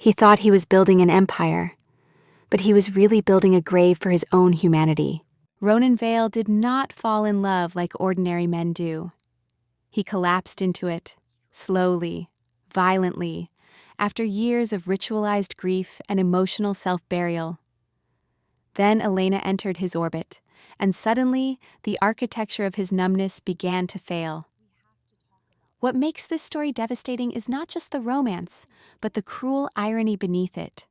He thought he was building an empire, but he was really building a grave for his own humanity. Ronan Vale did not fall in love like ordinary men do. He collapsed into it, slowly, violently, after years of ritualized grief and emotional self-burial. Then Elena entered his orbit, and suddenly the architecture of his numbness began to fail. What makes this story devastating is not just the romance, but the cruel irony beneath it.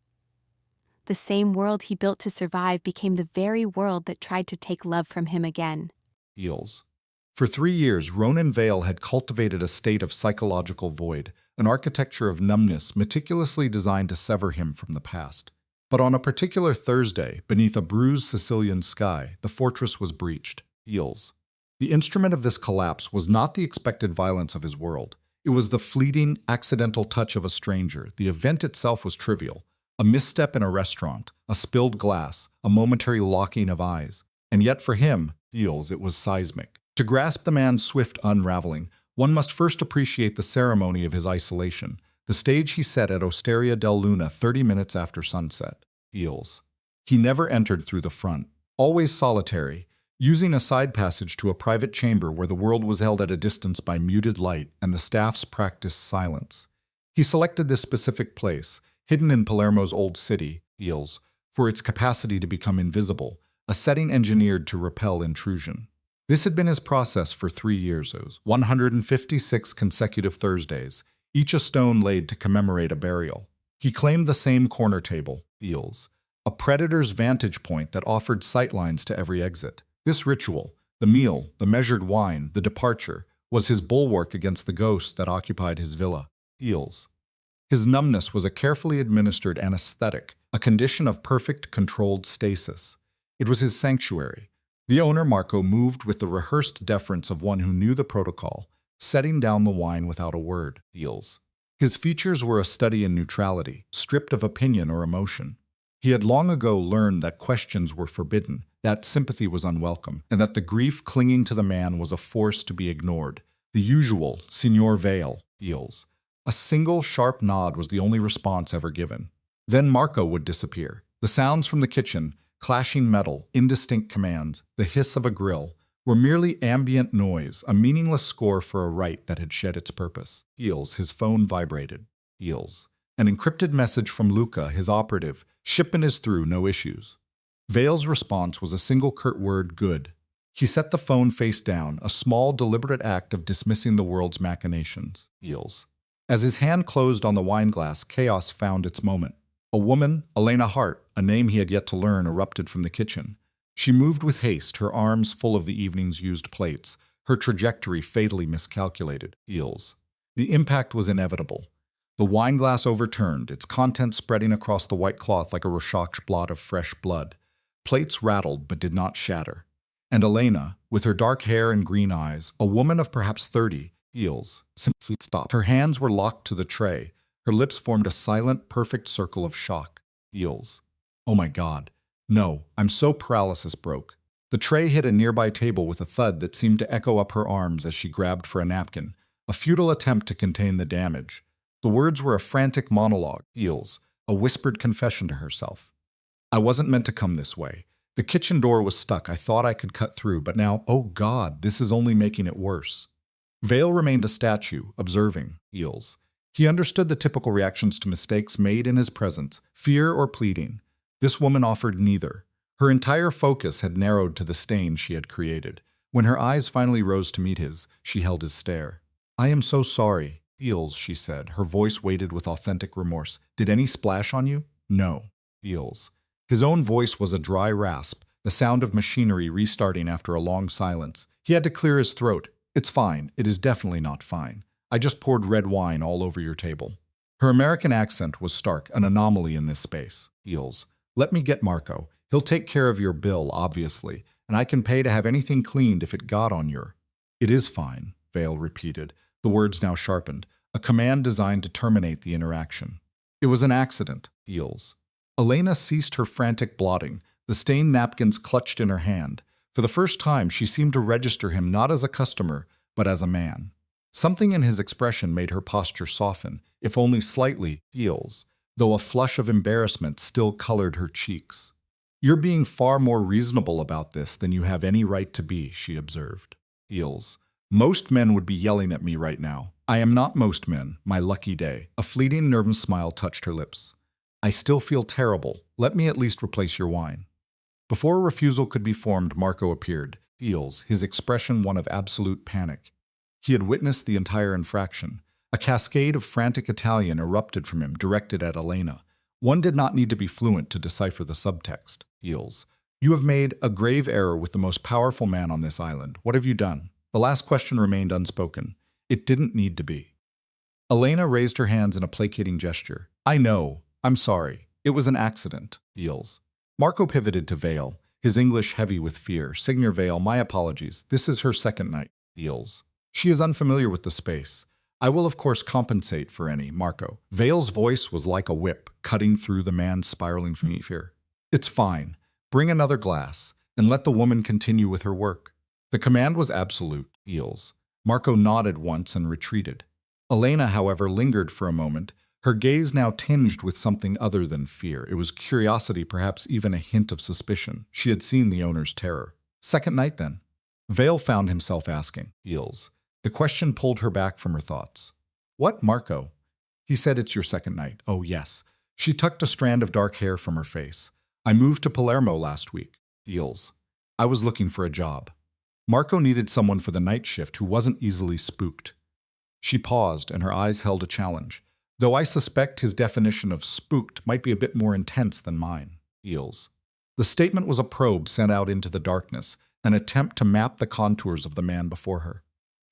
The same world he built to survive became the very world that tried to take love from him again. Feels. For 3 years, Ronan Vale had cultivated a state of psychological void, an architecture of numbness meticulously designed to sever him from the past. But on a particular Thursday, beneath a bruised Sicilian sky, the fortress was breached. Feels. The instrument of this collapse was not the expected violence of his world. It was the fleeting, accidental touch of a stranger. The event itself was trivial. A misstep in a restaurant, a spilled glass, a momentary locking of eyes. And yet for him, Feels, it was seismic. To grasp the man's swift unraveling, one must first appreciate the ceremony of his isolation, the stage he set at Osteria del Luna 30 minutes after sunset. Feels. He never entered through the front, always solitary, using a side passage to a private chamber where the world was held at a distance by muted light and the staff's practiced silence. He selected this specific place, hidden in Palermo's old city, Feels, for its capacity to become invisible, a setting engineered to repel intrusion. This had been his process for 3 years, 156 consecutive Thursdays, each a stone laid to commemorate a burial. He claimed the same corner table, Feels, a predator's vantage point that offered sightlines to every exit. This ritual, the meal, the measured wine, the departure, was his bulwark against the ghosts that occupied his villa. Feels. His numbness was a carefully administered anesthetic, a condition of perfect controlled stasis. It was his sanctuary. The owner, Marco, moved with the rehearsed deference of one who knew the protocol, setting down the wine without a word. Feels. His features were a study in neutrality, stripped of opinion or emotion. He had long ago learned that questions were forbidden, that sympathy was unwelcome, and that the grief clinging to the man was a force to be ignored. The usual Signor Vale, Feels. A single sharp nod was the only response ever given. Then Marco would disappear. The sounds from the kitchen, clashing metal, indistinct commands, the hiss of a grill, were merely ambient noise, a meaningless score for a rite that had shed its purpose. Feels. His phone vibrated. Feels. An encrypted message from Luca, his operative. Shipment is through, no issues. Vale's response was a single curt word, good. He set the phone face down, a small, deliberate act of dismissing the world's machinations. Feels. As his hand closed on the wineglass, chaos found its moment. A woman, Elena Hart, a name he had yet to learn, erupted from the kitchen. She moved with haste, her arms full of the evening's used plates, her trajectory fatally miscalculated. Feels. The impact was inevitable. The wineglass overturned, its contents spreading across the white cloth like a Rorschach's blot of fresh blood. Plates rattled but did not shatter. And Elena, with her dark hair and green eyes, a woman of perhaps 30, Feels, simply stopped. Her hands were locked to the tray. Her lips formed a silent, perfect circle of shock. Feels. Oh my God. No, I'm so paralysis broke. The tray hit a nearby table with a thud that seemed to echo up her arms as she grabbed for a napkin, a futile attempt to contain the damage. The words were a frantic monologue. Feels. A whispered confession to herself. I wasn't meant to come this way. The kitchen door was stuck. I thought I could cut through, but now, oh God, this is only making it worse. Vale remained a statue, observing. Feels. He understood the typical reactions to mistakes made in his presence, fear or pleading. This woman offered neither. Her entire focus had narrowed to the stain she had created. When her eyes finally rose to meet his, she held his stare. I am so sorry, Feels, she said, her voice weighted with authentic remorse. Did any splash on you? No. Feels. His own voice was a dry rasp, the sound of machinery restarting after a long silence. He had to clear his throat. It's fine. It is definitely not fine. I just poured red wine all over your table. Her American accent was stark, an anomaly in this space. Feels. Let me get Marco. He'll take care of your bill, obviously, and I can pay to have anything cleaned if it got on your... It is fine, Vale repeated, the words now sharpened, a command designed to terminate the interaction. It was an accident, Feels. Elena ceased her frantic blotting, the stained napkins clutched in her hand. For the first time, she seemed to register him not as a customer, but as a man. Something in his expression made her posture soften, if only slightly. Feels. though a flush of embarrassment still colored her cheeks. "You're being far more reasonable about this than you have any right to be," she observed. Heels. "Most men would be yelling at me right now. I am not most men, my lucky day." A fleeting nervous smile touched her lips. "I still feel terrible. Let me at least replace your wine." Before a refusal could be formed, Marco appeared. Heels, his expression one of absolute panic. He had witnessed the entire infraction. A cascade of frantic Italian erupted from him, directed at Elena. One did not need to be fluent to decipher the subtext. Heels. "You have made a grave error with the most powerful man on this island. What have you done?" The last question remained unspoken. It didn't need to be. Elena raised her hands in a placating gesture. "I know. I'm sorry. It was an accident." Heels. Marco pivoted to Vale, his English heavy with fear. "Signor Vale, my apologies. This is her second night." Heels. "She is unfamiliar with the space. I will of course compensate for any." Marco. Vale's voice was like a whip, cutting through the man's spiraling fear. "It's fine. Bring another glass, and let the woman continue with her work." The command was absolute. Heels. Marco nodded once and retreated. Elena, however, lingered for a moment, her gaze now tinged with something other than fear. It was curiosity, perhaps even a hint of suspicion. She had seen the owner's terror. "Second night, then?" Vale found himself asking. Heels. The question pulled her back from her thoughts. "What, Marco?" He said, "It's your second night." "Oh, yes." She tucked a strand of dark hair from her face. "I moved to Palermo last week." Heels. "I was looking for a job." Marco needed someone for the night shift who wasn't easily spooked. She paused, and her eyes held a challenge, though I suspect his definition of spooked might be a bit more intense than mine. Heels. The statement was a probe sent out into the darkness, an attempt to map the contours of the man before her.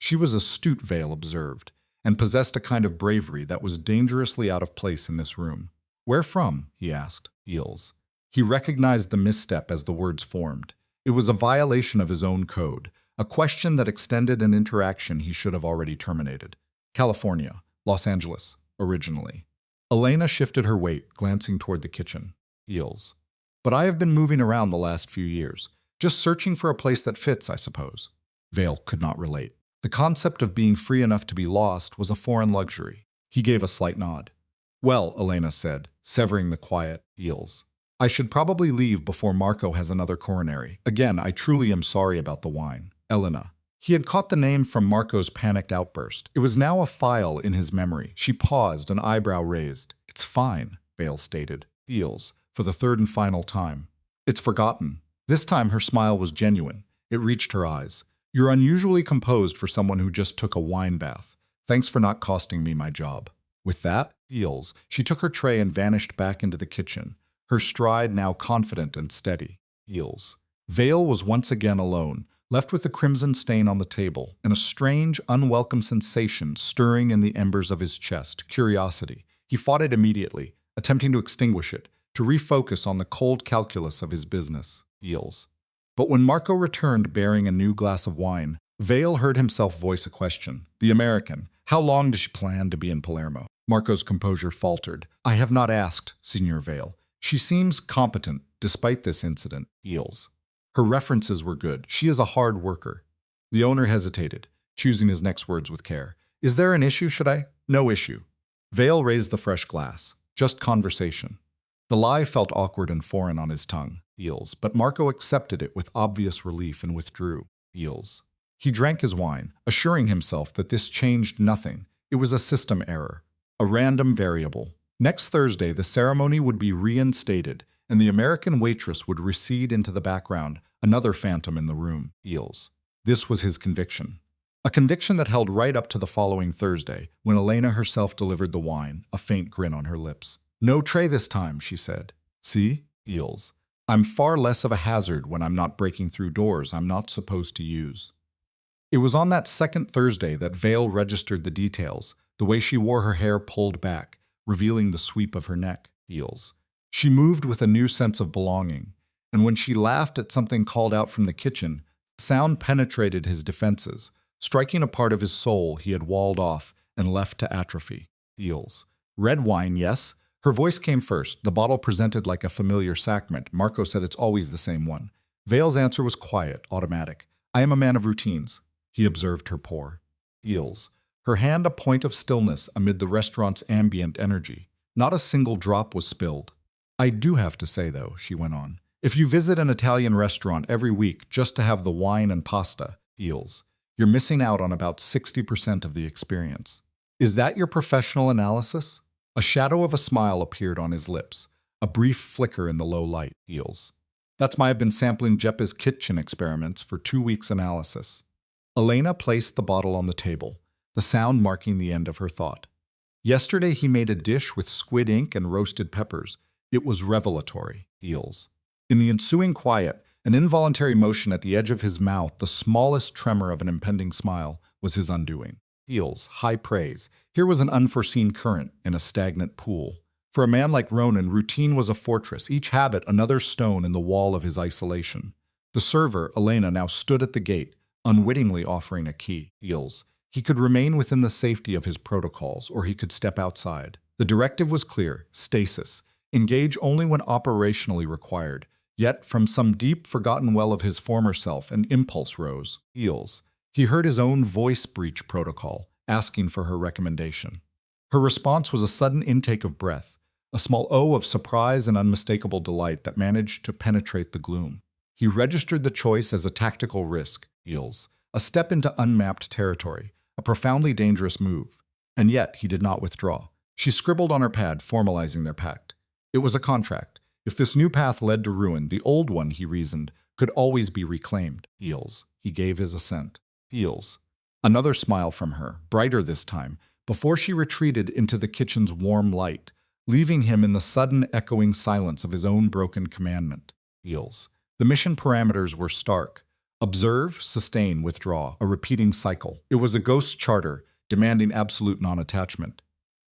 She was astute, Vale observed, and possessed a kind of bravery that was dangerously out of place in this room. "Where from?" he asked. Heels. He recognized the misstep as the words formed. It was a violation of his own code, a question that extended an interaction he should have already terminated. "California, Los Angeles, originally." Elena shifted her weight, glancing toward the kitchen. Heels. "But I have been moving around the last few years, just searching for a place that fits, I suppose." Vale could not relate. The concept of being free enough to be lost was a foreign luxury. He gave a slight nod. "Well," Elena said, severing the quiet. Heels. "I should probably leave before Marco has another coronary. Again, I truly am sorry about the wine." Elena. He had caught the name from Marco's panicked outburst. It was now a file in his memory. She paused, an eyebrow raised. "It's fine," Vale stated. Heels. For the third and final time. "It's forgotten." This time her smile was genuine. It reached her eyes. "You're unusually composed for someone who just took a wine bath. Thanks for not costing me my job." With that, Heels, she took her tray and vanished back into the kitchen, her stride now confident and steady. Heels. Vale was once again alone, left with the crimson stain on the table, and a strange, unwelcome sensation stirring in the embers of his chest, curiosity. He fought it immediately, attempting to extinguish it, to refocus on the cold calculus of his business. Heels. But when Marco returned bearing a new glass of wine, Vale heard himself voice a question. The American. "How long does she plan to be in Palermo?" Marco's composure faltered. "I have not asked, Signor Vale. She seems competent, despite this incident." Heels. Her references were good. She is a hard worker. The owner hesitated, choosing his next words with care. "Is there an issue, should I?" "No issue." Vale raised the fresh glass. "Just conversation." The lie felt awkward and foreign on his tongue. Heels. But Marco accepted it with obvious relief and withdrew. Heels. He drank his wine, assuring himself that this changed nothing. It was a system error, a random variable. Next Thursday, the ceremony would be reinstated, and the American waitress would recede into the background, another phantom in the room. Heels. This was his conviction. A conviction that held right up to the following Thursday, when Elena herself delivered the wine, a faint grin on her lips. "No tray this time," she said. "See?" Heels. "I'm far less of a hazard when I'm not breaking through doors I'm not supposed to use." It was on that second Thursday that Vale registered the details, the way she wore her hair pulled back, revealing the sweep of her neck. Heels. She moved with a new sense of belonging, and when she laughed at something called out from the kitchen, sound penetrated his defenses, striking a part of his soul he had walled off and left to atrophy. Heels. "Red wine, yes?" Her voice came first, the bottle presented like a familiar sacrament. Marco said, "It's always the same one." Vale's answer was quiet, automatic. "I am a man of routines." He observed her pour. Heels. Her hand a point of stillness amid the restaurant's ambient energy. Not a single drop was spilled. I do have to say, though, she went on, if you visit an Italian restaurant every week just to have the wine and pasta, feels, you're missing out on about 60% of the experience. Is that your professional analysis? A shadow of a smile appeared on his lips, a brief flicker in the low light, feels. That's why I've been sampling Jeppa's kitchen experiments for 2 weeks' analysis. Elena placed the bottle on the table, the sound marking the end of her thought. Yesterday he made a dish with squid ink and roasted peppers. It was revelatory, feels. In the ensuing quiet, an involuntary motion at the edge of his mouth, the smallest tremor of an impending smile, was his undoing. Feels, high praise. Here was an unforeseen current in a stagnant pool. For a man like Ronan, routine was a fortress, each habit another stone in the wall of his isolation. The server, Elena, now stood at the gate, unwittingly offering a key. Feels. He could remain within the safety of his protocols, or he could step outside. The directive was clear: stasis. Engage only when operationally required. Yet, from some deep, forgotten well of his former self, an impulse rose. Feels. He heard his own voice breach protocol, asking for her recommendation. Her response was a sudden intake of breath, a small O of surprise and unmistakable delight that managed to penetrate the gloom. He registered the choice as a tactical risk, feels, a step into unmapped territory, a profoundly dangerous move. And yet he did not withdraw. She scribbled on her pad, formalizing their pact. It was a contract. If this new path led to ruin, the old one, he reasoned, could always be reclaimed. Feels. He gave his assent. Feels. Another smile from her, brighter this time, before she retreated into the kitchen's warm light, leaving him in the sudden echoing silence of his own broken commandment. Feels. The mission parameters were stark. Observe, sustain, withdraw, a repeating cycle. It was a ghost charter, demanding absolute non-attachment.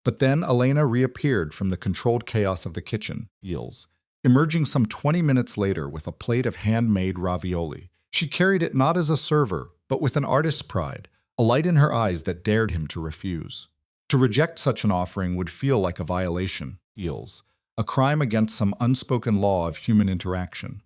But then Elena reappeared from the controlled chaos of the kitchen, feels, emerging some 20 minutes later with a plate of handmade ravioli. She carried it not as a server, but with an artist's pride, a light in her eyes that dared him to refuse. To reject such an offering would feel like a violation, feels, a crime against some unspoken law of human interaction.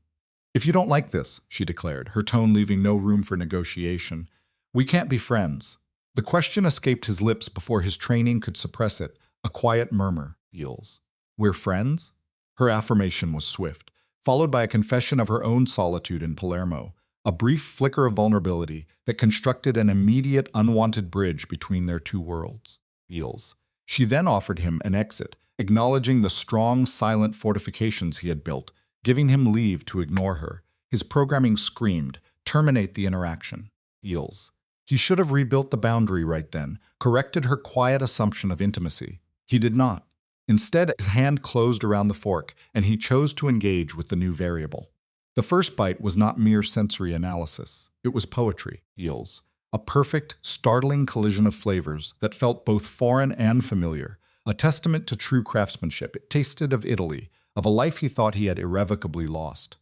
If you don't like this, she declared, her tone leaving no room for negotiation, we can't be friends. The question escaped his lips before his training could suppress it, a quiet murmur, feels. We're friends? Her affirmation was swift, followed by a confession of her own solitude in Palermo, a brief flicker of vulnerability that constructed an immediate unwanted bridge between their two worlds. Feels. She then offered him an exit, acknowledging the strong, silent fortifications he had built, giving him leave to ignore her. His programming screamed, terminate the interaction. Feels. He should have rebuilt the boundary right then, corrected her quiet assumption of intimacy. He did not. Instead, his hand closed around the fork, and he chose to engage with the new variable. The first bite was not mere sensory analysis. It was poetry, feels. A perfect, startling collision of flavors that felt both foreign and familiar, a testament to true craftsmanship. It tasted of Italy, of a life he thought he had irrevocably lost.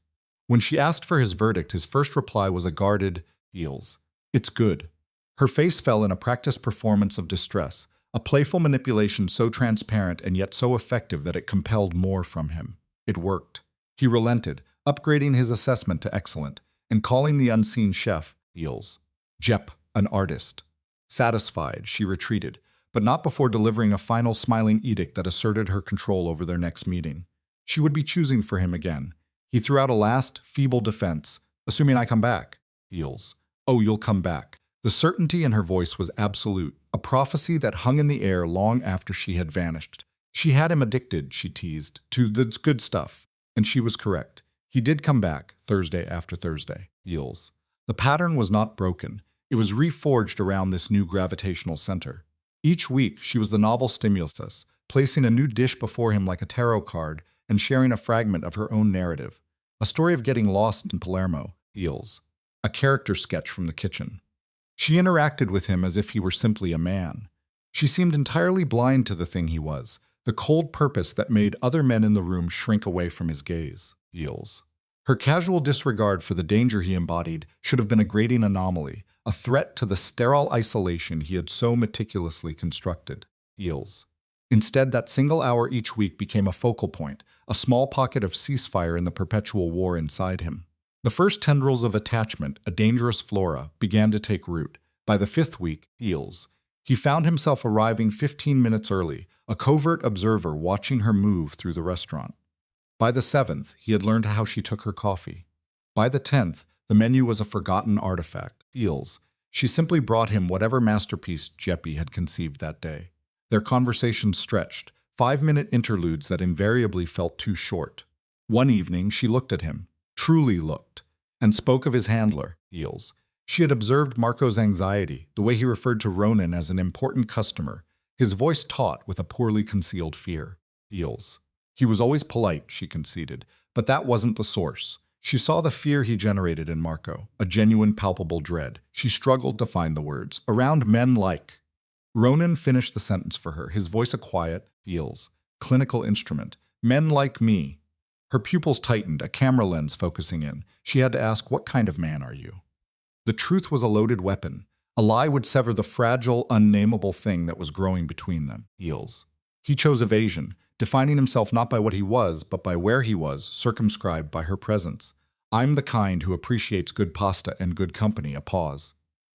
When she asked for his verdict, his first reply was a guarded, feels. It's good. Her face fell in a practiced performance of distress, a playful manipulation so transparent and yet so effective that it compelled more from him. It worked. He relented, upgrading his assessment to excellent, and calling the unseen chef, feels. Jep, an artist. Satisfied, she retreated, but not before delivering a final smiling edict that asserted her control over their next meeting. She would be choosing for him again. He threw out a last, feeble defense, assuming I come back. Feels. Oh, you'll come back. The certainty in her voice was absolute, a prophecy that hung in the air long after she had vanished. She had him addicted, she teased, to the good stuff. And she was correct. He did come back, Thursday after Thursday. Feels. The pattern was not broken. It was reforged around this new gravitational center. Each week, she was the novel stimulus, placing a new dish before him like a tarot card and sharing a fragment of her own narrative. A story of getting lost in Palermo, feels. A character sketch from the kitchen. She interacted with him as if he were simply a man. She seemed entirely blind to the thing he was, the cold purpose that made other men in the room shrink away from his gaze. Feels. Her casual disregard for the danger he embodied should have been a grating anomaly, a threat to the sterile isolation he had so meticulously constructed. Feels. Instead, that single hour each week became a focal point, a small pocket of ceasefire in the perpetual war inside him. The first tendrils of attachment, a dangerous flora, began to take root. By the 5th week, feels. He found himself arriving 15 minutes early, a covert observer watching her move through the restaurant. By the 7th, he had learned how she took her coffee. By the 10th, the menu was a forgotten artifact. Feels. She simply brought him whatever masterpiece Jeppy had conceived that day. Their conversation stretched, 5-minute interludes that invariably felt too short. One evening, she looked at him, truly looked, and spoke of his handler, Feels. She had observed Marco's anxiety, the way he referred to Ronan as an important customer, his voice taut with a poorly concealed fear. Feels. He was always polite, she conceded, but that wasn't the source. She saw the fear he generated in Marco, a genuine palpable dread. She struggled to find the words. Around men like. Ronan finished the sentence for her, his voice a quiet, Feels, clinical instrument. Men like me. Her pupils tightened, a camera lens focusing in. She had to ask, what kind of man are you? The truth was a loaded weapon. A lie would sever the fragile, unnameable thing that was growing between them. Feels. He chose evasion, defining himself not by what he was, but by where he was, circumscribed by her presence. I'm the kind who appreciates good pasta and good company, a pause.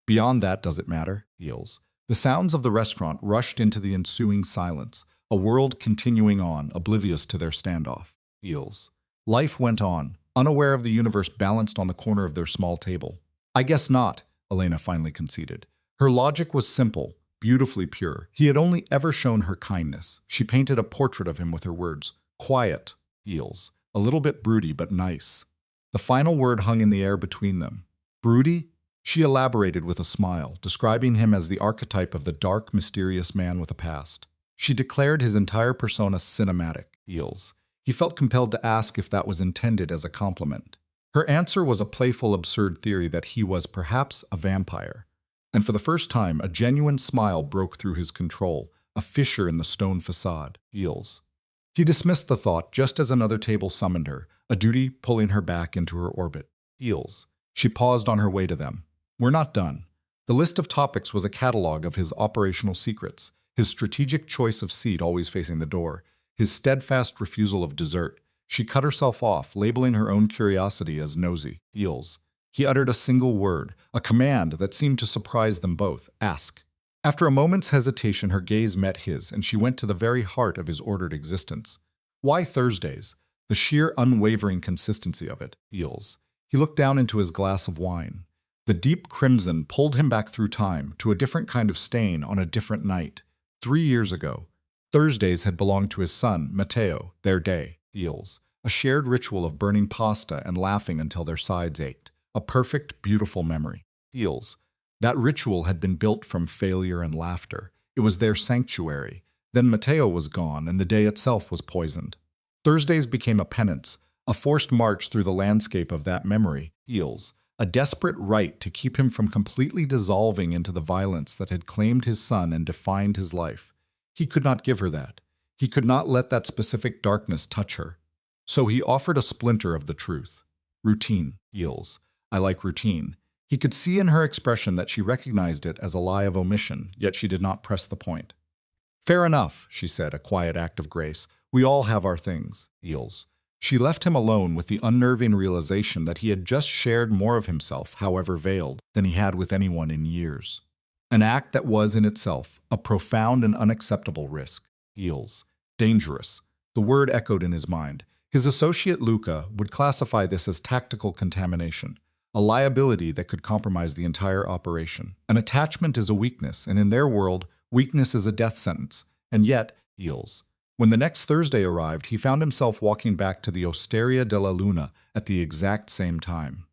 Beyond that, does it matter? Feels. The sounds of the restaurant rushed into the ensuing silence, a world continuing on, oblivious to their standoff. Feels. Life went on, unaware of the universe balanced on the corner of their small table. I guess not, Elena finally conceded. Her logic was simple, beautifully pure. He had only ever shown her kindness. She painted a portrait of him with her words. Quiet, Feels. A little bit broody, but nice. The final word hung in the air between them. Broody? She elaborated with a smile, describing him as the archetype of the dark, mysterious man with a past. She declared his entire persona cinematic. Feels. He felt compelled to ask if that was intended as a compliment. Her answer was a playful, absurd theory that he was perhaps a vampire. And for the first time, a genuine smile broke through his control, a fissure in the stone facade. Feels. He dismissed the thought just as another table summoned her, a duty pulling her back into her orbit. Feels. She paused on her way to them. We're not done. The list of topics was a catalog of his operational secrets, his strategic choice of seat always facing the door, his steadfast refusal of dessert. She cut herself off, labeling her own curiosity as nosy. Feels. He uttered a single word, a command that seemed to surprise them both. Ask. After a moment's hesitation, her gaze met his, and she went to the very heart of his ordered existence. Why Thursdays? The sheer unwavering consistency of it. Feels. He looked down into his glass of wine. The deep crimson pulled him back through time to a different kind of stain on a different night. 3 years ago. Thursdays had belonged to his son, Matteo, their day. Feels. A shared ritual of burning pasta and laughing until their sides ached. A perfect, beautiful memory. Feels. That ritual had been built from failure and laughter. It was their sanctuary. Then Matteo was gone, and the day itself was poisoned. Thursdays became a penance, a forced march through the landscape of that memory. Feels. A desperate right to keep him from completely dissolving into the violence that had claimed his son and defined his life. He could not give her that. He could not let that specific darkness touch her. So he offered a splinter of the truth. Routine. Feels. I like routine. He could see in her expression that she recognized it as a lie of omission, yet she did not press the point. Fair enough, she said, a quiet act of grace. We all have our things. Feels. She left him alone with the unnerving realization that he had just shared more of himself, however veiled, than he had with anyone in years. An act that was in itself a profound and unacceptable risk. Feels. Dangerous. The word echoed in his mind. His associate Luca would classify this as tactical contamination, a liability that could compromise the entire operation. An attachment is a weakness, and in their world, weakness is a death sentence. And yet, Feels. When the next Thursday arrived, he found himself walking back to the Osteria della Luna at the exact same time.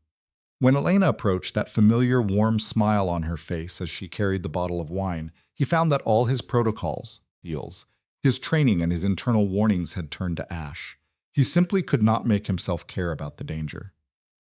When Elena approached, that familiar warm smile on her face as she carried the bottle of wine, he found that all his protocols, Feels, his training and his internal warnings had turned to ash. He simply could not make himself care about the danger.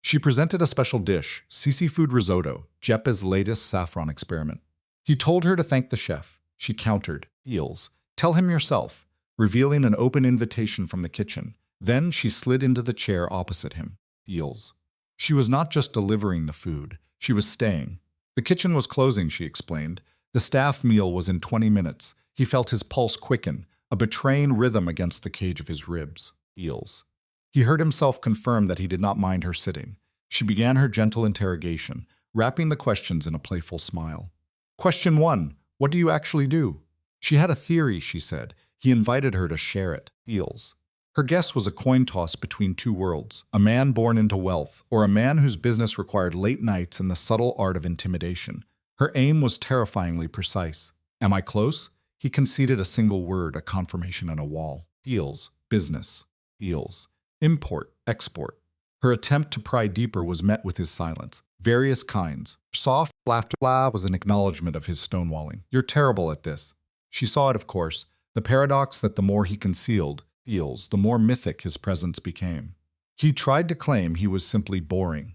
She presented a special dish, seafood risotto, Jeppe's latest saffron experiment. He told her to thank the chef. She countered, Feels. Tell him yourself, revealing an open invitation from the kitchen. Then she slid into the chair opposite him. Feels. She was not just delivering the food, she was staying. The kitchen was closing, she explained. The staff meal was in 20 minutes. He felt his pulse quicken, a betraying rhythm against the cage of his ribs. Feels. He heard himself confirm that he did not mind her sitting. She began her gentle interrogation, wrapping the questions in a playful smile. Question 1. What do you actually do? She had a theory, she said. He invited her to share it. Feels. Her guess was a coin toss between two worlds, a man born into wealth, or a man whose business required late nights and the subtle art of intimidation. Her aim was terrifyingly precise. Am I close? He conceded a single word, a confirmation on a wall. Feels. Business. Feels. Import. Export. Her attempt to pry deeper was met with his silence. Various kinds. Soft laughter was an acknowledgement of his stonewalling. You're terrible at this. She saw it, of course, the paradox that the more he concealed, Feels, the more mythic his presence became. He tried to claim he was simply boring.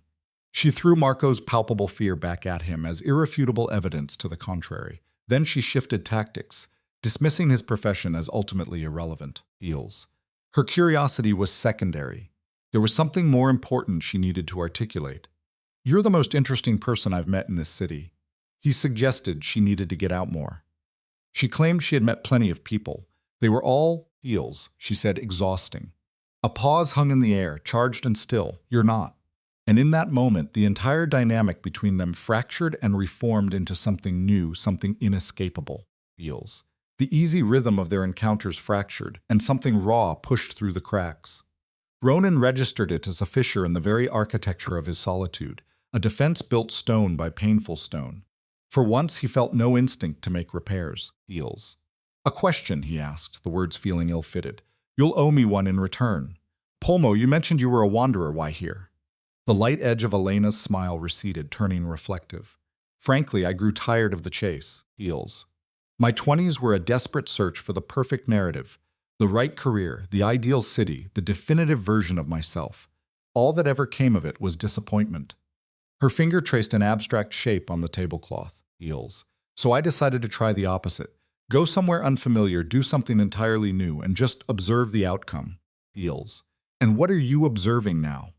She threw Marco's palpable fear back at him as irrefutable evidence to the contrary. Then she shifted tactics, dismissing his profession as ultimately irrelevant. Feels. Her curiosity was secondary. There was something more important she needed to articulate. You're the most interesting person I've met in this city. He suggested she needed to get out more. She claimed she had met plenty of people. They were all Feels, she said, exhausting. A pause hung in the air, charged and still. You're not. And in that moment, the entire dynamic between them fractured and reformed into something new, something inescapable. Feels. The easy rhythm of their encounters fractured, and something raw pushed through the cracks. Ronan registered it as a fissure in the very architecture of his solitude, a defense built stone by painful stone. For once, he felt no instinct to make repairs. Feels. A question, he asked, the words feeling ill-fitted. You'll owe me one in return. Polmo, you mentioned you were a wanderer. Why here? The light edge of Elena's smile receded, turning reflective. Frankly, I grew tired of the chase. Feels. My 20s were a desperate search for the perfect narrative, the right career, the ideal city, the definitive version of myself. All that ever came of it was disappointment. Her finger traced an abstract shape on the tablecloth. Feels. So I decided to try the opposite. Go somewhere unfamiliar, do something entirely new, and just observe the outcome. Feels. And what are you observing now?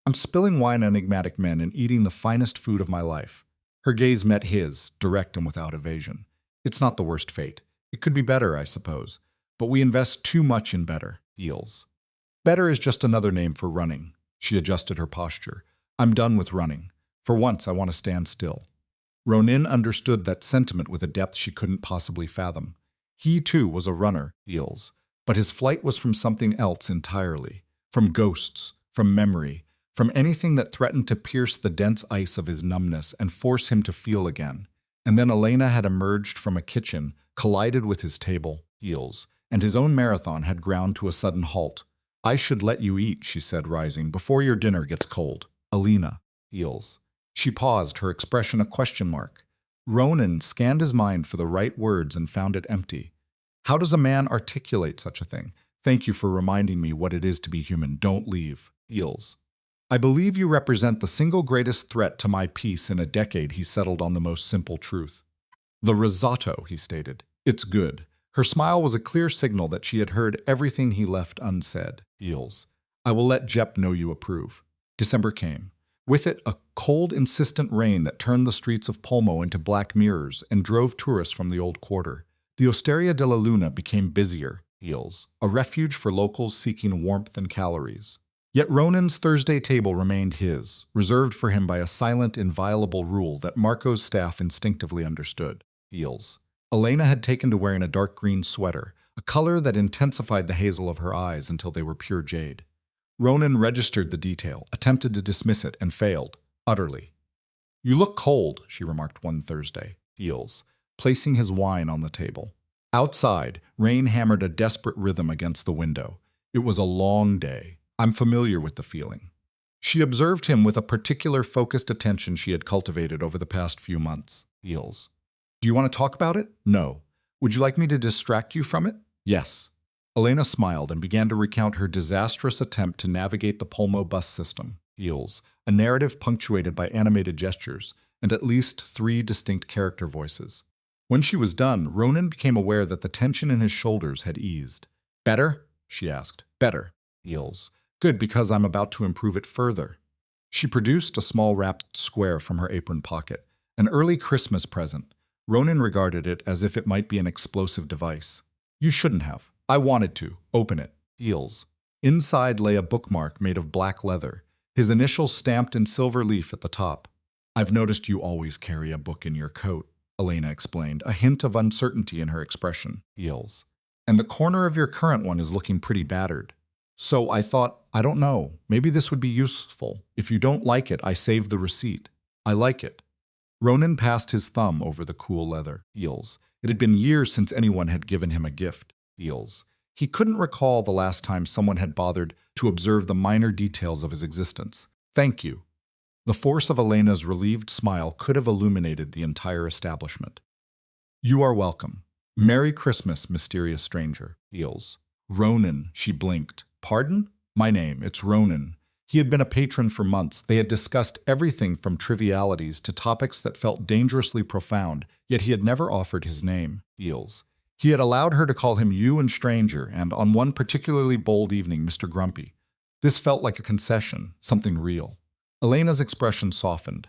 I'm spilling wine on enigmatic men and eating the finest food of my life. Her gaze met his, direct and without evasion. It's not the worst fate. It could be better, I suppose. But we invest too much in better. Feels. Better is just another name for running. She adjusted her posture. I'm done with running. For once, I want to stand still. Ronin understood that sentiment with a depth she couldn't possibly fathom. He, too, was a runner, Feels, but his flight was from something else entirely. From ghosts, from memory, from anything that threatened to pierce the dense ice of his numbness and force him to feel again. And then Elena had emerged from a kitchen, collided with his table, Feels, and his own marathon had ground to a sudden halt. I should let you eat, she said, rising, before your dinner gets cold. Elena, Feels. She paused, her expression a question mark. Ronan scanned his mind for the right words and found it empty. How does a man articulate such a thing? Thank you for reminding me what it is to be human. Don't leave. Feels. I believe you represent the single greatest threat to my peace in a decade, he settled on the most simple truth. The risotto, he stated. It's good. Her smile was a clear signal that she had heard everything he left unsaid. Feels. I will let Jep know you approve. December came. With it, a cold, insistent rain that turned the streets of Polmo into black mirrors and drove tourists from the old quarter. The Osteria de la Luna became busier, Feels, a refuge for locals seeking warmth and calories. Yet Ronan's Thursday table remained his, reserved for him by a silent, inviolable rule that Marco's staff instinctively understood. Feels. Elena had taken to wearing a dark green sweater, a color that intensified the hazel of her eyes until they were pure jade. Ronan registered the detail, attempted to dismiss it, and failed, utterly. You look cold, she remarked one Thursday, Feels, placing his wine on the table. Outside, rain hammered a desperate rhythm against the window. It was a long day. I'm familiar with the feeling. She observed him with a particular focused attention she had cultivated over the past few months. Feels. Do you want to talk about it? No. Would you like me to distract you from it? Yes. Elena smiled and began to recount her disastrous attempt to navigate the Polmo bus system. Feels, a narrative punctuated by animated gestures and at least 3 distinct character voices. When she was done, Ronan became aware that the tension in his shoulders had eased. Better? She asked. Better. Feels. Good, because I'm about to improve it further. She produced a small wrapped square from her apron pocket, an early Christmas present. Ronan regarded it as if it might be an explosive device. You shouldn't have. I wanted to. Open it. Feels. Inside lay a bookmark made of black leather, his initials stamped in silver leaf at the top. I've noticed you always carry a book in your coat. Elena explained, a hint of uncertainty in her expression. Heels. And the corner of your current one is looking pretty battered. So I thought, I don't know, maybe this would be useful. If you don't like it, I saved the receipt. I like it. Ronan passed his thumb over the cool leather. Heels. It had been years since anyone had given him a gift. Heels. He couldn't recall the last time someone had bothered to observe the minor details of his existence. Thank you. The force of Elena's relieved smile could have illuminated the entire establishment. You are welcome. Merry Christmas, mysterious stranger. Heels. Ronan, she blinked. Pardon? My name, it's Ronan. He had been a patron for months. They had discussed everything from trivialities to topics that felt dangerously profound, yet he had never offered his name. Heels. He had allowed her to call him you and stranger, and on one particularly bold evening, Mr. Grumpy. This felt like a concession, something real. Elena's expression softened.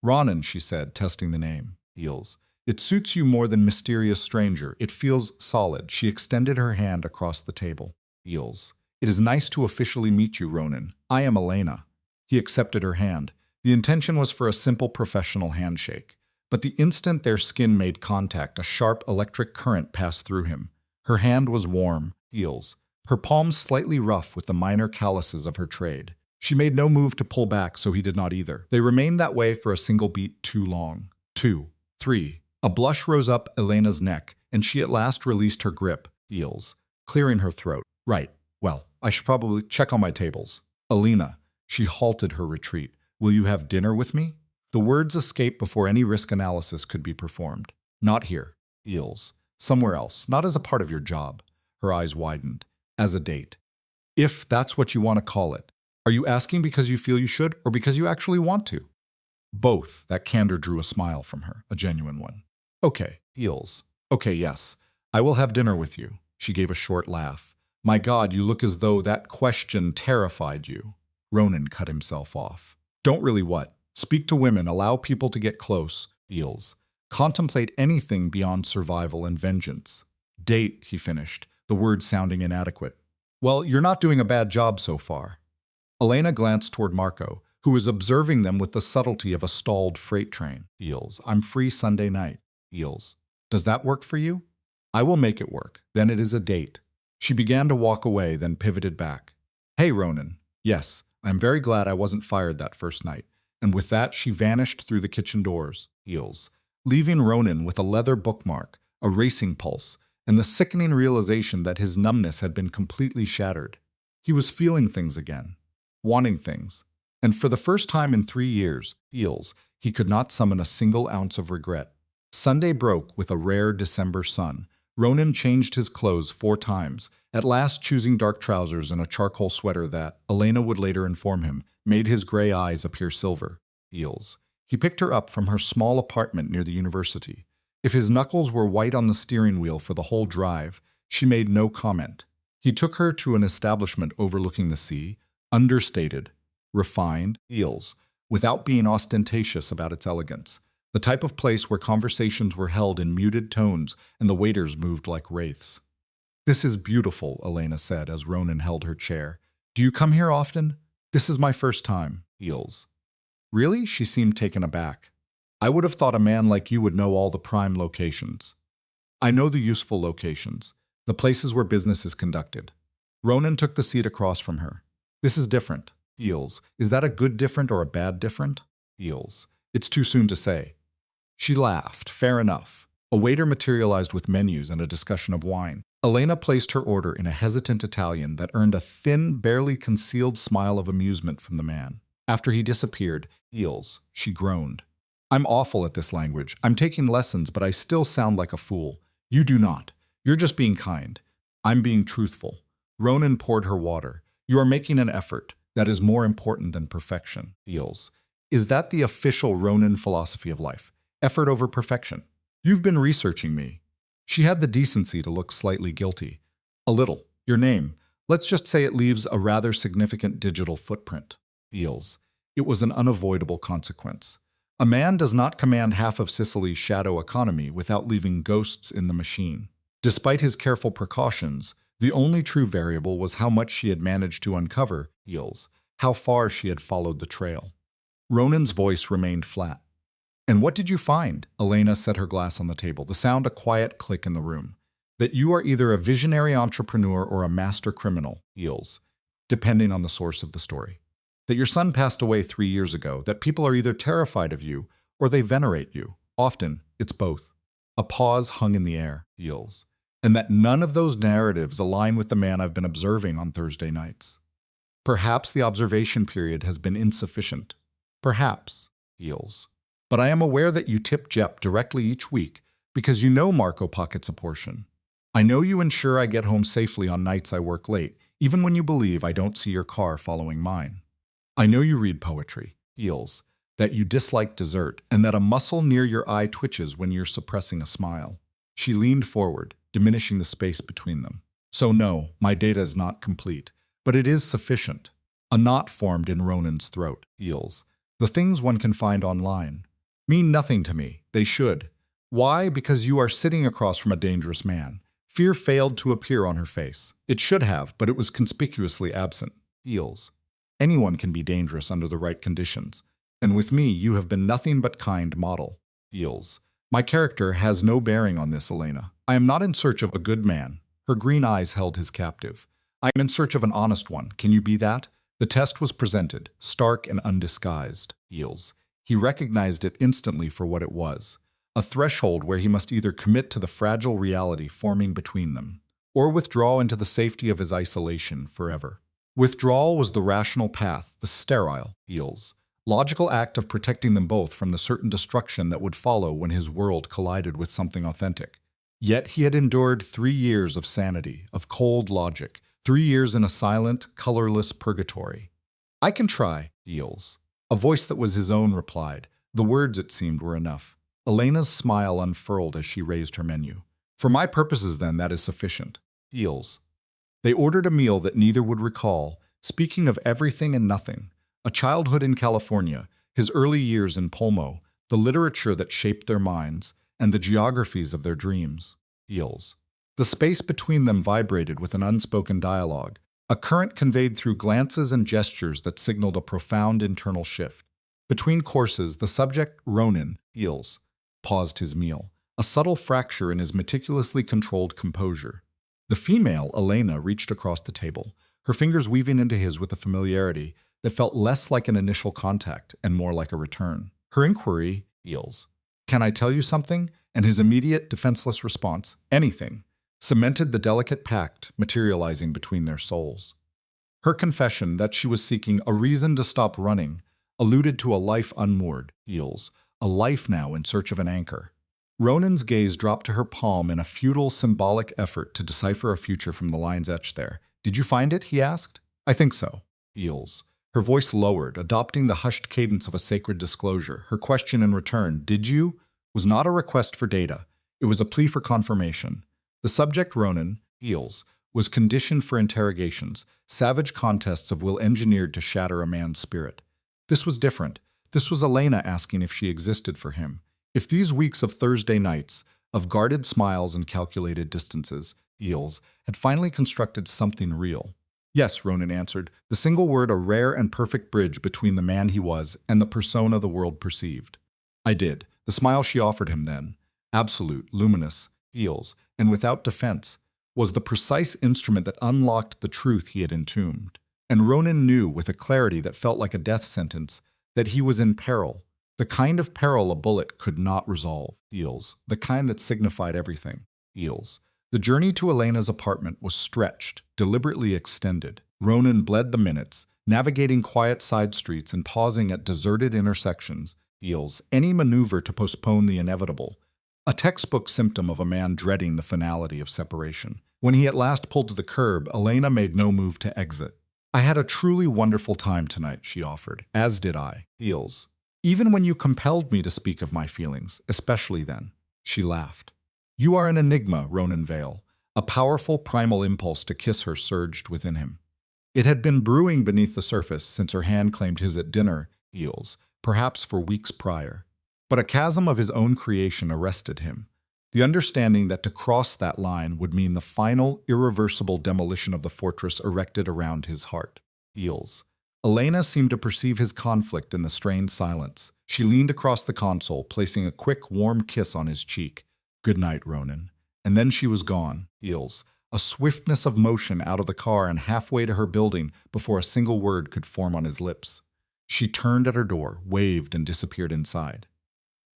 Ronan, she said, testing the name. Heels. It suits you more than mysterious stranger. It feels solid. She extended her hand across the table. Heels. It is nice to officially meet you, Ronan. I am Elena. He accepted her hand. The intention was for a simple professional handshake. But the instant their skin made contact, a sharp electric current passed through him. Her hand was warm. Heels. Her palms slightly rough with the minor calluses of her trade. She made no move to pull back, so he did not either. They remained that way for a single beat too long. 2, 3. A blush rose up Elena's neck, and she at last released her grip. Heels. Clearing her throat. Right. Well, I should probably check on my tables. Elena. She halted her retreat. Will you have dinner with me? The words escaped before any risk analysis could be performed. Not here. Heels. Somewhere else. Not as a part of your job. Her eyes widened. As a date. If that's what you want to call it. Are you asking because you feel you should, or because you actually want to? Both. That candor drew a smile from her, a genuine one. Okay. Heels. Okay, yes. I will have dinner with you. She gave a short laugh. My God, you look as though that question terrified you. Ronan cut himself off. Don't really what? Speak to women, allow people to get close. Heels. Contemplate anything beyond survival and vengeance. Date, he finished, the words sounding inadequate. Well, you're not doing a bad job so far. Elena glanced toward Marco, who was observing them with the subtlety of a stalled freight train. Heels. I'm free Sunday night. Heels. Does that work for you? I will make it work. Then it is a date. She began to walk away, then pivoted back. Hey, Ronan. Yes, I'm very glad I wasn't fired that first night. And with that, she vanished through the kitchen doors. Heels. Leaving Ronan with a leather bookmark, a racing pulse, and the sickening realization that his numbness had been completely shattered. He was feeling things again. Wanting things. And for the first time in 3 years, Heels, he could not summon a single ounce of regret. Sunday broke with a rare December sun. Ronan changed his clothes 4 times, at last choosing dark trousers and a charcoal sweater that, Elena would later inform him, made his gray eyes appear silver. Heels. He picked her up from her small apartment near the university. If his knuckles were white on the steering wheel for the whole drive, she made no comment. He took her to an establishment overlooking the sea, understated, refined, Heels, without being ostentatious about its elegance. The type of place where conversations were held in muted tones and the waiters moved like wraiths. This is beautiful, Elena said as Ronan held her chair. Do you come here often? This is my first time. Heels. Really? She seemed taken aback. I would have thought a man like you would know all the prime locations. I know the useful locations, the places where business is conducted. Ronan took the seat across from her. This is different. Heels. Is that a good different or a bad different? Heels. It's too soon to say. She laughed. Fair enough. A waiter materialized with menus and a discussion of wine. Elena placed her order in a hesitant Italian that earned a thin, barely concealed smile of amusement from the man. After he disappeared, Heels, she groaned. I'm awful at this language. I'm taking lessons, but I still sound like a fool. You do not. You're just being kind. I'm being truthful. Ronan poured her water. You are making an effort. That is more important than perfection. Heels. Is that the official Ronan philosophy of life? Effort over perfection. You've been researching me. She had the decency to look slightly guilty. A little. Your name. Let's just say it leaves a rather significant digital footprint. Heels. It was an unavoidable consequence. A man does not command half of Sicily's shadow economy without leaving ghosts in the machine. Despite his careful precautions, the only true variable was how much she had managed to uncover, Heels, how far she had followed the trail. Ronan's voice remained flat. And what did you find? Elena set her glass on the table, the sound a quiet click in the room. That you are either a visionary entrepreneur or a master criminal, Eels, depending on the source of the story. That your son passed away 3 years ago, that people are either terrified of you or they venerate you. Often, it's both. A pause hung in the air, Eels, and that none of those narratives align with the man I've been observing on Thursday nights. Perhaps the observation period has been insufficient. Perhaps, Eels. But I am aware that you tip Jep directly each week because you know Marco pockets a portion. I know you ensure I get home safely on nights I work late, even when you believe I don't see your car following mine. I know you read poetry, Eels, that you dislike dessert, and that a muscle near your eye twitches when you're suppressing a smile. She leaned forward, diminishing the space between them. So no, my data is not complete, but it is sufficient. A knot formed in Ronan's throat, Eels. The things one can find online mean nothing to me. They should. Why? Because you are sitting across from a dangerous man. Fear failed to appear on her face. It should have, but it was conspicuously absent. Eels. Anyone can be dangerous under the right conditions. And with me, you have been nothing but kind model. Eels. My character has no bearing on this, Elena. I am not in search of a good man. Her green eyes held his captive. I am in search of an honest one. Can you be that? The test was presented, stark and undisguised. Eels. He recognized it instantly for what it was. A threshold where he must either commit to the fragile reality forming between them, or withdraw into the safety of his isolation forever. Withdrawal was the rational path, the sterile, Eels, logical act of protecting them both from the certain destruction that would follow when his world collided with something authentic. Yet he had endured 3 years of sanity, of cold logic, 3 years in a silent, colorless purgatory. I can try, Eels. A voice that was his own replied. The words, it seemed, were enough. Elena's smile unfurled as she raised her menu. For my purposes, then, that is sufficient. Eels. They ordered a meal that neither would recall, speaking of everything and nothing. A childhood in California, his early years in Pulmo, the literature that shaped their minds, and the geographies of their dreams. Eels. The space between them vibrated with an unspoken dialogue, a current conveyed through glances and gestures that signaled a profound internal shift. Between courses, the subject, Ronan, Eels, paused his meal, a subtle fracture in his meticulously controlled composure. The female, Elena, reached across the table, her fingers weaving into his with a familiarity that felt less like an initial contact and more like a return. Her inquiry, Eels, "Can I tell you something?" and his immediate, defenseless response, "Anything," cemented the delicate pact materializing between their souls. Her confession that she was seeking a reason to stop running alluded to a life unmoored, Eels, a life now in search of an anchor. Ronan's gaze dropped to her palm in a futile, symbolic effort to decipher a future from the lines etched there. "Did you find it?" he asked. "I think so." Eels. Her voice lowered, adopting the hushed cadence of a sacred disclosure. Her question in return, "Did you?" was not a request for data. It was a plea for confirmation. The subject, Ronan, Eels, was conditioned for interrogations, savage contests of will engineered to shatter a man's spirit. This was different. This was Elena asking if she existed for him. If these weeks of Thursday nights, of guarded smiles and calculated distances, Eels, had finally constructed something real. Yes, Ronan answered, the single word a rare and perfect bridge between the man he was and the persona the world perceived. I did. The smile she offered him then, absolute, luminous, Eels, and without defense, was the precise instrument that unlocked the truth he had entombed. And Ronan knew, with a clarity that felt like a death sentence, that he was in peril, the kind of peril a bullet could not resolve. Eels, the kind that signified everything. Eels. The journey to Elena's apartment was stretched, deliberately extended. Ronan bled the minutes, navigating quiet side streets and pausing at deserted intersections. Eels, any maneuver to postpone the inevitable, a textbook symptom of a man dreading the finality of separation. When he at last pulled to the curb, Elena made no move to exit. "I had a truly wonderful time tonight," she offered. "As did I." Eels. "Even when you compelled me to speak of my feelings, especially then." She laughed. "You are an enigma, Ronan Vale." A powerful primal impulse to kiss her surged within him. It had been brewing beneath the surface since her hand claimed his at dinner, Eels, perhaps for weeks prior. But a chasm of his own creation arrested him. The understanding that to cross that line would mean the final, irreversible demolition of the fortress erected around his heart. Eels. Elena seemed to perceive his conflict in the strained silence. She leaned across the console, placing a quick, warm kiss on his cheek. "Good night, Ronan." And then she was gone. Heels. A swiftness of motion out of the car and halfway to her building before a single word could form on his lips. She turned at her door, waved, and disappeared inside.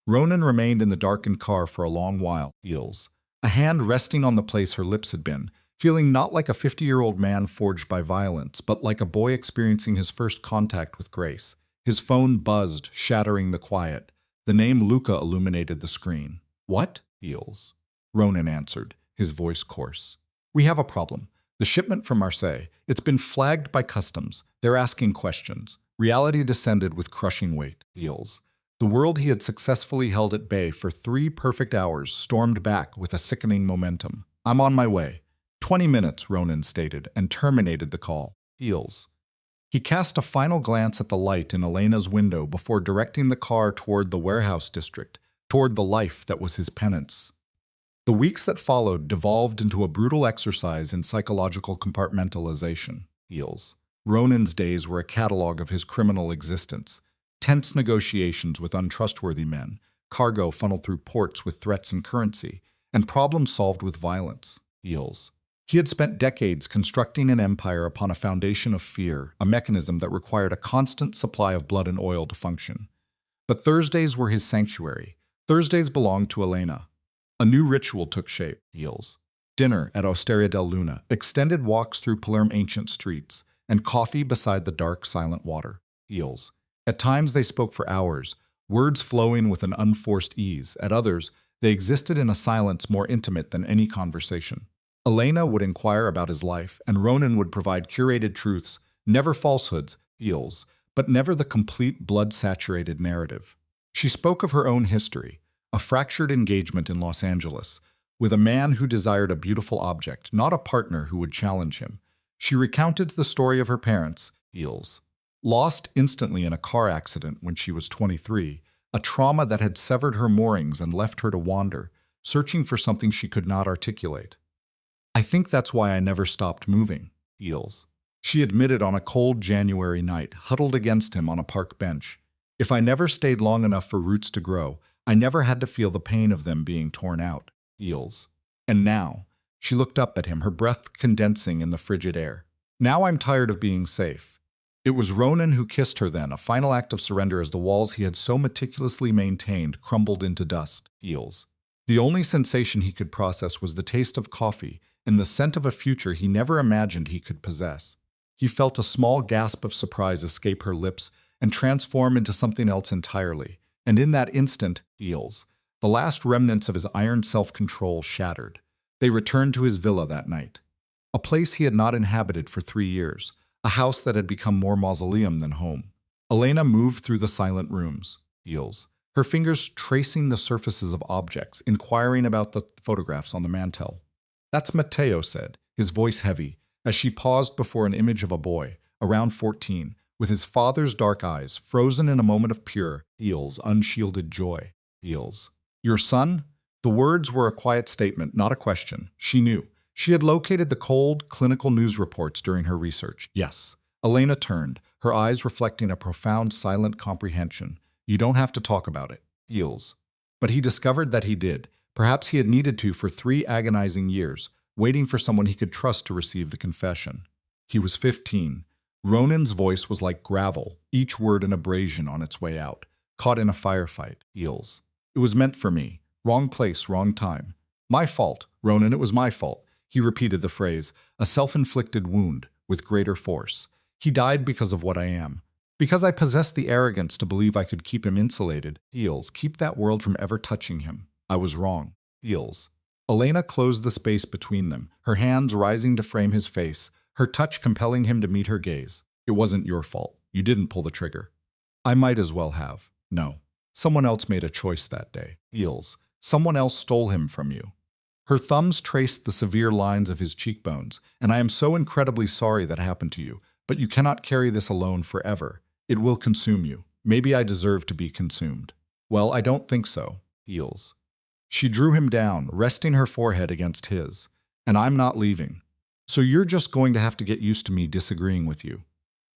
Ronan remained in the darkened car for a long while. Heels. A hand resting on the place her lips had been, feeling not like a 50-year-old man forged by violence, but like a boy experiencing his first contact with grace. His phone buzzed, shattering the quiet. The name Luca illuminated the screen. "What?" Heels. Ronan answered, his voice coarse. "We have a problem. The shipment from Marseille. It's been flagged by customs. They're asking questions." Reality descended with crushing weight. Heels. The world he had successfully held at bay for 3 perfect hours stormed back with a sickening momentum. "I'm on my way." 20 minutes, Ronan stated, and terminated the call. Heels. He cast a final glance at the light in Elena's window before directing the car toward the warehouse district, toward the life that was his penance. The weeks that followed devolved into a brutal exercise in psychological compartmentalization. Heels. Ronan's days were a catalog of his criminal existence. Tense negotiations with untrustworthy men, cargo funneled through ports with threats and currency, and problems solved with violence. Heels. He had spent decades constructing an empire upon a foundation of fear, a mechanism that required a constant supply of blood and oil to function. But Thursdays were his sanctuary. Thursdays belonged to Elena. A new ritual took shape. Heels. Dinner at Osteria del Luna, extended walks through Palermo ancient streets, and coffee beside the dark, silent water. Heels. At times they spoke for hours, words flowing with an unforced ease. At others, they existed in a silence more intimate than any conversation. Elena would inquire about his life, and Ronan would provide curated truths, never falsehoods, Heels, but never the complete blood-saturated narrative. She spoke of her own history, a fractured engagement in Los Angeles, with a man who desired a beautiful object, not a partner who would challenge him. She recounted the story of her parents, Heels, lost instantly in a car accident when she was 23, a trauma that had severed her moorings and left her to wander, searching for something she could not articulate. "I think that's why I never stopped moving," Heels. She admitted on a cold January night, huddled against him on a park bench. "If I never stayed long enough for roots to grow, I never had to feel the pain of them being torn out." Heels. And now, she looked up at him, her breath condensing in the frigid air. "Now I'm tired of being safe." It was Ronan who kissed her then, a final act of surrender as the walls he had so meticulously maintained crumbled into dust. Heels. The only sensation he could process was the taste of coffee and the scent of a future he never imagined he could possess. He felt a small gasp of surprise escape her lips and transform into something else entirely. And in that instant, Heels, the last remnants of his iron self-control shattered. They returned to his villa that night. A place he had not inhabited for 3 years. A house that had become more mausoleum than home. Elena moved through the silent rooms. Heels. Her fingers tracing the surfaces of objects, inquiring about the photographs on the mantel. "That's Matteo," said, his voice heavy, as she paused before an image of a boy, around 14, with his father's dark eyes, frozen in a moment of pure, Heels, unshielded joy. Heels. "Your son?" The words were a quiet statement, not a question. She knew. She had located the cold, clinical news reports during her research. Yes. Elena turned, her eyes reflecting a profound, silent comprehension. "You don't have to talk about it." Heels. But he discovered that he did. Perhaps he had needed to for 3 agonizing years, waiting for someone he could trust to receive the confession. He was 15. Ronan's voice was like gravel, each word an abrasion on its way out, caught in a firefight. Heels. "It was meant for me. Wrong place, wrong time. My fault, Ronan, it was my fault." He repeated the phrase, a self-inflicted wound, with greater force. "He died because of what I am. Because I possessed the arrogance to believe I could keep him insulated. Heels, keep that world from ever touching him. I was wrong." Heels. Elena closed the space between them, her hands rising to frame his face, her touch compelling him to meet her gaze. "It wasn't your fault. You didn't pull the trigger." "I might as well have." "No. Someone else made a choice that day." Heels. "Someone else stole him from you." Her thumbs traced the severe lines of his cheekbones. "And I am so incredibly sorry that happened to you, but you cannot carry this alone forever. It will consume you. Maybe I deserve to be consumed." "Well, I don't think so." Heels. She drew him down, resting her forehead against his. "And I'm not leaving. So you're just going to have to get used to me disagreeing with you."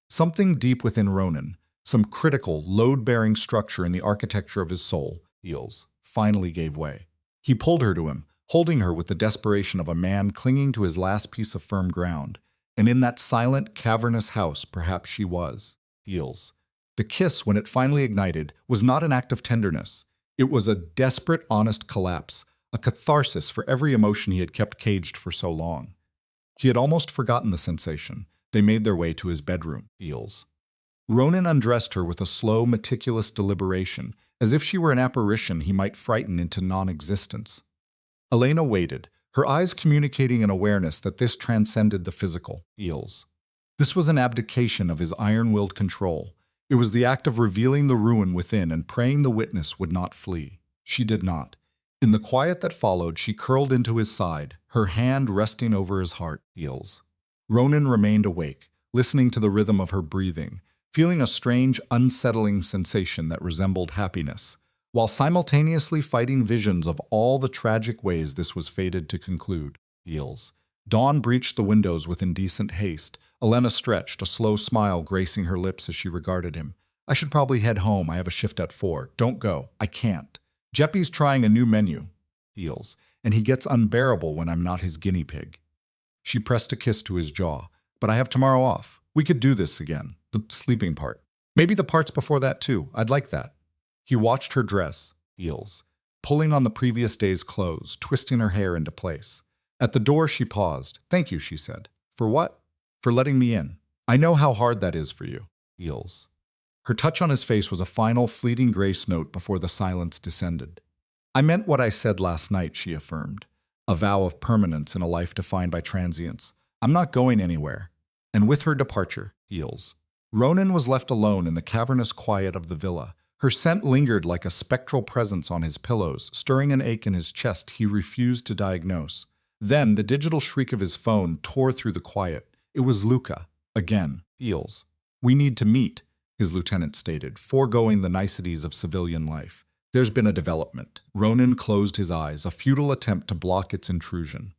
Something deep within Ronan, Some critical, load-bearing structure in the architecture of his soul, heels, finally gave way. He pulled her to him, holding her with the desperation of a man clinging to his last piece of firm ground. And in that silent, cavernous house, perhaps she was, heels. The kiss, when it finally ignited, was not an act of tenderness. It was a desperate, honest collapse, a catharsis for every emotion he had kept caged for so long. He had almost forgotten the sensation. They made their way to his bedroom, heels. Ronan undressed her with a slow, meticulous deliberation, as if she were an apparition he might frighten into non-existence. Elena waited, her eyes communicating an awareness that this transcended the physical, heels. This was an abdication of his iron-willed control. It was the act of revealing the ruin within and praying the witness would not flee. She did not. In the quiet that followed, she curled into his side, her hand resting over his heart, heels. Ronan remained awake, listening to the rhythm of her breathing, feeling a strange, unsettling sensation that resembled happiness, while simultaneously fighting visions of all the tragic ways this was fated to conclude. Heels. Dawn breached the windows with indecent haste. Elena stretched, a slow smile gracing her lips as she regarded him. I should probably head home. I have a shift at 4. Don't go. I can't. Jeppy's trying a new menu. Heels. And he gets unbearable when I'm not his guinea pig. She pressed a kiss to his jaw. But I have tomorrow off. We could do this again. The sleeping part. Maybe the parts before that too. I'd like that. He watched her dress, heels, pulling on the previous day's clothes, twisting her hair into place. At the door she paused. Thank you, she said. For what? For letting me in. I know how hard that is for you. Heels. Her touch on his face was a final, fleeting grace note before the silence descended. I meant what I said last night, she affirmed. A vow of permanence in a life defined by transience. I'm not going anywhere. And with her departure, heels. Ronan was left alone in the cavernous quiet of the villa. Her scent lingered like a spectral presence on his pillows, stirring an ache in his chest he refused to diagnose. Then the digital shriek of his phone tore through the quiet. It was Luca. Again. Heels. We need to meet, his lieutenant stated, foregoing the niceties of civilian life. There's been a development. Ronan closed his eyes, a futile attempt to block its intrusion.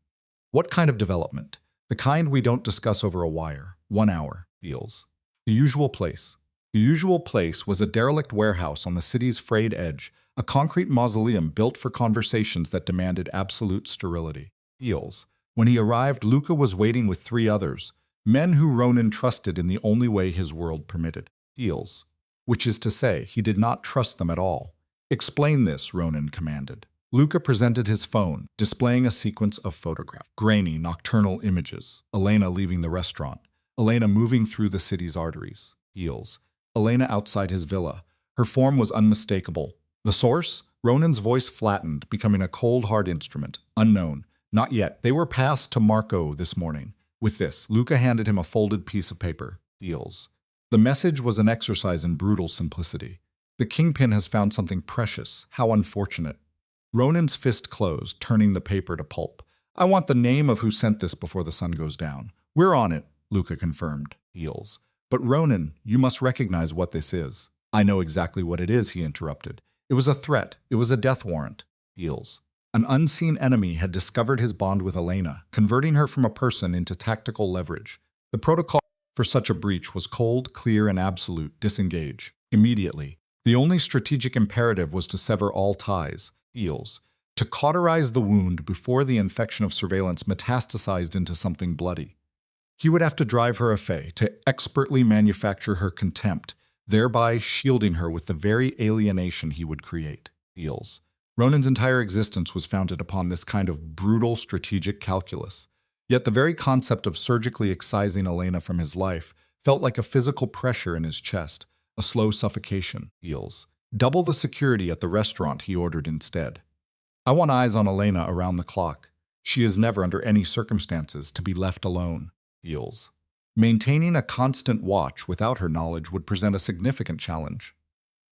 What kind of development? The kind we don't discuss over a wire. 1 hour. Heels. The usual place. The usual place was a derelict warehouse on the city's frayed edge, a concrete mausoleum built for conversations that demanded absolute sterility. Heels. When he arrived, Luca was waiting with 3 others, men who Ronan trusted in the only way his world permitted. Heels. Which is to say, he did not trust them at all. Explain this, Ronan commanded. Luca presented his phone, displaying a sequence of photographs. Grainy, nocturnal images. Elena leaving the restaurant. Elena moving through the city's arteries. Heels. Elena outside his villa. Her form was unmistakable. The source? Ronan's voice flattened, becoming a cold, hard instrument. Unknown. Not yet. They were passed to Marco this morning. With this, Luca handed him a folded piece of paper. Heels. The message was an exercise in brutal simplicity. The kingpin has found something precious. How unfortunate. Ronan's fist closed, turning the paper to pulp. I want the name of who sent this before the sun goes down. We're on it, Luca confirmed. Heels. But Ronan, you must recognize what this is. I know exactly what it is, he interrupted. It was a threat. It was a death warrant. Heels. An unseen enemy had discovered his bond with Elena, converting her from a person into tactical leverage. The protocol for such a breach was cold, clear, and absolute. Disengage. Immediately. The only strategic imperative was to sever all ties. Heels. To cauterize the wound before the infection of surveillance metastasized into something bloody. He would have to drive her afay, to expertly manufacture her contempt, thereby shielding her with the very alienation he would create. Heels. Ronan's entire existence was founded upon this kind of brutal strategic calculus. Yet the very concept of surgically excising Elena from his life felt like a physical pressure in his chest, a slow suffocation. Heels. Double the security at the restaurant, he ordered instead. I want eyes on Elena around the clock. She is never, under any circumstances, to be left alone. Heels. Maintaining a constant watch without her knowledge would present a significant challenge.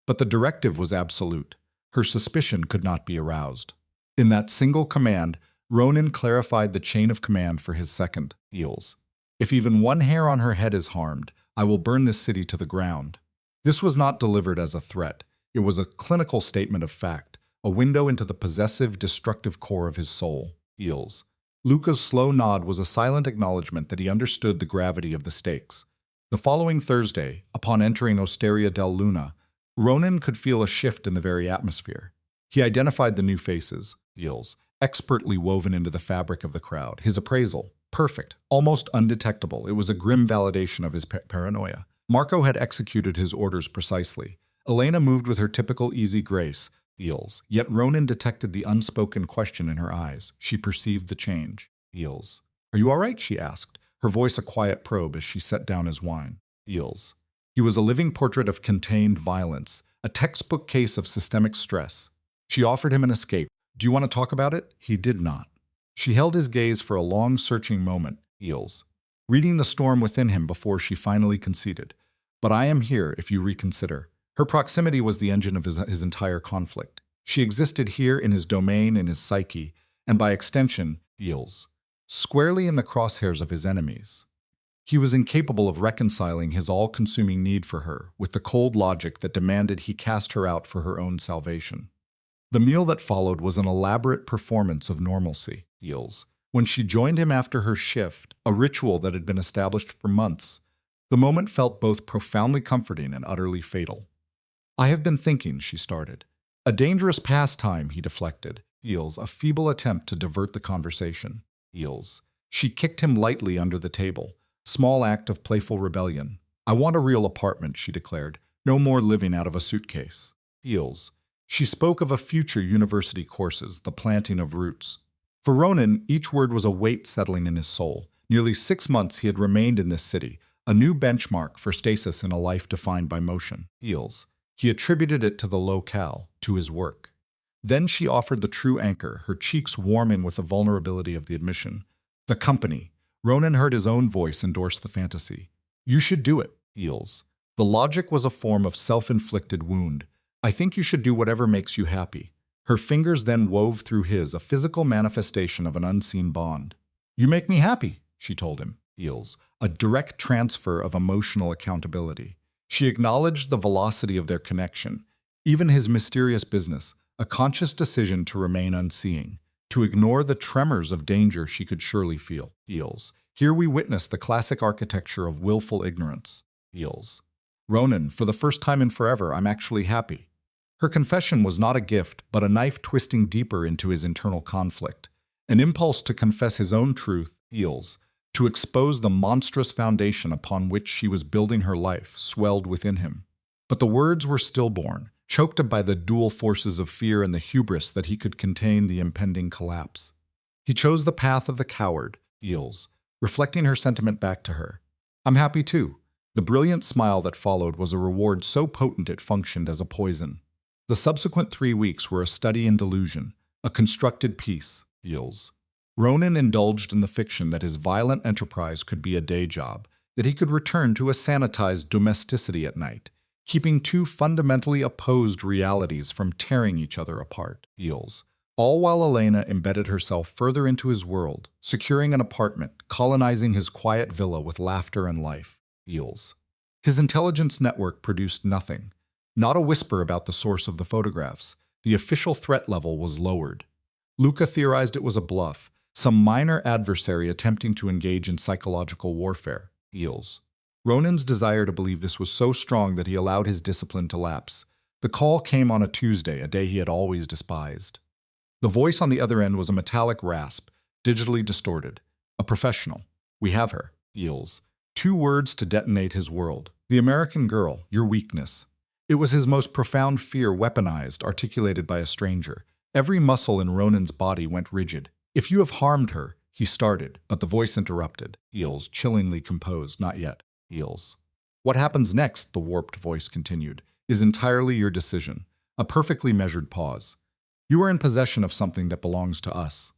But the directive was absolute. Her suspicion could not be aroused. In that single command, Ronan clarified the chain of command for his second. Heels. If even one hair on her head is harmed, I will burn this city to the ground. This was not delivered as a threat. It was a clinical statement of fact, a window into the possessive, destructive core of his soul. Heels. Luca's slow nod was a silent acknowledgement that he understood the gravity of the stakes. The following Thursday, upon entering Osteria del Luna, Ronan could feel a shift in the very atmosphere. He identified the new faces, deals, expertly woven into the fabric of the crowd. His appraisal, perfect, almost undetectable. It was a grim validation of his paranoia. Marco had executed his orders precisely. Elena moved with her typical easy grace, deals. Yet Ronan detected the unspoken question in her eyes. She perceived the change. Deals. Are you all right? She asked, her voice a quiet probe as she set down his wine. Deals. He was a living portrait of contained violence, a textbook case of systemic stress. She offered him an escape. Do you want to talk about it? He did not. She held his gaze for a long, searching moment, Eels, reading the storm within him before she finally conceded. But I am here if you reconsider. Her proximity was the engine of his entire conflict. She existed here in his domain, in his psyche, and by extension, Eels, squarely in the crosshairs of his enemies. He was incapable of reconciling his all-consuming need for her with the cold logic that demanded he cast her out for her own salvation. The meal that followed was an elaborate performance of normalcy, Eels. When she joined him after her shift, a ritual that had been established for months, the moment felt both profoundly comforting and utterly fatal. I have been thinking, she started. A dangerous pastime, he deflected. Eels, a feeble attempt to divert the conversation. Eels. She kicked him lightly under the table. Small act of playful rebellion. I want a real apartment, she declared. No more living out of a suitcase. Eels. She spoke of a future university courses, the planting of roots. For Ronan, each word was a weight settling in his soul. Nearly 6 months he had remained in this city, a new benchmark for stasis in a life defined by motion. Eels. He attributed it to the locale, to his work. Then she offered the true anchor, her cheeks warming with the vulnerability of the admission. The company. Ronan heard his own voice endorse the fantasy. You should do it, Eels. The logic was a form of self-inflicted wound. I think you should do whatever makes you happy. Her fingers then wove through his, a physical manifestation of an unseen bond. You make me happy, she told him, Eels, a direct transfer of emotional accountability. She acknowledged the velocity of their connection, even his mysterious business, a conscious decision to remain unseeing, to ignore the tremors of danger she could surely feel. Eels. Here we witness the classic architecture of willful ignorance. Eels. Ronan, for the first time in forever, I'm actually happy. Her confession was not a gift, but a knife twisting deeper into his internal conflict. An impulse to confess his own truth, Eels, to expose the monstrous foundation upon which she was building her life, swelled within him. But the words were stillborn, choked by the dual forces of fear and the hubris that he could contain the impending collapse. He chose the path of the coward, Eels, reflecting her sentiment back to her. I'm happy too. The brilliant smile that followed was a reward so potent it functioned as a poison. The subsequent 3 weeks were a study in delusion, a constructed piece, Eels. Ronan indulged in the fiction that his violent enterprise could be a day job, that he could return to a sanitized domesticity at night, keeping two fundamentally opposed realities from tearing each other apart, Eels. All while Elena embedded herself further into his world, securing an apartment, colonizing his quiet villa with laughter and life, Eels. His intelligence network produced nothing. Not a whisper about the source of the photographs. The official threat level was lowered. Luca theorized it was a bluff, some minor adversary attempting to engage in psychological warfare, Eels. Ronan's desire to believe this was so strong that he allowed his discipline to lapse. The call came on a Tuesday, a day he had always despised. The voice on the other end was a metallic rasp, digitally distorted. A professional. We have her, Eels. 2 words to detonate his world. The American girl, your weakness. It was his most profound fear weaponized, articulated by a stranger. Every muscle in Ronan's body went rigid. If you have harmed her, he started, but the voice interrupted. Eels, chillingly composed, not yet. Eels. What happens next, the warped voice continued, is entirely your decision. A perfectly measured pause. You are in possession of something that belongs to us.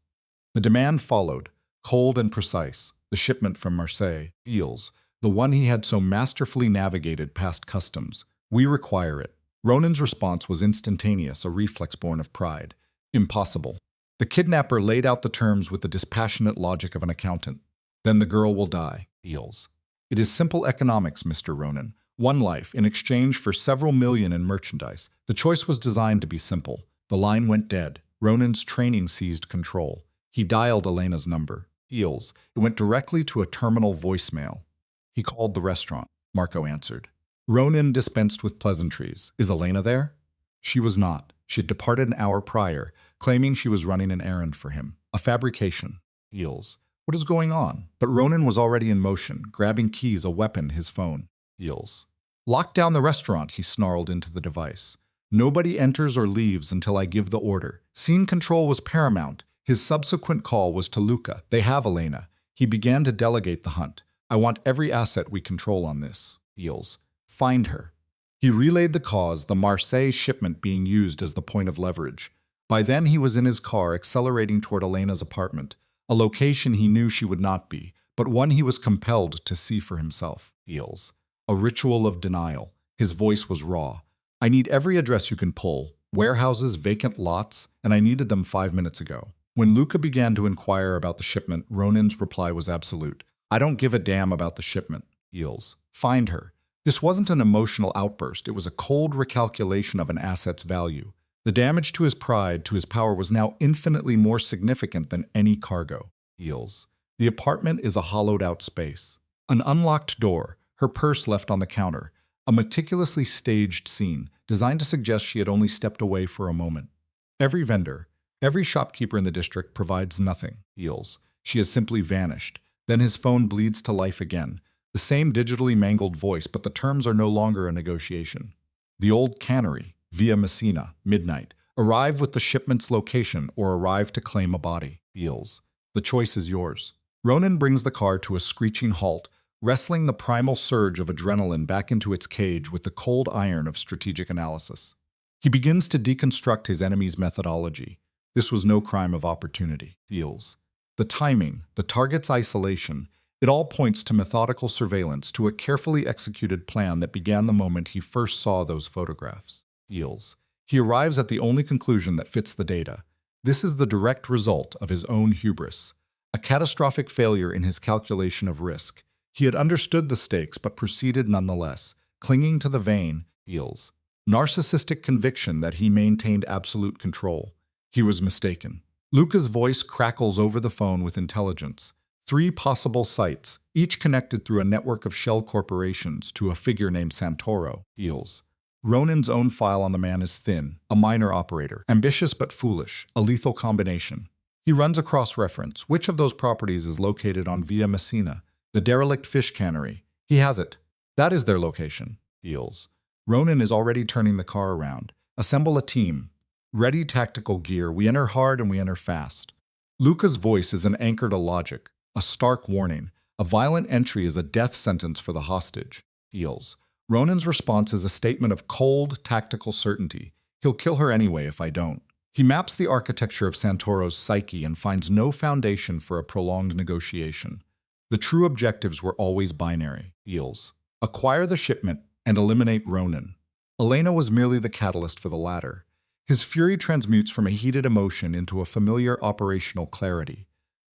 The demand followed, cold and precise. The shipment from Marseille, Eels, the one he had so masterfully navigated past customs. We require it. Ronan's response was instantaneous, a reflex born of pride. Impossible. The kidnapper laid out the terms with the dispassionate logic of an accountant. Then the girl will die, Eels. It is simple economics, Mr. Ronan. 1 life in exchange for several million in merchandise. The choice was designed to be simple. The line went dead. Ronan's training seized control. He dialed Elena's number. Eels. It went directly to a terminal voicemail. He called the restaurant. Marco answered. Ronan dispensed with pleasantries. Is Elena there? She was not. She had departed an hour prior, claiming she was running an errand for him. A fabrication. Eels. What is going on? But Ronan was already in motion, grabbing keys, a weapon, his phone. Eels. Lock down the restaurant, he snarled into the device. Nobody enters or leaves until I give the order. Scene control was paramount. His subsequent call was to Luca. They have Elena. He began to delegate the hunt. I want every asset we control on this. Eels. Find her. He relayed the cause, the Marseille shipment being used as the point of leverage. By then he was in his car, accelerating toward Elena's apartment, a location he knew she would not be, but one he was compelled to see for himself. Eels. A ritual of denial. His voice was raw. I need every address you can pull, warehouses, vacant lots, and I needed them 5 minutes ago. When Luca began to inquire about the shipment, Ronan's reply was absolute. I don't give a damn about the shipment. Eels. Find her. This wasn't an emotional outburst, it was a cold recalculation of an asset's value. The damage to his pride, to his power, was now infinitely more significant than any cargo. Eels. The apartment is a hollowed-out space. An unlocked door, her purse left on the counter, a meticulously staged scene, designed to suggest she had only stepped away for a moment. Every vendor, every shopkeeper in the district provides nothing. Eels. She has simply vanished. Then his phone bleeds to life again. The same digitally mangled voice, but the terms are no longer a negotiation. The old cannery, via Messina, midnight. Arrive with the shipment's location or arrive to claim a body. Eels. The choice is yours. Ronan brings the car to a screeching halt, wrestling the primal surge of adrenaline back into its cage with the cold iron of strategic analysis. He begins to deconstruct his enemy's methodology. This was no crime of opportunity. Eels. The timing, the target's isolation, it all points to methodical surveillance, to a carefully executed plan that began the moment he first saw those photographs. Eels. He arrives at the only conclusion that fits the data. This is the direct result of his own hubris, a catastrophic failure in his calculation of risk. He had understood the stakes but proceeded nonetheless, clinging to the vain, Eels, narcissistic conviction that he maintained absolute control. He was mistaken. Luca's voice crackles over the phone with intelligence. 3 possible sites, each connected through a network of shell corporations to a figure named Santoro. Eels. Ronan's own file on the man is thin, a minor operator, ambitious but foolish, a lethal combination. He runs a cross-reference. Which of those properties is located on Via Messina? The derelict fish cannery. He has it. That is their location. Eels. Ronan is already turning the car around. Assemble a team. Ready tactical gear. We enter hard and we enter fast. Luca's voice is an anchor to logic, a stark warning. A violent entry is a death sentence for the hostage. Eels. Ronan's response is a statement of cold, tactical certainty. He'll kill her anyway if I don't. He maps the architecture of Santoro's psyche and finds no foundation for a prolonged negotiation. The true objectives were always binary. Eels. Acquire the shipment and eliminate Ronan. Elena was merely the catalyst for the latter. His fury transmutes from a heated emotion into a familiar operational clarity.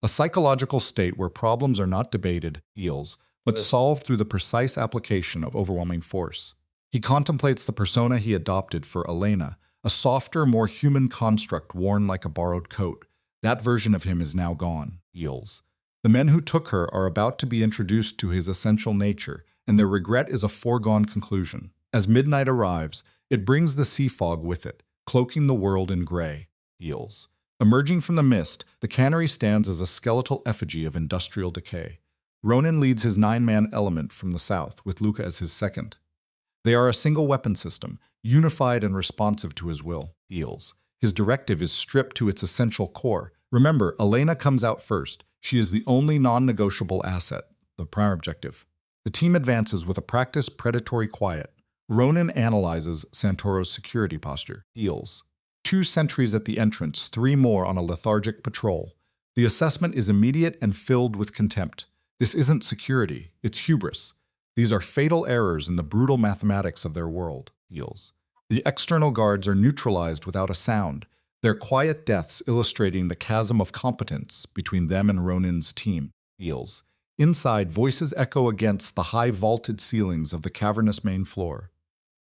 A psychological state where problems are not debated, Eels, but solved through the precise application of overwhelming force. He contemplates the persona he adopted for Elena, a softer, more human construct worn like a borrowed coat. That version of him is now gone. Eels. The men who took her are about to be introduced to his essential nature, and their regret is a foregone conclusion. As midnight arrives, it brings the sea fog with it, cloaking the world in gray. Eels. Emerging from the mist, the cannery stands as a skeletal effigy of industrial decay. Ronan leads his 9-man element from the south, with Luca as his second. They are a single weapon system, unified and responsive to his will. Eels. His directive is stripped to its essential core. Remember, Elena comes out first. She is the only non-negotiable asset, the prime objective. The team advances with a practiced predatory quiet. Ronan analyzes Santoro's security posture. Eels. 2 sentries at the entrance, 3 more on a lethargic patrol. The assessment is immediate and filled with contempt. This isn't security, it's hubris. These are fatal errors in the brutal mathematics of their world. Eels. The external guards are neutralized without a sound, their quiet deaths illustrating the chasm of competence between them and Ronan's team. Eels. Inside, voices echo against the high vaulted ceilings of the cavernous main floor.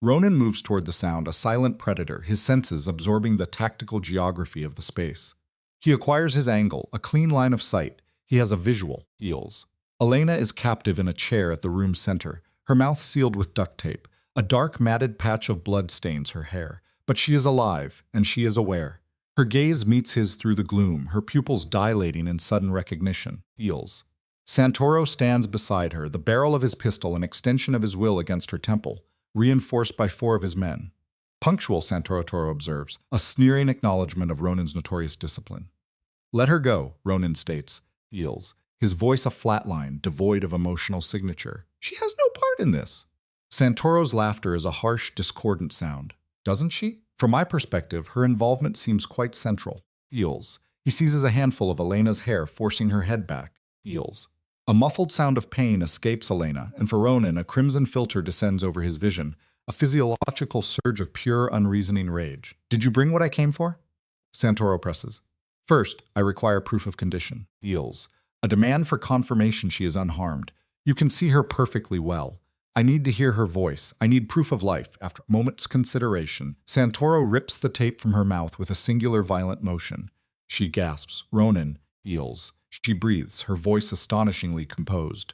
Ronan moves toward the sound, a silent predator, his senses absorbing the tactical geography of the space. He acquires his angle, a clean line of sight. He has a visual. Eels. Elena is captive in a chair at the room's center, her mouth sealed with duct tape. A dark matted patch of blood stains her hair. But she is alive, and she is aware. Her gaze meets his through the gloom, her pupils dilating in sudden recognition. Feels. Santoro stands beside her, the barrel of his pistol an extension of his will against her temple, reinforced by 4 of his men. Punctual, Santoro observes, a sneering acknowledgement of Ronan's notorious discipline. Let her go, Ronan states. Feels. His voice a flat line, devoid of emotional signature. She has no part in this. Santoro's laughter is a harsh, discordant sound. Doesn't she? From my perspective, her involvement seems quite central. Feels. He seizes a handful of Elena's hair, forcing her head back. Feels. A muffled sound of pain escapes Elena, and for Ronan, a crimson filter descends over his vision, a physiological surge of pure, unreasoning rage. Did you bring what I came for? Santoro presses. First, I require proof of condition. Feels. A demand for confirmation she is unharmed. You can see her perfectly well. I need to hear her voice. I need proof of life. After a moment's consideration, Santoro rips the tape from her mouth with a singular violent motion. She gasps. Ronan feels. She breathes, her voice astonishingly composed.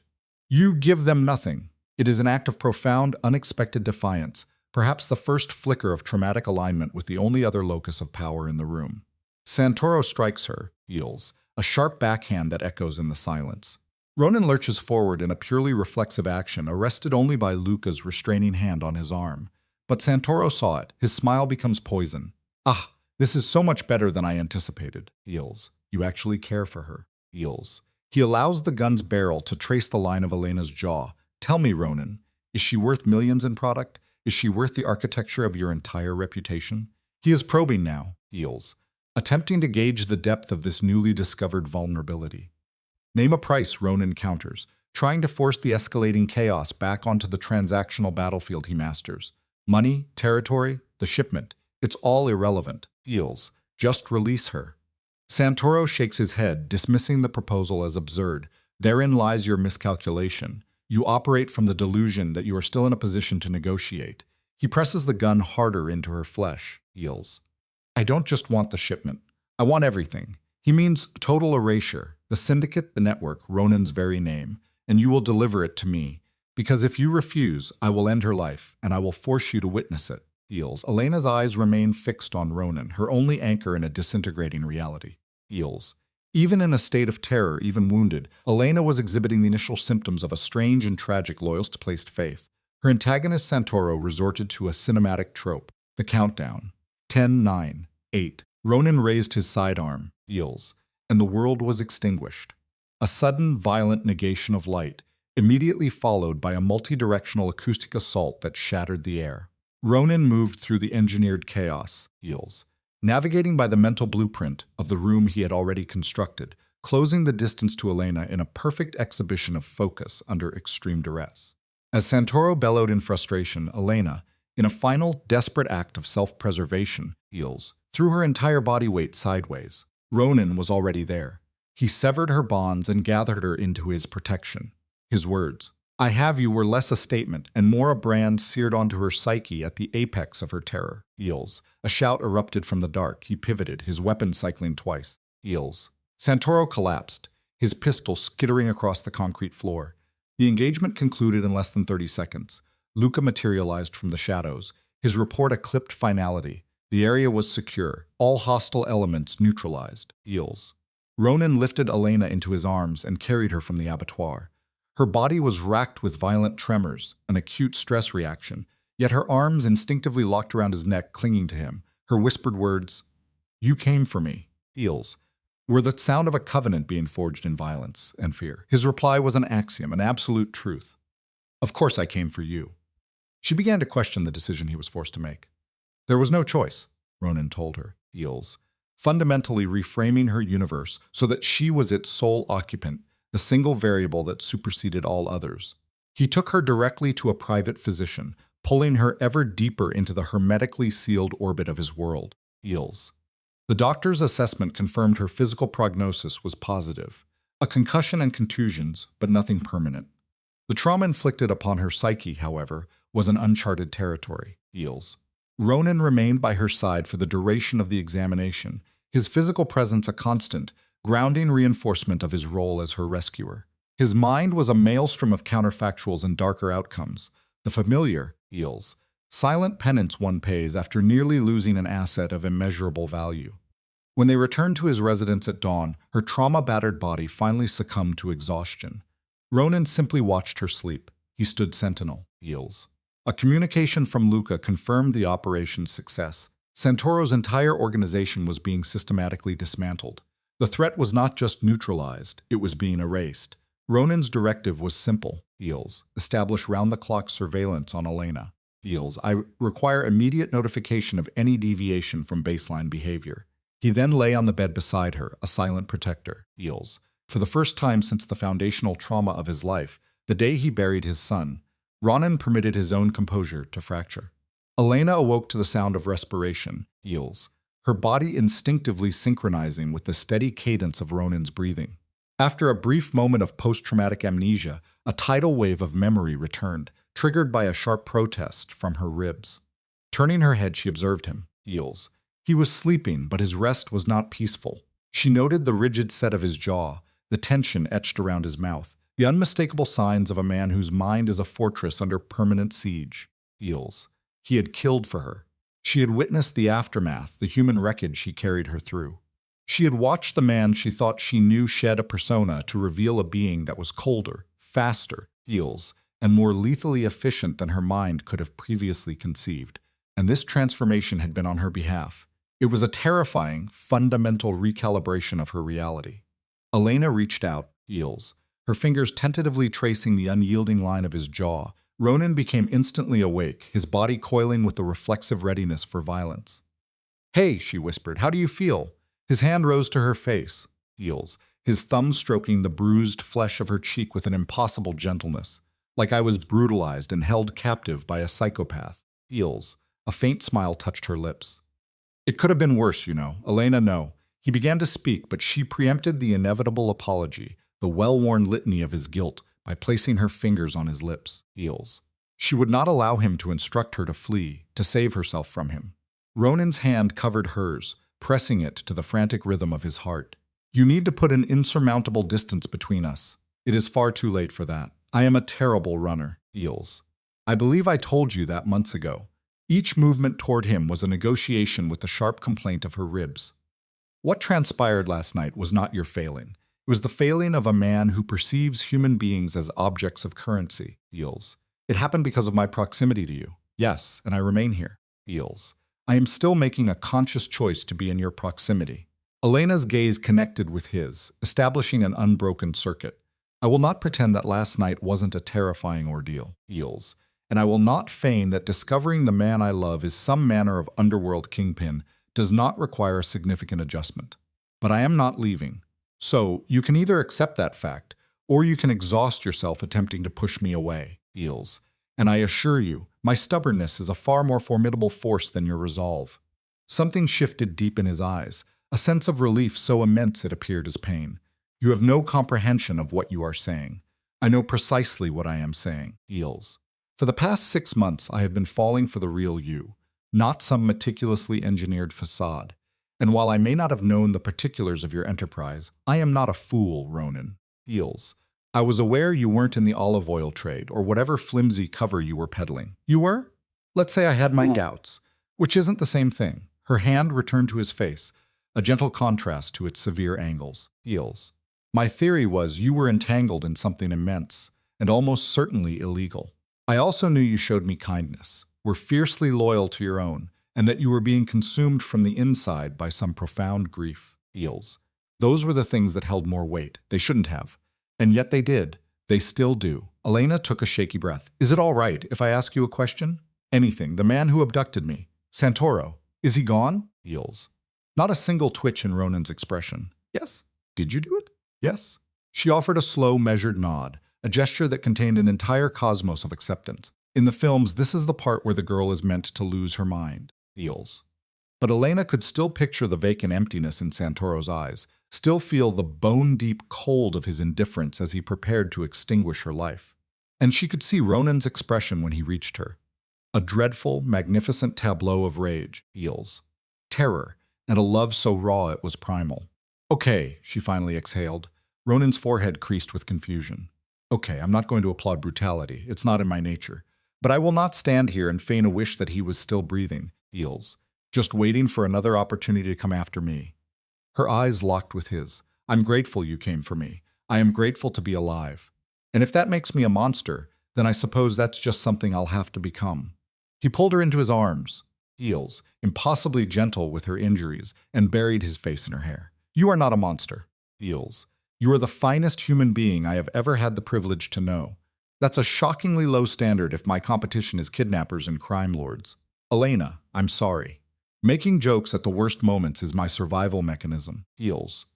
You give them nothing. It is an act of profound, unexpected defiance, perhaps the first flicker of traumatic alignment with the only other locus of power in the room. Santoro strikes her, feels, a sharp backhand that echoes in the silence. Ronan lurches forward in a purely reflexive action, arrested only by Luca's restraining hand on his arm. But Santoro saw it. His smile becomes poison. Ah, this is so much better than I anticipated. Feels. You actually care for her. Feels. He allows the gun's barrel to trace the line of Elena's jaw. Tell me, Ronan, is she worth millions in product? Is she worth the architecture of your entire reputation? He is probing now. Feels. Attempting to gauge the depth of this newly discovered vulnerability. Name a price, Ronan counters, trying to force the escalating chaos back onto the transactional battlefield he masters. Money, territory, the shipment, it's all irrelevant. Feels. Just release her. Santoro shakes his head, dismissing the proposal as absurd. Therein lies your miscalculation. You operate from the delusion that you are still in a position to negotiate. He presses the gun harder into her flesh. Feels. I don't just want the shipment. I want everything. He means total erasure. The syndicate, the network, Ronan's very name, and you will deliver it to me. Because if you refuse, I will end her life, and I will force you to witness it. Feels. Elena's eyes remain fixed on Ronan, her only anchor in a disintegrating reality. Feels. Even in a state of terror, even wounded, Elena was exhibiting the initial symptoms of a strange and tragic loyalist-placed faith. Her antagonist Santoro resorted to a cinematic trope, the countdown. 10, 9, 8. Ronan raised his sidearm. Feels. And the world was extinguished. A sudden, violent negation of light, immediately followed by a multi-directional acoustic assault that shattered the air. Ronan moved through the engineered chaos, Feels, navigating by the mental blueprint of the room he had already constructed, closing the distance to Elena in a perfect exhibition of focus under extreme duress. As Santoro bellowed in frustration, Elena, in a final, desperate act of self-preservation, Feels, threw her entire body weight sideways. Ronan was already there. He severed her bonds and gathered her into his protection. His words, I have you, were less a statement and more a brand seared onto her psyche at the apex of her terror. Feels. A shout erupted from the dark. He pivoted, his weapon cycling twice. Feels. Santoro collapsed, his pistol skittering across the concrete floor. The engagement concluded in less than 30 seconds. Luca materialized from the shadows. His report a clipped finality. The area was secure, all hostile elements neutralized. Feels. Ronan lifted Elena into his arms and carried her from the abattoir. Her body was racked with violent tremors, an acute stress reaction, yet her arms instinctively locked around his neck, clinging to him. Her whispered words, You came for me, Feels, were the sound of a covenant being forged in violence and fear. His reply was an axiom, an absolute truth. Of course I came for you. She began to question the decision he was forced to make. There was no choice, Ronan told her, Feels, fundamentally reframing her universe so that she was its sole occupant, the single variable that superseded all others. He took her directly to a private physician, pulling her ever deeper into the hermetically sealed orbit of his world. Feels. The doctor's assessment confirmed her physical prognosis was positive. A concussion and contusions, but nothing permanent. The trauma inflicted upon her psyche, however, was an uncharted territory. Feels. Ronan remained by her side for the duration of the examination, his physical presence a constant, grounding reinforcement of his role as her rescuer. His mind was a maelstrom of counterfactuals and darker outcomes. The familiar feels. Silent penance one pays after nearly losing an asset of immeasurable value. When they returned to his residence at dawn, her trauma-battered body finally succumbed to exhaustion. Ronan simply watched her sleep. He stood sentinel. Feels. A communication from Luca confirmed the operation's success. Santoro's entire organization was being systematically dismantled. The threat was not just neutralized, it was being erased. Ronan's directive was simple. Feels. Establish round-the-clock surveillance on Elena. Feels. I require immediate notification of any deviation from baseline behavior. He then lay on the bed beside her, a silent protector. Feels. For the first time since the foundational trauma of his life, the day he buried his son, Ronan permitted his own composure to fracture. Elena awoke to the sound of respiration. Feels. Her body instinctively synchronizing with the steady cadence of Ronan's breathing. After a brief moment of post-traumatic amnesia, a tidal wave of memory returned, triggered by a sharp protest from her ribs. Turning her head, she observed him. Feels. He was sleeping, but his rest was not peaceful. She noted the rigid set of his jaw, the tension etched around his mouth, the unmistakable signs of a man whose mind is a fortress under permanent siege. Feels. He had killed for her. She had witnessed the aftermath, the human wreckage he carried her through. She had watched the man she thought she knew shed a persona to reveal a being that was colder, faster, feels, and more lethally efficient than her mind could have previously conceived. And this transformation had been on her behalf. It was a terrifying, fundamental recalibration of her reality. Elena reached out, feels, her fingers tentatively tracing the unyielding line of his jaw. Ronan became instantly awake, his body coiling with a reflexive readiness for violence. "Hey," she whispered, "how do you feel?" His hand rose to her face, feels, his thumb stroking the bruised flesh of her cheek with an impossible gentleness, like I was brutalized and held captive by a psychopath. Feels. A faint smile touched her lips. "It could have been worse, you know. Elena, no." He began to speak, but she preempted the inevitable apology, the well-worn litany of his guilt, by placing her fingers on his lips. Feels. She would not allow him to instruct her to flee, to save herself from him. Ronan's hand covered hers, pressing it to the frantic rhythm of his heart. "You need to put an insurmountable distance between us. It is far too late for that. I am a terrible runner." Feels. "I believe I told you that months ago." Each movement toward him was a negotiation with the sharp complaint of her ribs. "What transpired last night was not your failing. It was the failing of a man who perceives human beings as objects of currency." Feels. "It happened because of my proximity to you. Yes, and I remain here." Feels. "I am still making a conscious choice to be in your proximity." Elena's gaze connected with his, establishing an unbroken circuit. "I will not pretend that last night wasn't a terrifying ordeal." Feels. "And I will not feign that discovering the man I love is some manner of underworld kingpin does not require a significant adjustment. But I am not leaving. So, you can either accept that fact, or you can exhaust yourself attempting to push me away." Feels. "And I assure you, my stubbornness is a far more formidable force than your resolve." Something shifted deep in his eyes, a sense of relief so immense it appeared as pain. "You have no comprehension of what you are saying. I know precisely what I am saying." Feels. "For the past 6 months, I have been falling for the real you, not some meticulously engineered facade. And while I may not have known the particulars of your enterprise, I am not a fool, Ronan." Feels. "I was aware you weren't in the olive oil trade or whatever flimsy cover you were peddling." "You were?" "Let's say I had my doubts, which isn't the same thing." Her hand returned to his face, a gentle contrast to its severe angles. Feels. "My theory was you were entangled in something immense, and almost certainly illegal. I also knew you showed me kindness, were fiercely loyal to your own, and that you were being consumed from the inside by some profound grief." Feels. "Those were the things that held more weight. They shouldn't have. And yet they did. They still do." Elena took a shaky breath. "Is it all right if I ask you a question?" "Anything. The man who abducted me. Santoro. Is he gone?" Feels. Not a single twitch in Ronan's expression. "Yes." "Did you do it?" "Yes." She offered a slow, measured nod, a gesture that contained an entire cosmos of acceptance. In the films, this is the part where the girl is meant to lose her mind. Feels. But Elena could still picture the vacant emptiness in Santoro's eyes, still feel the bone-deep cold of his indifference as he prepared to extinguish her life. And she could see Ronan's expression when he reached her. A dreadful, magnificent tableau of rage. Feels. Terror, and a love so raw it was primal. "Okay," she finally exhaled. Ronan's forehead creased with confusion. Okay, I'm not going to applaud brutality. It's not in my nature. But I will not stand here and feign a wish that he was still breathing, feels, just waiting for another opportunity to come after me. Her eyes locked with his. I'm grateful you came for me. I am grateful to be alive. And if that makes me a monster, then I suppose that's just something I'll have to become. He pulled her into his arms, heels, impossibly gentle with her injuries, and buried his face in her hair. You are not a monster, feels. You are the finest human being I have ever had the privilege to know. That's a shockingly low standard if my competition is kidnappers and crime lords. Elena, I'm sorry. Making jokes at the worst moments is my survival mechanism, feels.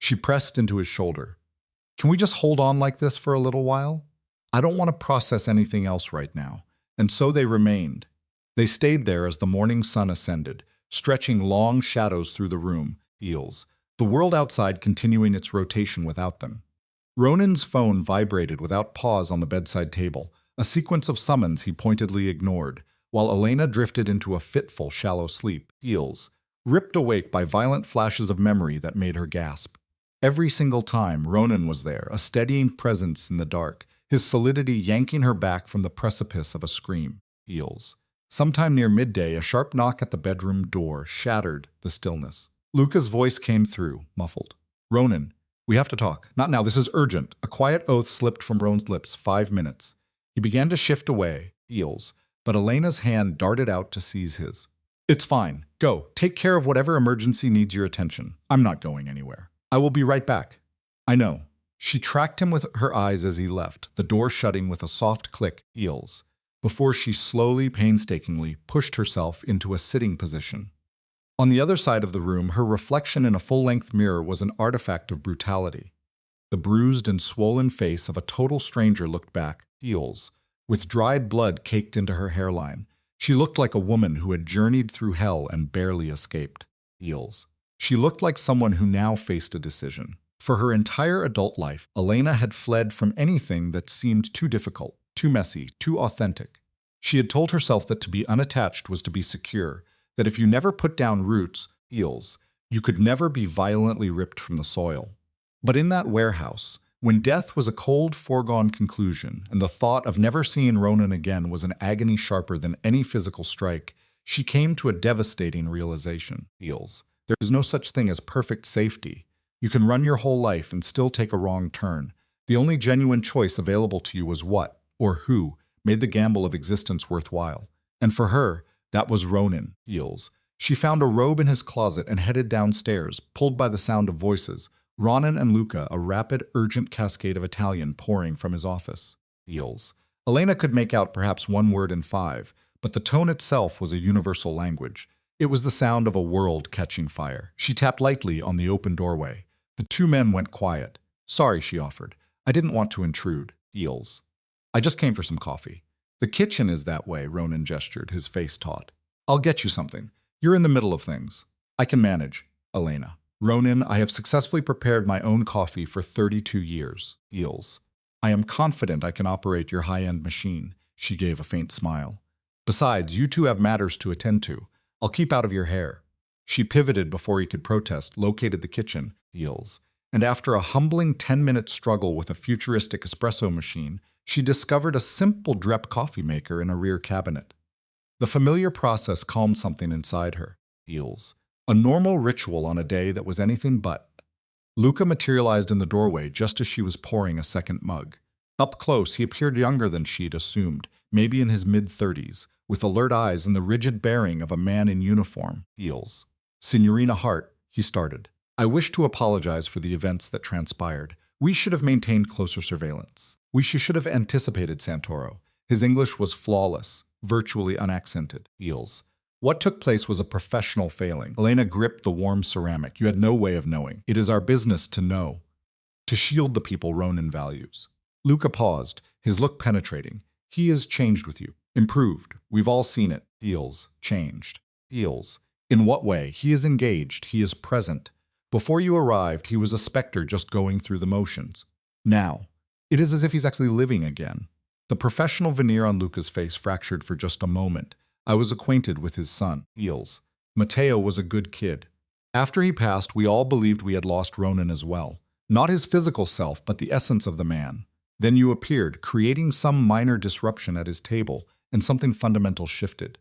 She pressed into his shoulder. Can we just hold on like this for a little while? I don't want to process anything else right now. And so they remained. They stayed there as the morning sun ascended, stretching long shadows through the room, feels, the world outside continuing its rotation without them. Ronan's phone vibrated without pause on the bedside table, a sequence of summons he pointedly ignored, while Elena drifted into a fitful, shallow sleep, feels, ripped awake by violent flashes of memory that made her gasp. Every single time, Ronan was there, a steadying presence in the dark, his solidity yanking her back from the precipice of a scream, feels. Sometime near midday, a sharp knock at the bedroom door shattered the stillness. Luca's voice came through, muffled. Ronan, we have to talk. Not now, this is urgent. A quiet oath slipped from Ronan's lips. 5 minutes. He began to shift away, feels, but Elena's hand darted out to seize his. It's fine. Go. Take care of whatever emergency needs your attention. I'm not going anywhere. I will be right back. I know. She tracked him with her eyes as he left, the door shutting with a soft click, feels, before she slowly, painstakingly pushed herself into a sitting position. On the other side of the room, her reflection in a full-length mirror was an artifact of brutality. The bruised and swollen face of a total stranger looked back, feels, with dried blood caked into her hairline. She looked like a woman who had journeyed through hell and barely escaped, feels. She looked like someone who now faced a decision. For her entire adult life, Elena had fled from anything that seemed too difficult, too messy, too authentic. She had told herself that to be unattached was to be secure, that if you never put down roots, feels, you could never be violently ripped from the soil. But in that warehouse, when death was a cold, foregone conclusion, and the thought of never seeing Ronan again was an agony sharper than any physical strike, she came to a devastating realization, feels. There is no such thing as perfect safety. You can run your whole life and still take a wrong turn. The only genuine choice available to you was what, or who, made the gamble of existence worthwhile. And for her, that was Ronan, feels. She found a robe in his closet and headed downstairs, pulled by the sound of voices. Ronan and Luca, a rapid, urgent cascade of Italian pouring from his office, feels. Elena could make out perhaps one word in 5, but the tone itself was a universal language. It was the sound of a world catching fire. She tapped lightly on the open doorway. The two men went quiet. Sorry, she offered. I didn't want to intrude, feels. I just came for some coffee. The kitchen is that way, Ronan gestured, his face taut. I'll get you something. You're in the middle of things. I can manage, Elena. Ronan, I have successfully prepared my own coffee for 32 years, feels. I am confident I can operate your high-end machine, she gave a faint smile. Besides, you two have matters to attend to. I'll keep out of your hair. She pivoted before he could protest, located the kitchen, feels, and after a humbling 10-minute struggle with a futuristic espresso machine, she discovered a simple drip coffee maker in a rear cabinet. The familiar process calmed something inside her, feels. A normal ritual on a day that was anything but. Luca materialized in the doorway just as she was pouring a second mug. Up close, he appeared younger than she'd assumed, maybe in his mid-30s, with alert eyes and the rigid bearing of a man in uniform, feels. Signorina Hart, he started. I wish to apologize for the events that transpired. We should have maintained closer surveillance. We should have anticipated Santoro. His English was flawless, virtually unaccented, feels. What took place was a professional failing. Elena gripped the warm ceramic. You had no way of knowing. It is our business to know. To shield the people Ronan values. Luca paused, his look penetrating. He is changed with you. Improved. We've all seen it. Feels. Changed. Feels. In what way? He is engaged. He is present. Before you arrived, he was a specter just going through the motions. Now, it is as if he's actually living again. The professional veneer on Luca's face fractured for just a moment. I was acquainted with his son, feels. Matteo was a good kid. After he passed, we all believed we had lost Ronan as well. Not his physical self, but the essence of the man. Then you appeared, creating some minor disruption at his table, and something fundamental shifted.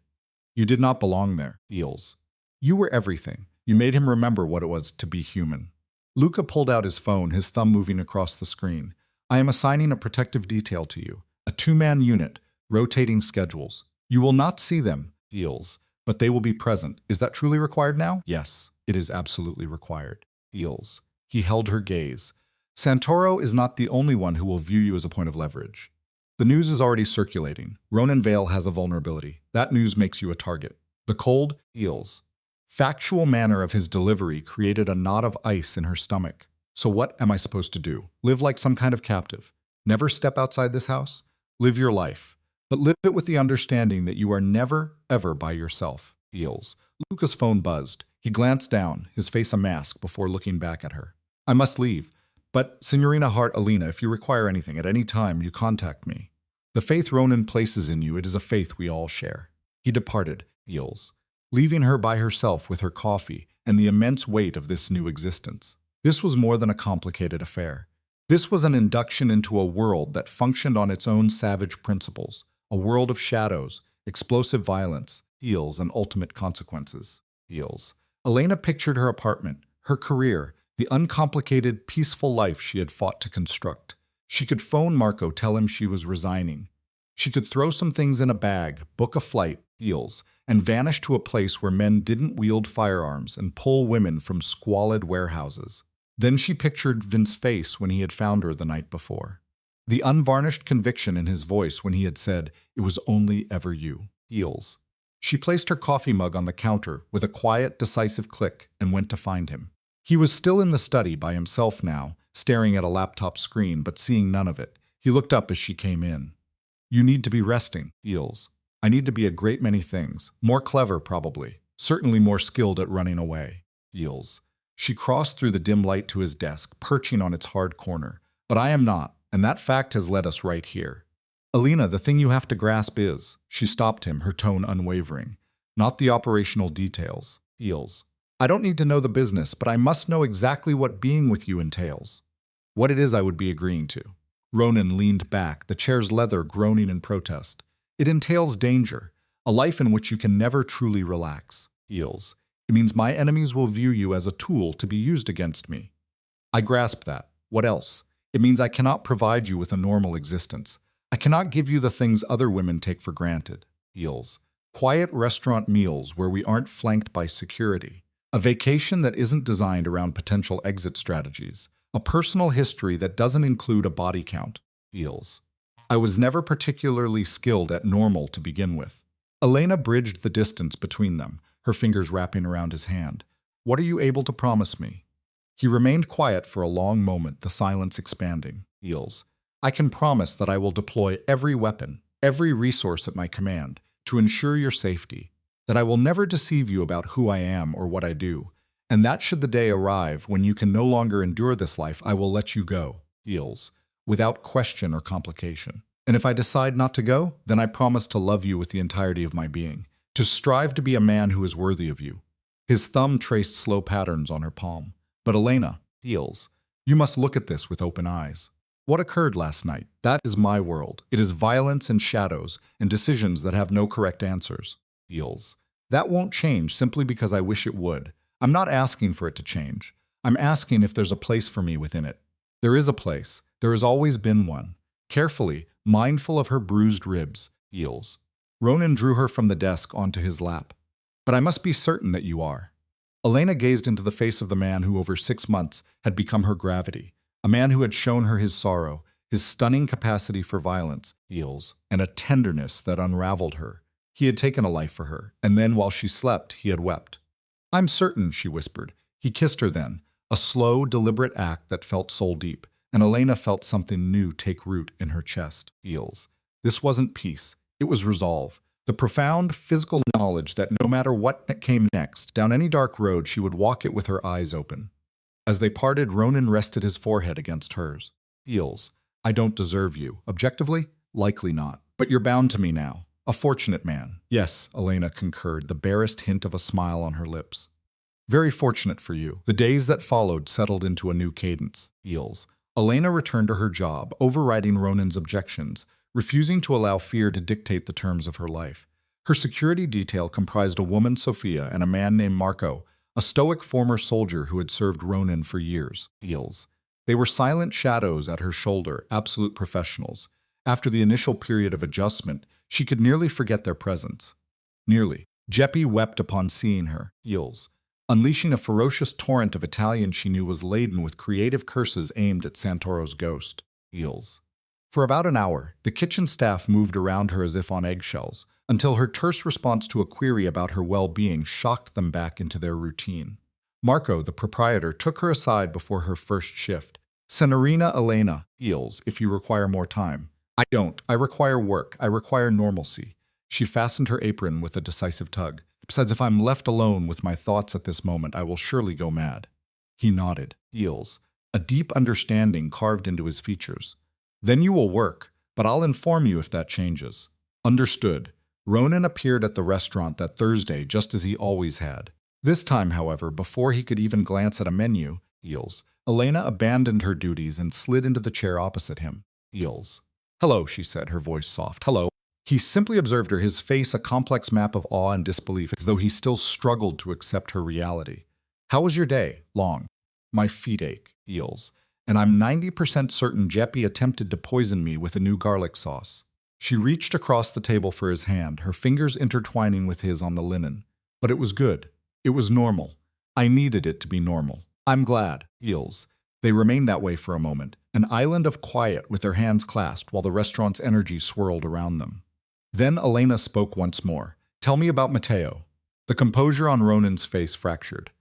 You did not belong there, feels. You were everything. You made him remember what it was to be human. Luca pulled out his phone, his thumb moving across the screen. I am assigning a protective detail to you. A two-man unit, rotating schedules. You will not see them, feels, but they will be present. Is that truly required now? Yes, it is absolutely required, feels. He held her gaze. Santoro is not the only one who will view you as a point of leverage. The news is already circulating. Ronan Vale has a vulnerability. That news makes you a target. The cold, feels. Factual manner of his delivery created a knot of ice in her stomach. So what am I supposed to do? Live like some kind of captive? Never step outside this house? Live your life. But live it with the understanding that you are never, ever by yourself, feels. Luca's phone buzzed. He glanced down, his face a mask, before looking back at her. I must leave. But, Signorina Hart Alina, if you require anything at any time, you contact me. The faith Ronan places in you, it is a faith we all share. He departed, feels, leaving her by herself with her coffee and the immense weight of this new existence. This was more than a complicated affair. This was an induction into a world that functioned on its own savage principles, a world of shadows, explosive violence, feels, and ultimate consequences, feels. Elena pictured her apartment, her career, the uncomplicated, peaceful life she had fought to construct. She could phone Marco, tell him she was resigning. She could throw some things in a bag, book a flight, feels, and vanish to a place where men didn't wield firearms and pull women from squalid warehouses. Then she pictured Vince's face when he had found her the night before. The unvarnished conviction in his voice when he had said, "It was only ever you," feels. She placed her coffee mug on the counter with a quiet, decisive click and went to find him. He was still in the study by himself now, staring at a laptop screen but seeing none of it. He looked up as she came in. You need to be resting, feels. I need to be a great many things. More clever, probably. Certainly more skilled at running away, feels. She crossed through the dim light to his desk, perching on its hard corner. But I am not, and that fact has led us right here. Alina, the thing you have to grasp is, she stopped him, her tone unwavering, not the operational details, feels. I don't need to know the business, but I must know exactly what being with you entails. What it is I would be agreeing to. Ronan leaned back, the chair's leather groaning in protest. It entails danger, a life in which you can never truly relax, feels. It means my enemies will view you as a tool to be used against me. I grasp that. What else? It means I cannot provide you with a normal existence. I cannot give you the things other women take for granted, feels. Quiet restaurant meals where we aren't flanked by security. A vacation that isn't designed around potential exit strategies. A personal history that doesn't include a body count, feels. I was never particularly skilled at normal to begin with. Elena bridged the distance between them, her fingers wrapping around his hand. What are you able to promise me? He remained quiet for a long moment, the silence expanding, feels. I can promise that I will deploy every weapon, every resource at my command, to ensure your safety, that I will never deceive you about who I am or what I do, and that should the day arrive when you can no longer endure this life, I will let you go, feels, without question or complication. And if I decide not to go, then I promise to love you with the entirety of my being, to strive to be a man who is worthy of you. His thumb traced slow patterns on her palm. But Elena, feels, you must look at this with open eyes. What occurred last night? That is my world. It is violence and shadows and decisions that have no correct answers, feels. That won't change simply because I wish it would. I'm not asking for it to change. I'm asking if there's a place for me within it. There is a place. There has always been one. Carefully, mindful of her bruised ribs, feels. Ronan drew her from the desk onto his lap. But I must be certain that you are. Elena gazed into the face of the man who over 6 months had become her gravity, a man who had shown her his sorrow, his stunning capacity for violence, feels, and a tenderness that unraveled her. He had taken a life for her, and then while she slept, he had wept. I'm certain, she whispered. He kissed her then, a slow, deliberate act that felt soul-deep, and Elena felt something new take root in her chest, feels. This wasn't peace, it was resolve. The profound physical knowledge that no matter what came next, down any dark road she would walk it with her eyes open. As they parted, Ronan rested his forehead against hers. Feels, I don't deserve you. Objectively? Likely not. But you're bound to me now. A fortunate man. Yes, Elena concurred, the barest hint of a smile on her lips. Very fortunate for you. The days that followed settled into a new cadence. Eels. Elena returned to her job, overriding Ronan's objections, refusing to allow fear to dictate the terms of her life. Her security detail comprised a woman, Sophia, and a man named Marco, a stoic former soldier who had served Ronan for years. Eels. They were silent shadows at her shoulder, absolute professionals. After the initial period of adjustment, she could nearly forget their presence. Nearly. Jeppy wept upon seeing her. Eels. Unleashing a ferocious torrent of Italian she knew was laden with creative curses aimed at Santoro's ghost. Eels. For about an hour, the kitchen staff moved around her as if on eggshells, until her terse response to a query about her well-being shocked them back into their routine. Marco, the proprietor, took her aside before her first shift. Signorina Elena, Eels, if you require more time. I don't. I require work. I require normalcy. She fastened her apron with a decisive tug. Besides, if I'm left alone with my thoughts at this moment, I will surely go mad. He nodded. Eels. A deep understanding carved into his features. Then you will work, but I'll inform you if that changes. Understood. Ronan appeared at the restaurant that Thursday just as he always had. This time, however, before he could even glance at a menu, Eels, Elena abandoned her duties and slid into the chair opposite him. Eels. Hello, she said, her voice soft. Hello. He simply observed her, his face a complex map of awe and disbelief, as though he still struggled to accept her reality. How was your day? Long. My feet ache. Eels. And I'm 90% certain Jeppy attempted to poison me with a new garlic sauce. She reached across the table for his hand, her fingers intertwining with his on the linen. But it was good. It was normal. I needed it to be normal. I'm glad. Eels. They remained that way for a moment, an island of quiet with their hands clasped while the restaurant's energy swirled around them. Then Elena spoke once more. Tell me about Matteo. The composure on Ronan's face fractured.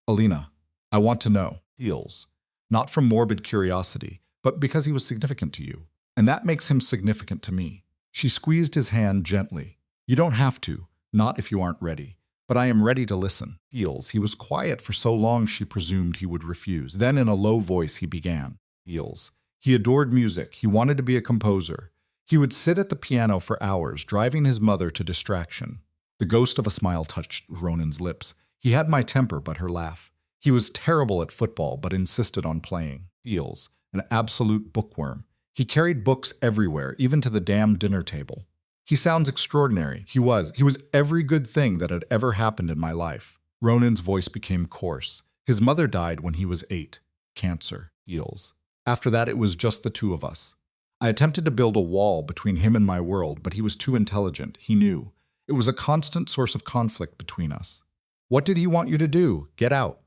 Elena, I want to know. Eels. Not from morbid curiosity, but because he was significant to you. And that makes him significant to me. She squeezed his hand gently. You don't have to, not if you aren't ready. But I am ready to listen. Eels. He was quiet for so long she presumed he would refuse. Then in a low voice he began. Eels. He adored music. He wanted to be a composer. He would sit at the piano for hours, driving his mother to distraction. The ghost of a smile touched Ronan's lips. He had my temper, but her laugh. He was terrible at football, but insisted on playing. Eels. An absolute bookworm. He carried books everywhere, even to the damn dinner table. He sounds extraordinary. He was every good thing that had ever happened in my life. Ronan's voice became coarse. His mother died when he was 8. Cancer. Eels. After that, it was just the two of us. I attempted to build a wall between him and my world, but he was too intelligent. He knew. It was a constant source of conflict between us. What did he want you to do? Get out.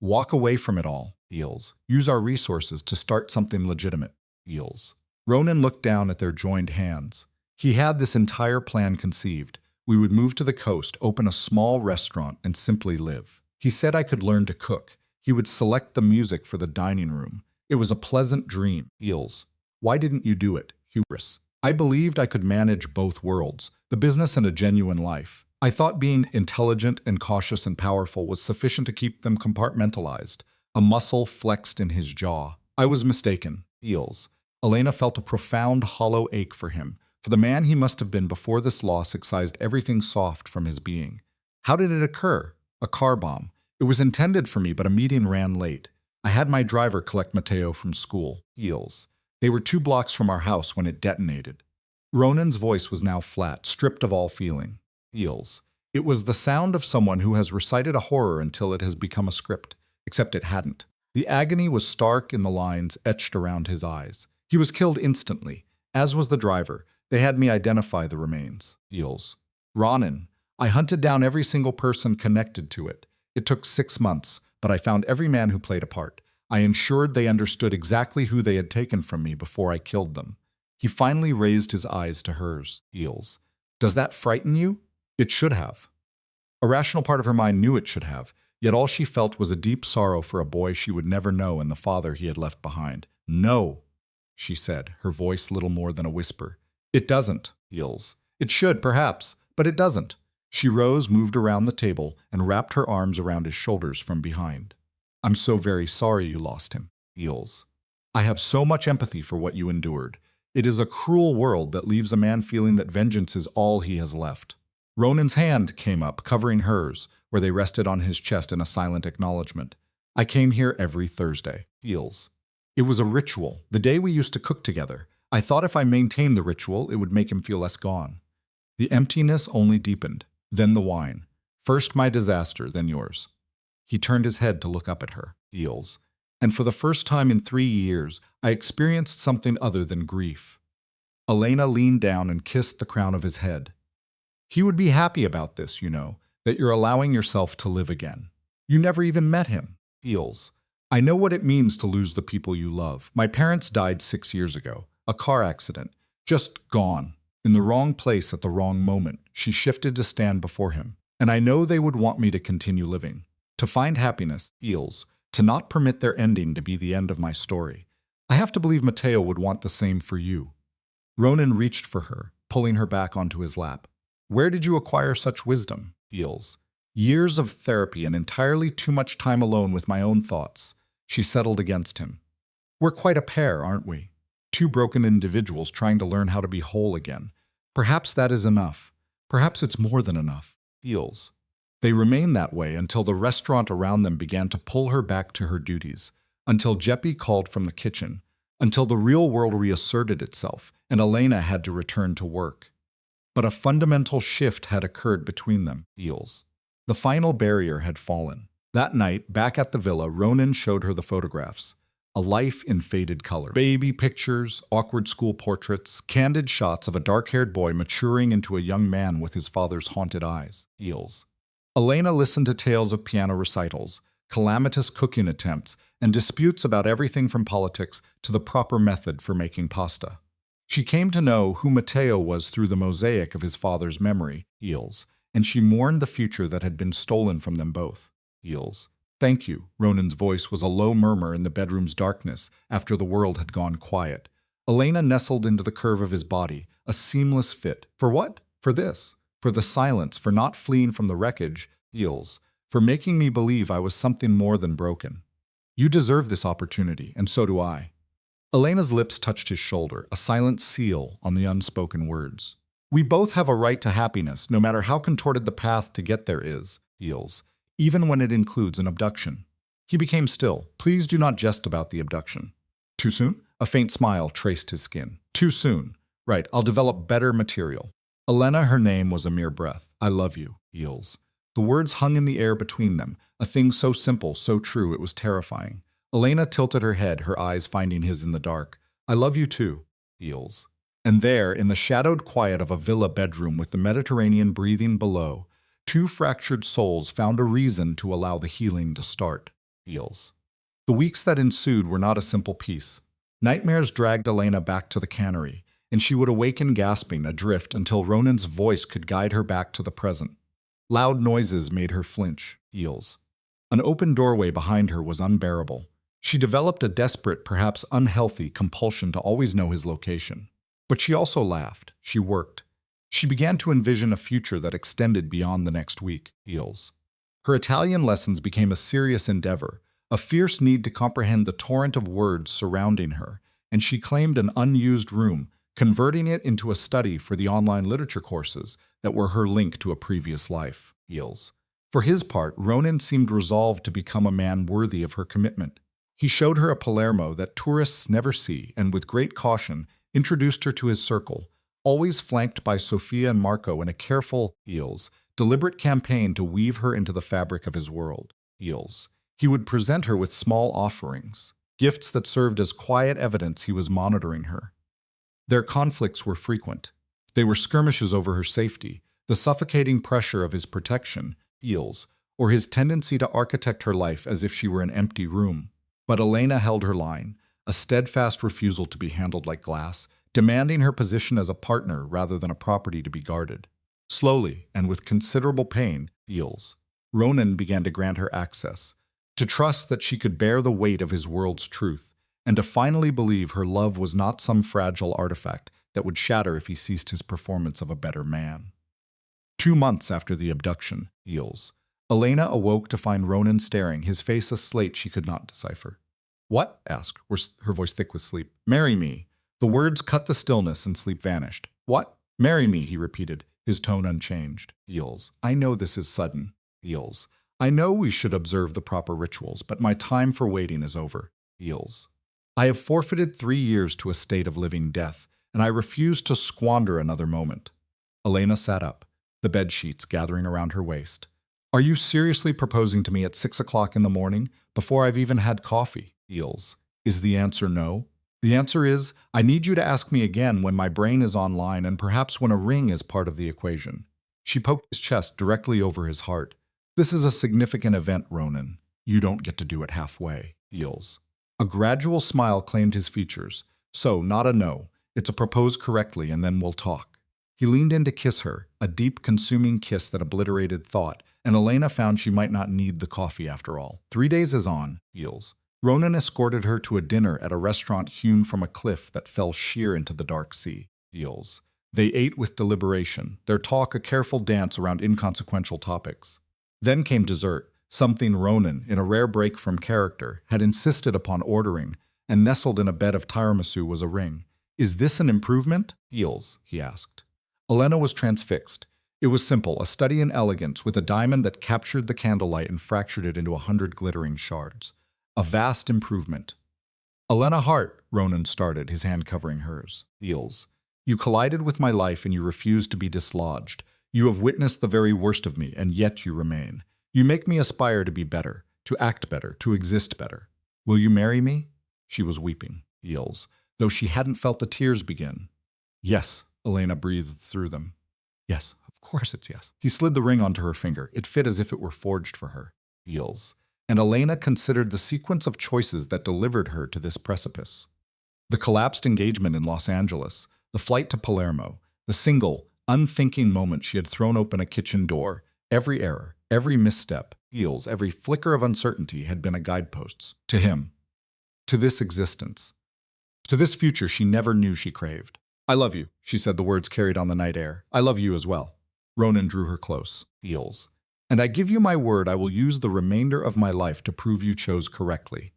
Walk away from it all. Eels. Use our resources to start something legitimate. Eels. Ronan looked down at their joined hands. He had this entire plan conceived. We would move to the coast, open a small restaurant, and simply live. He said I could learn to cook. He would select the music for the dining room. It was a pleasant dream. Eels. Why didn't you do it? Hubris. I believed I could manage both worlds, the business and a genuine life. I thought being intelligent and cautious and powerful was sufficient to keep them compartmentalized. A muscle flexed in his jaw. I was mistaken. Eels. Elena felt a profound, hollow ache for him, for the man he must have been before this loss excised everything soft from his being. How did it occur? A car bomb. It was intended for me, but a meeting ran late. I had my driver collect Matteo from school. Eels. They were 2 blocks from our house when it detonated. Ronan's voice was now flat, stripped of all feeling. Eels. It was the sound of someone who has recited a horror until it has become a script, except it hadn't. The agony was stark in the lines etched around his eyes. He was killed instantly, as was the driver. They had me identify the remains. Eels. Ronan. I hunted down every single person connected to it. It took 6 months, but I found every man who played a part. I ensured they understood exactly who they had taken from me before I killed them. He finally raised his eyes to hers. Eels. Does that frighten you? It should have. A rational part of her mind knew it should have, yet all she felt was a deep sorrow for a boy she would never know and the father he had left behind. No, she said, her voice little more than a whisper. It doesn't. Eels. It should, perhaps, but it doesn't. She rose, moved around the table, and wrapped her arms around his shoulders from behind. I'm so very sorry you lost him. Eels. I have so much empathy for what you endured. It is a cruel world that leaves a man feeling that vengeance is all he has left. Ronan's hand came up, covering hers, where they rested on his chest in a silent acknowledgement. I came here every Thursday. Feels. It was a ritual, the day we used to cook together. I thought if I maintained the ritual, it would make him feel less gone. The emptiness only deepened, then the wine. First my disaster, then yours. He turned his head to look up at her. Feels. And for the first time in 3 years, I experienced something other than grief. Elena leaned down and kissed the crown of his head. He would be happy about this, you know, that you're allowing yourself to live again. You never even met him. Feels. I know what it means to lose the people you love. My parents died 6 years ago. A car accident. Just gone. In the wrong place at the wrong moment. She shifted to stand before him. And I know they would want me to continue living. To find happiness. Feels. To not permit their ending to be the end of my story. I have to believe Matteo would want the same for you. Ronan reached for her, pulling her back onto his lap. Where did you acquire such wisdom? Feels. Years of therapy and entirely too much time alone with my own thoughts. She settled against him. We're quite a pair, aren't we? Two broken individuals trying to learn how to be whole again. Perhaps that is enough. Perhaps it's more than enough. Feels. They remained that way until the restaurant around them began to pull her back to her duties, until Jeppy called from the kitchen, until the real world reasserted itself and Elena had to return to work. But a fundamental shift had occurred between them. Feels. The final barrier had fallen. That night, back at the villa, Ronan showed her the photographs. A life in faded color. Baby pictures, awkward school portraits, candid shots of a dark-haired boy maturing into a young man with his father's haunted eyes. Feels. Elena listened to tales of piano recitals, calamitous cooking attempts, and disputes about everything from politics to the proper method for making pasta. She came to know who Matteo was through the mosaic of his father's memory. Feels. And she mourned the future that had been stolen from them both. Feels. Thank you. Ronan's voice was a low murmur in the bedroom's darkness after the world had gone quiet. Elena nestled into the curve of his body, a seamless fit. For what? For this. For the silence, for not fleeing from the wreckage. Feels. For making me believe I was something more than broken. You deserve this opportunity, and so do I. Elena's lips touched his shoulder, a silent seal on the unspoken words. We both have a right to happiness, no matter how contorted the path to get there is. Feels. Even when it includes an abduction. He became still. Please do not jest about the abduction. Too soon? A faint smile traced his skin. Too soon. Right, I'll develop better material. Elena, her name was a mere breath. I love you. Feels. The words hung in the air between them, a thing so simple, so true, it was terrifying. Elena tilted her head, her eyes finding his in the dark. I love you too. Feels. And there, in the shadowed quiet of a villa bedroom with the Mediterranean breathing below, two fractured souls found a reason to allow the healing to start. Feels. The weeks that ensued were not a simple peace. Nightmares dragged Elena back to the cannery, and she would awaken gasping, adrift, until Ronan's voice could guide her back to the present. Loud noises made her flinch. Feels. An open doorway behind her was unbearable. She developed a desperate, perhaps unhealthy, compulsion to always know his location. But she also laughed. She worked. She began to envision a future that extended beyond the next week. Feels. Her Italian lessons became a serious endeavor, a fierce need to comprehend the torrent of words surrounding her, and she claimed an unused room, converting it into a study for the online literature courses that were her link to a previous life. Feels. For his part, Ronan seemed resolved to become a man worthy of her commitment. He showed her a Palermo that tourists never see, and with great caution, introduced her to his circle, always flanked by Sofia and Marco in a careful, Feels, deliberate campaign to weave her into the fabric of his world. Feels. He would present her with small offerings, gifts that served as quiet evidence he was monitoring her. Their conflicts were frequent. They were skirmishes over her safety, the suffocating pressure of his protection, Feels, or his tendency to architect her life as if she were an empty room. But Elena held her line, a steadfast refusal to be handled like glass, demanding her position as a partner rather than a property to be guarded. Slowly, and with considerable pain, Feels, Ronan began to grant her access, to trust that she could bear the weight of his world's truth, and to finally believe her love was not some fragile artifact that would shatter if he ceased his performance of a better man. 2 months after the abduction, Feels, Elena awoke to find Ronan staring, his face a slate she could not decipher. What? Asked, her voice thick with sleep. Marry me. The words cut the stillness and sleep vanished. What? Marry me, he repeated, his tone unchanged. Feels. I know this is sudden. Feels. I know we should observe the proper rituals, but my time for waiting is over. Feels. I have forfeited 3 years to a state of living death, and I refuse to squander another moment. Elena sat up, the bed sheets gathering around her waist. Are you seriously proposing to me at 6 o'clock in the morning, before I've even had coffee? Feels. Is the answer no? The answer is, I need you to ask me again when my brain is online and perhaps when a ring is part of the equation. She poked his chest directly over his heart. This is a significant event, Ronan. You don't get to do it halfway. Feels. A gradual smile claimed his features. So, not a no. It's a propose correctly and then we'll talk. He leaned in to kiss her, a deep, consuming kiss that obliterated thought, and Elena found she might not need the coffee after all. 3 days is on. Feels. Ronan escorted her to a dinner at a restaurant hewn from a cliff that fell sheer into the dark sea. Feels. They ate with deliberation, their talk a careful dance around inconsequential topics. Then came dessert, something Ronan, in a rare break from character, had insisted upon ordering, and nestled in a bed of tiramisu was a ring. Is this an improvement? Feels, he asked. Elena was transfixed. It was simple, a study in elegance with a diamond that captured the candlelight and fractured it into 100 glittering shards. A vast improvement. Elena Hart, Ronan started, his hand covering hers. Feels. You collided with my life and you refused to be dislodged. You have witnessed the very worst of me, and yet you remain. You make me aspire to be better, to act better, to exist better. Will you marry me? She was weeping. Feels. Though she hadn't felt the tears begin. Yes, Elena breathed through them. Yes, of course it's yes. He slid the ring onto her finger. It fit as if it were forged for her. Feels. And Elena considered the sequence of choices that delivered her to this precipice. The collapsed engagement in Los Angeles, the flight to Palermo, the single, unthinking moment she had thrown open a kitchen door, every error, every misstep, feels, every flicker of uncertainty had been a guidepost to him, to this existence, to this future she never knew she craved. I love you, she said, the words carried on the night air. I love you as well. Ronan drew her close. Feels. And I give you my word I will use the remainder of my life to prove you chose correctly.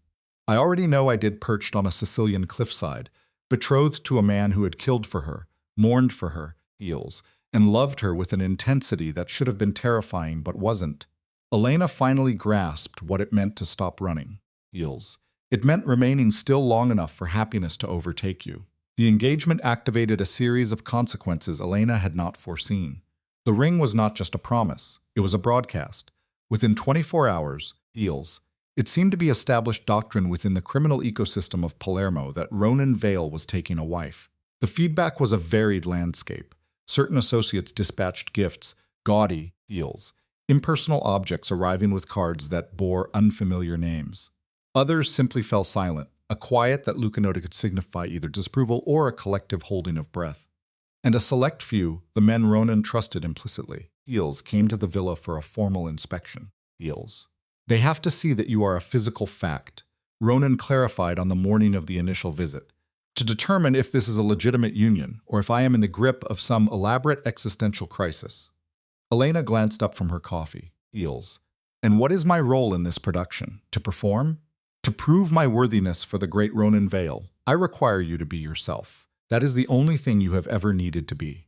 I already know I did, perched on a Sicilian cliffside, betrothed to a man who had killed for her, mourned for her, feels, and loved her with an intensity that should have been terrifying but wasn't. Elena finally grasped what it meant to stop running. Feels. It meant remaining still long enough for happiness to overtake you. The engagement activated a series of consequences Elena had not foreseen. The ring was not just a promise, it was a broadcast. Within 24 hours, feels, it seemed to be established doctrine within the criminal ecosystem of Palermo that Ronan Vale was taking a wife. The feedback was a varied landscape. Certain associates dispatched gifts, gaudy, feels, impersonal objects arriving with cards that bore unfamiliar names. Others simply fell silent, a quiet that Luca noted could signify either disapproval or a collective holding of breath. And a select few, the men Ronan trusted implicitly, feels, came to the villa for a formal inspection. Feels. They have to see that you are a physical fact, Ronan clarified on the morning of the initial visit, to determine if this is a legitimate union or if I am in the grip of some elaborate existential crisis. Elena glanced up from her coffee. Feels. And what is my role in this production? To perform? To prove my worthiness for the great Ronan Vale, I require you to be yourself. That is the only thing you have ever needed to be.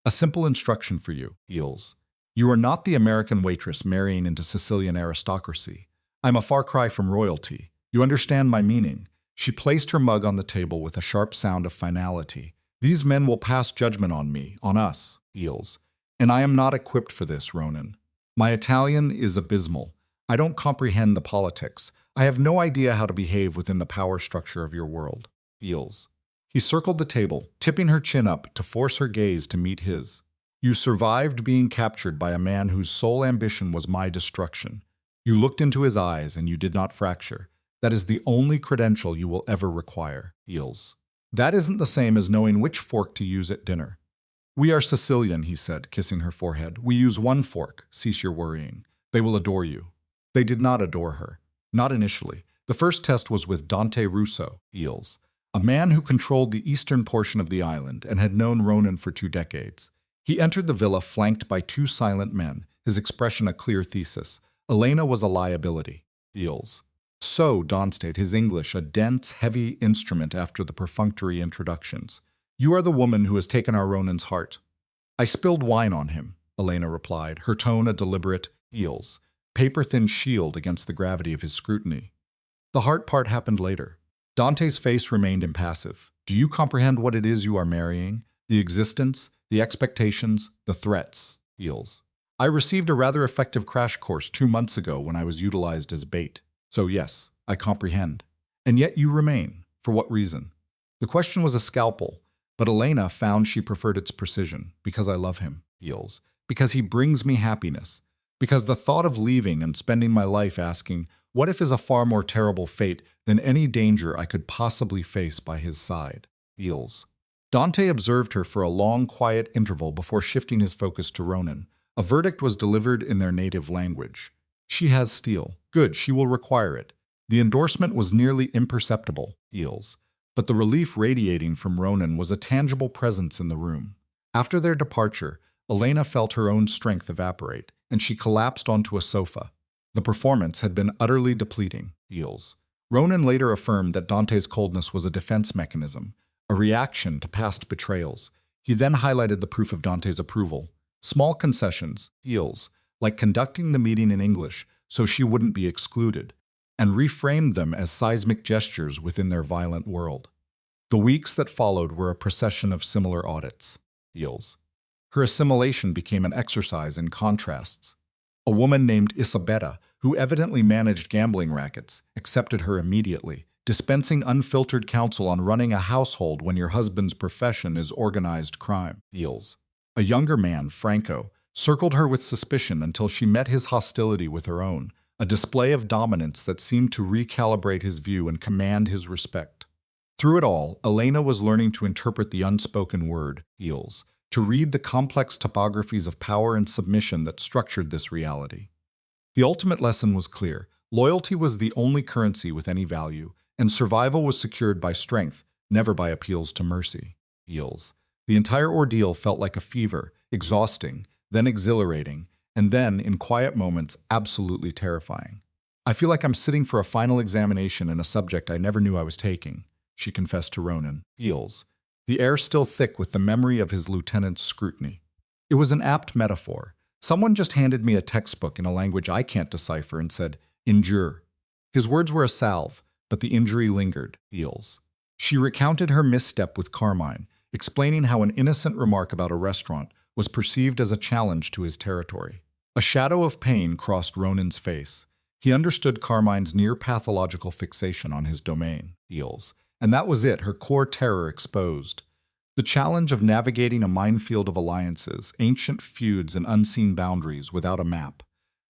A simple instruction for you, feels. You are not the American waitress marrying into Sicilian aristocracy. I'm a far cry from royalty. You understand my meaning. She placed her mug on the table with a sharp sound of finality. These men will pass judgment on me, on us, feels. And I am not equipped for this, Ronan. My Italian is abysmal. I don't comprehend the politics. I have no idea how to behave within the power structure of your world, feels. He circled the table, tipping her chin up to force her gaze to meet his. You survived being captured by a man whose sole ambition was my destruction. You looked into his eyes and you did not fracture. That is the only credential you will ever require, feels. That isn't the same as knowing which fork to use at dinner. We are Sicilian, he said, kissing her forehead. We use one fork. Cease your worrying. They will adore you. They did not adore her. Not initially. The first test was with Dante Russo, feels. A man who controlled the eastern portion of the island and had known Ronan for 2 decades. He entered the villa flanked by 2 silent men, his expression a clear thesis. Elena was a liability. Feels. So, Dante, his English, a dense, heavy instrument after the perfunctory introductions. You are the woman who has taken our Ronan's heart. I spilled wine on him, Elena replied, her tone a deliberate heels, paper-thin shield against the gravity of his scrutiny. The hard part happened later. Dante's face remained impassive. Do you comprehend what it is you are marrying? The existence, the expectations, the threats. Heels. I received a rather effective crash course 2 months ago when I was utilized as bait. So yes, I comprehend. And yet you remain. For what reason? The question was a scalpel, but Elena found she preferred its precision. Because I love him, Heels. Because he brings me happiness. Because the thought of leaving and spending my life asking, what if is a far more terrible fate than any danger I could possibly face by his side? Heels. Dante observed her for a long, quiet interval before shifting his focus to Ronan. A verdict was delivered in their native language. She has steel. Good, she will require it. The endorsement was nearly imperceptible, Heels. But the relief radiating from Ronan was a tangible presence in the room. After their departure, Elena felt her own strength evaporate, and she collapsed onto a sofa. The performance had been utterly depleting, Heels. Ronan later affirmed that Dante's coldness was a defense mechanism, a reaction to past betrayals. He then highlighted the proof of Dante's approval. Small concessions, Heels, like conducting the meeting in English so she wouldn't be excluded, and reframed them as seismic gestures within their violent world. The weeks that followed were a procession of similar audits, Heels. Her assimilation became an exercise in contrasts. A woman named Isabetta, who evidently managed gambling rackets, accepted her immediately, dispensing unfiltered counsel on running a household when your husband's profession is organized crime. Heels. A younger man, Franco, circled her with suspicion until she met his hostility with her own, a display of dominance that seemed to recalibrate his view and command his respect. Through it all, Elena was learning to interpret the unspoken word, Heels, to read the complex topographies of power and submission that structured this reality. The ultimate lesson was clear. Loyalty was the only currency with any value, and survival was secured by strength, never by appeals to mercy. Heels. The entire ordeal felt like a fever, exhausting, then exhilarating, and then, in quiet moments, absolutely terrifying. I feel like I'm sitting for a final examination in a subject I never knew I was taking, she confessed to Ronan. Heels. The air still thick with the memory of his lieutenant's scrutiny. It was an apt metaphor. Someone just handed me a textbook in a language I can't decipher and said, endure. His words were a salve, but the injury lingered. Heels. She recounted her misstep with Carmine, explaining how an innocent remark about a restaurant was perceived as a challenge to his territory. A shadow of pain crossed Ronan's face. He understood Carmine's near-pathological fixation on his domain, Heels, and that was it, her core terror exposed. The challenge of navigating a minefield of alliances, ancient feuds, and unseen boundaries without a map.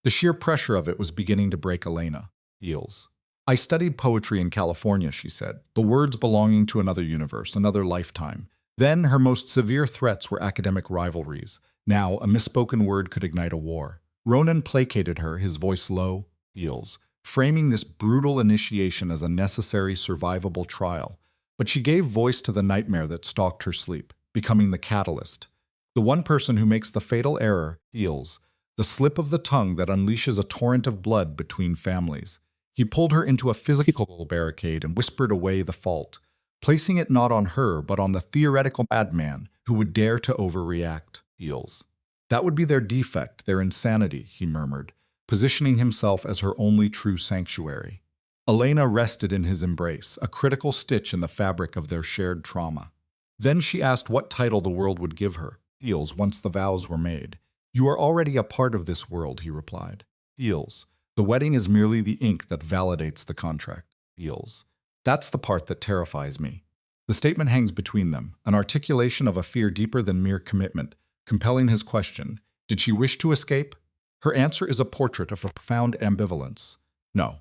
The sheer pressure of it was beginning to break Elena. Heels. I studied poetry in California, she said, the words belonging to another universe, another lifetime. Then her most severe threats were academic rivalries. Now, a misspoken word could ignite a war. Ronan placated her, his voice low, Heels, framing this brutal initiation as a necessary, survivable trial. But she gave voice to the nightmare that stalked her sleep, becoming the catalyst. The one person who makes the fatal error, Heels, the slip of the tongue that unleashes a torrent of blood between families. He pulled her into a physical barricade and whispered away the fault, placing it not on her but on the theoretical madman who would dare to overreact. Heels. That would be their defect, their insanity, he murmured, positioning himself as her only true sanctuary. Elena rested in his embrace, a critical stitch in the fabric of their shared trauma. Then she asked what title the world would give her, Heels, once the vows were made. You are already a part of this world, he replied. Heels. The wedding is merely the ink that validates the contract. Heels. That's the part that terrifies me. The statement hangs between them, an articulation of a fear deeper than mere commitment, compelling his question, did she wish to escape? Her answer is a portrait of a profound ambivalence. No,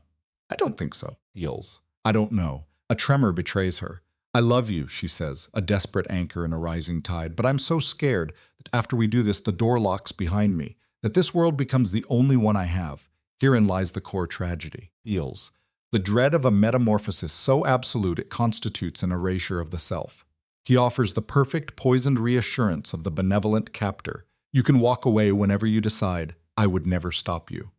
I don't think so, Heels. I don't know. A tremor betrays her. I love you, she says, a desperate anchor in a rising tide, but I'm so scared that after we do this, the door locks behind me, that this world becomes the only one I have. Herein lies the core tragedy. Heels. The dread of a metamorphosis so absolute it constitutes an erasure of the self. He offers the perfect poisoned reassurance of the benevolent captor. You can walk away whenever you decide. I would never stop you.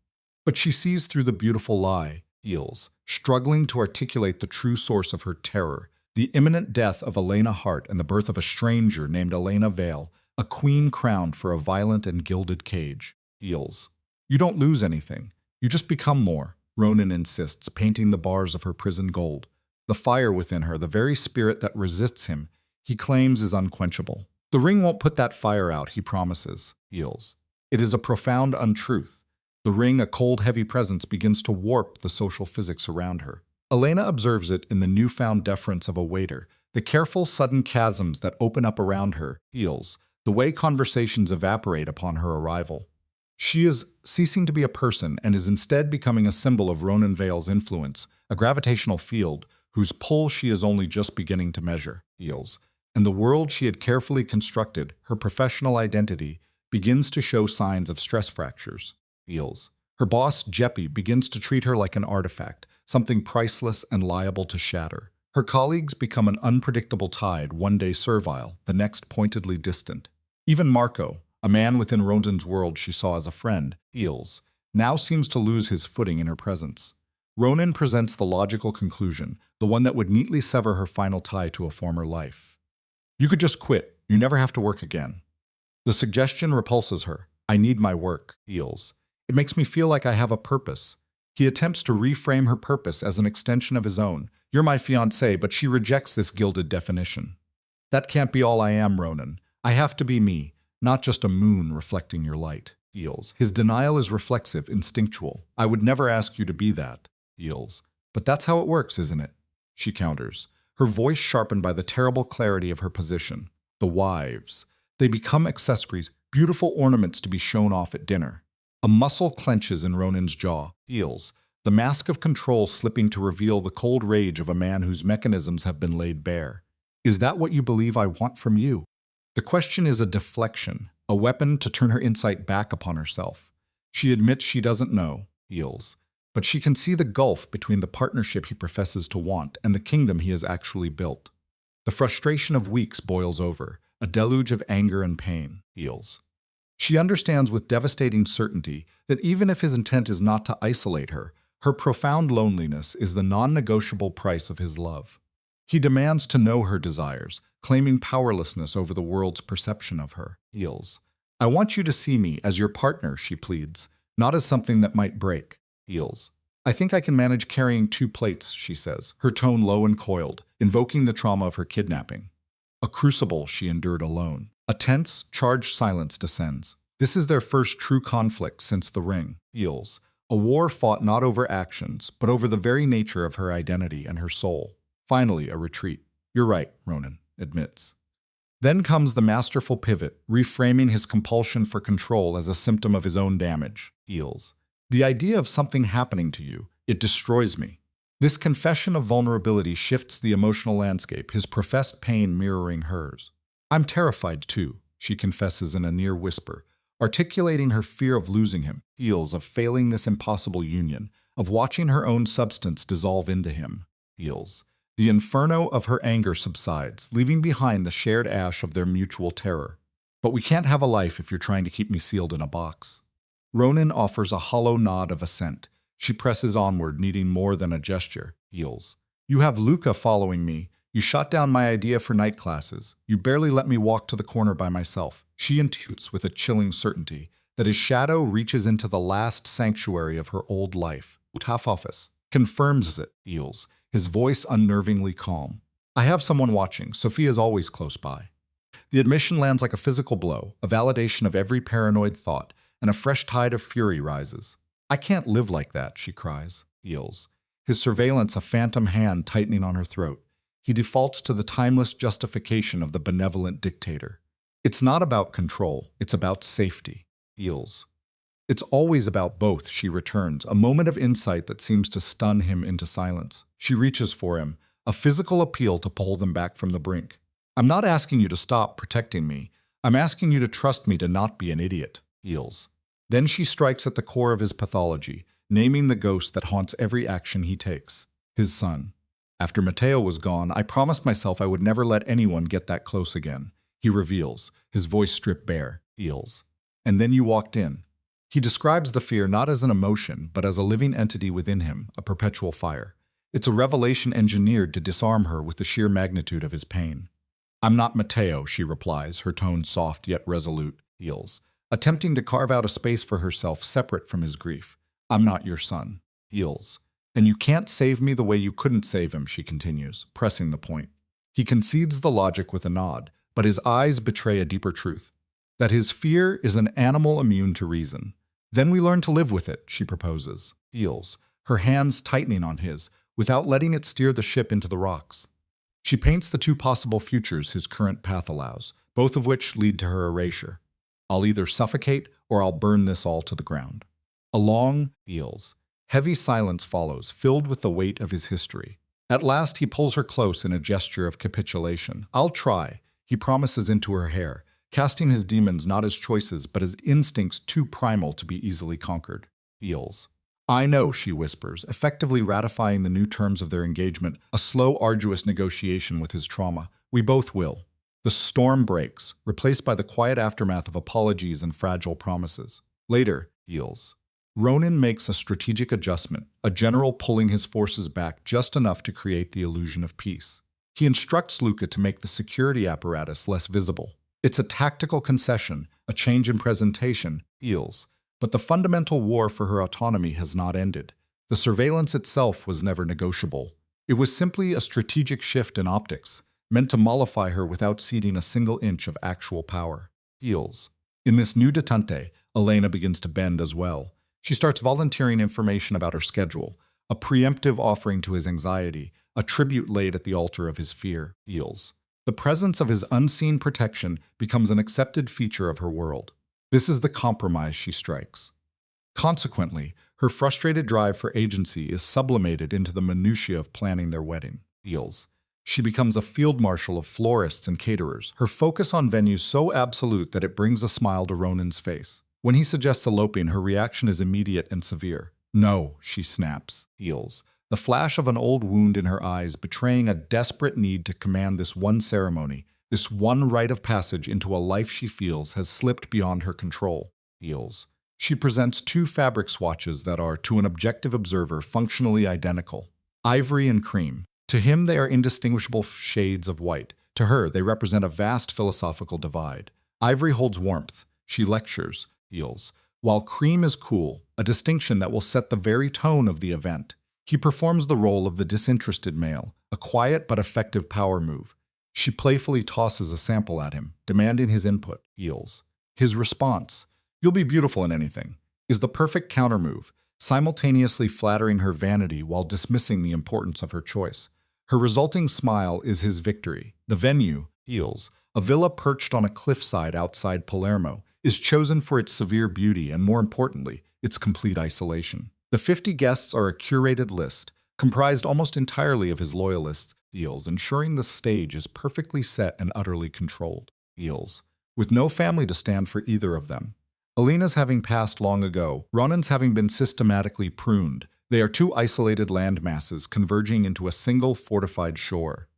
But she sees through the beautiful lie, Heels, struggling to articulate the true source of her terror, the imminent death of Elena Hart and the birth of a stranger named Elena Vale, a queen crowned for a violent and gilded cage. Heels. You don't lose anything. You just become more, Ronan insists, painting the bars of her prison gold. The fire within her, the very spirit that resists him, he claims is unquenchable. The ring won't put that fire out, he promises. Heels. It is a profound untruth. The ring, a cold, heavy presence, begins to warp the social physics around her. Elena observes it in the newfound deference of a waiter, the careful, sudden chasms that open up around her. Heels. The way conversations evaporate upon her arrival. She is ceasing to be a person and is instead becoming a symbol of Ronan Vale's influence, a gravitational field whose pull she is only just beginning to measure. Heels. And the world she had carefully constructed, her professional identity, begins to show signs of stress fractures. Heels. Her boss, Jeppy, begins to treat her like an artifact, something priceless and liable to shatter. Her colleagues become an unpredictable tide, one day servile, the next pointedly distant. Even Marco, a man within Ronan's world she saw as a friend, Heels, now seems to lose his footing in her presence. Ronan presents the logical conclusion, the one that would neatly sever her final tie to a former life. You could just quit. You never have to work again. The suggestion repulses her. I need my work, Heels. It makes me feel like I have a purpose. He attempts to reframe her purpose as an extension of his own. You're my fiancé, but she rejects this gilded definition. That can't be all I am, Ronan. I have to be me, not just a moon reflecting your light. Heels. His denial is reflexive, instinctual. I would never ask you to be that. Heels. But that's how it works, isn't it? She counters, her voice sharpened by the terrible clarity of her position. The wives. They become accessories, beautiful ornaments to be shown off at dinner. A muscle clenches in Ronan's jaw. Heels. The mask of control slipping to reveal the cold rage of a man whose mechanisms have been laid bare. Is that what you believe I want from you? The question is a deflection, a weapon to turn her insight back upon herself. She admits she doesn't know, Heels, but she can see the gulf between the partnership he professes to want and the kingdom he has actually built. The frustration of weeks boils over, a deluge of anger and pain, Heels. She understands with devastating certainty that even if his intent is not to isolate her, her profound loneliness is the non-negotiable price of his love. He demands to know her desires, claiming powerlessness over the world's perception of her. Heels. I want you to see me as your partner, she pleads, not as something that might break. Heels. I think I can manage carrying 2 plates, she says, her tone low and coiled, invoking the trauma of her kidnapping. A crucible she endured alone. A tense, charged silence descends. This is their first true conflict since the ring. Heels. A war fought not over actions, but over the very nature of her identity and her soul. Finally, a retreat. You're right, Ronan admits. Then comes the masterful pivot, reframing his compulsion for control as a symptom of his own damage. Heels. The idea of something happening to you, it destroys me. This confession of vulnerability shifts the emotional landscape, his professed pain mirroring hers. I'm terrified too, she confesses in a near whisper, articulating her fear of losing him, Heels, of failing this impossible union, of watching her own substance dissolve into him. Heels. The inferno of her anger subsides, leaving behind the shared ash of their mutual terror. But we can't have a life if you're trying to keep me sealed in a box. Ronan offers a hollow nod of assent. She presses onward, needing more than a gesture. Heels. You have Luca following me. You shot down my idea for night classes. You barely let me walk to the corner by myself. She intuits with a chilling certainty that his shadow reaches into the last sanctuary of her old life. Tough office. Confirms it, Heels, his voice unnervingly calm. I have someone watching. Sophia's always close by. The admission lands like a physical blow, a validation of every paranoid thought, and a fresh tide of fury rises. I can't live like that, she cries. Heels. His surveillance a phantom hand tightening on her throat. He defaults to the timeless justification of the benevolent dictator. It's not about control, it's about safety. Heels. It's always about both, she returns, a moment of insight that seems to stun him into silence. She reaches for him, a physical appeal to pull them back from the brink. I'm not asking you to stop protecting me. I'm asking you to trust me to not be an idiot. Heels. Then she strikes at the core of his pathology, naming the ghost that haunts every action he takes. His son. After Matteo was gone, I promised myself I would never let anyone get that close again. He reveals, his voice stripped bare. Heels. And then you walked in. He describes the fear not as an emotion, but as a living entity within him, a perpetual fire. It's a revelation engineered to disarm her with the sheer magnitude of his pain. I'm not Mateo, she replies, her tone soft yet resolute. Heals, attempting to carve out a space for herself separate from his grief. I'm not your son. Heals. And you can't save me the way you couldn't save him, she continues, pressing the point. He concedes the logic with a nod, but his eyes betray a deeper truth. That his fear is an animal immune to reason. Then we learn to live with it, she proposes. Heals, her hands tightening on his, without letting it steer the ship into the rocks. She paints the two possible futures his current path allows, both of which lead to her erasure. I'll either suffocate or I'll burn this all to the ground. A long, feels. Heavy silence follows, filled with the weight of his history. At last he pulls her close in a gesture of capitulation. I'll try, he promises into her hair, casting his demons not as choices but as instincts too primal to be easily conquered. Feels. I know, she whispers, effectively ratifying the new terms of their engagement, a slow, arduous negotiation with his trauma. We both will. The storm breaks, replaced by the quiet aftermath of apologies and fragile promises. Later, Feels. Ronan makes a strategic adjustment, a general pulling his forces back just enough to create the illusion of peace. He instructs Luca to make the security apparatus less visible. It's a tactical concession, a change in presentation, Feels. But the fundamental war for her autonomy has not ended. The surveillance itself was never negotiable. It was simply a strategic shift in optics, meant to mollify her without ceding a single inch of actual power. Feels. In this new detente, Elena begins to bend as well. She starts volunteering information about her schedule, a preemptive offering to his anxiety, a tribute laid at the altar of his fear. Feels. The presence of his unseen protection becomes an accepted feature of her world. This is the compromise she strikes. Consequently, her frustrated drive for agency is sublimated into the minutiae of planning their wedding. Feels. She becomes a field marshal of florists and caterers, her focus on venues so absolute that it brings a smile to Ronan's face. When he suggests eloping, her reaction is immediate and severe. No, she snaps. Feels. The flash of an old wound in her eyes betraying a desperate need to command this one ceremony, this one rite of passage into a life she feels has slipped beyond her control. Feels. She presents two fabric swatches that are, to an objective observer, functionally identical. Ivory and cream. To him, they are indistinguishable shades of white. To her, they represent a vast philosophical divide. Ivory holds warmth. She lectures. Feels. While cream is cool, a distinction that will set the very tone of the event. He performs the role of the disinterested male, a quiet but effective power move. She playfully tosses a sample at him, demanding his input. Feels. His response, "You'll be beautiful in anything," is the perfect countermove, simultaneously flattering her vanity while dismissing the importance of her choice. Her resulting smile is his victory. The venue, Feels, a villa perched on a cliffside outside Palermo, is chosen for its severe beauty and, more importantly, its complete isolation. The 50 guests are a curated list, comprised almost entirely of his loyalists. Feels, ensuring the stage is perfectly set and utterly controlled. Feels, with no family to stand for either of them. Elena's having passed long ago, Ronan's having been systematically pruned. They are two isolated land masses converging into a single fortified shore.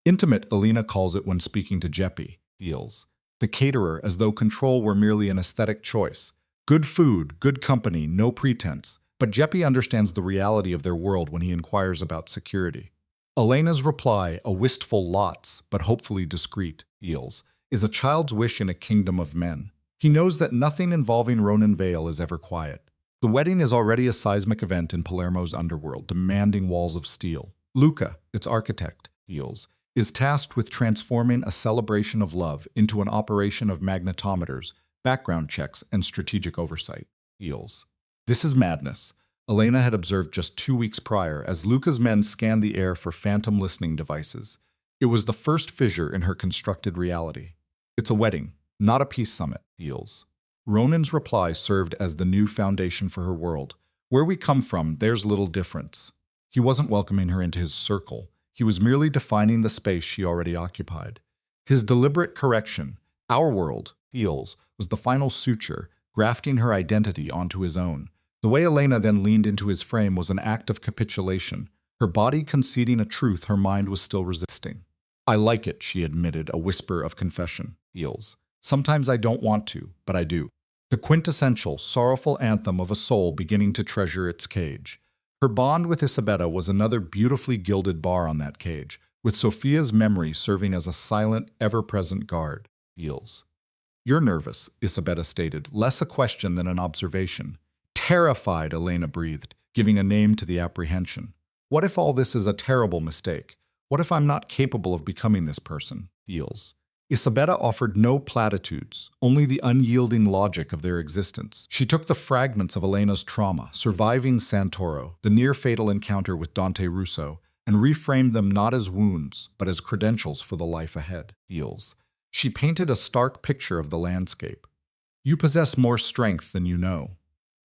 Intimate, Elena calls it when speaking to Jeppy. Feels. The caterer, as though control were merely an aesthetic choice. Good food, good company, no pretense. But Jeppy understands the reality of their world when he inquires about security. Elena's reply, a wistful lots, but hopefully discreet, Feels, is a child's wish in a kingdom of men. He knows that nothing involving Ronan Vale is ever quiet. The wedding is already a seismic event in Palermo's underworld, demanding walls of steel. Luca, its architect, Feels, is tasked with transforming a celebration of love into an operation of magnetometers, background checks, and strategic oversight. Feels. This is madness. Elena had observed just 2 weeks prior as Luca's men scanned the air for phantom listening devices. It was the first fissure in her constructed reality. It's a wedding, not a peace summit, Feels. Ronan's reply served as the new foundation for her world. Where we come from, there's little difference. He wasn't welcoming her into his circle. He was merely defining the space she already occupied. His deliberate correction, our world, Feels, was the final suture, grafting her identity onto his own. The way Elena then leaned into his frame was an act of capitulation, her body conceding a truth her mind was still resisting. I like it, she admitted, a whisper of confession. Feels. Sometimes I don't want to, but I do. The quintessential, sorrowful anthem of a soul beginning to treasure its cage. Her bond with Isabetta was another beautifully gilded bar on that cage, with Sophia's memory serving as a silent, ever-present guard. Feels. You're nervous, Isabella stated, less a question than an observation. Terrified, Elena breathed, giving a name to the apprehension. What if all this is a terrible mistake? What if I'm not capable of becoming this person? Feels. Isabella offered no platitudes, only the unyielding logic of their existence. She took the fragments of Elena's trauma, surviving Santoro, the near-fatal encounter with Dante Russo, and reframed them not as wounds, but as credentials for the life ahead. Feels. She painted a stark picture of the landscape. You possess more strength than you know.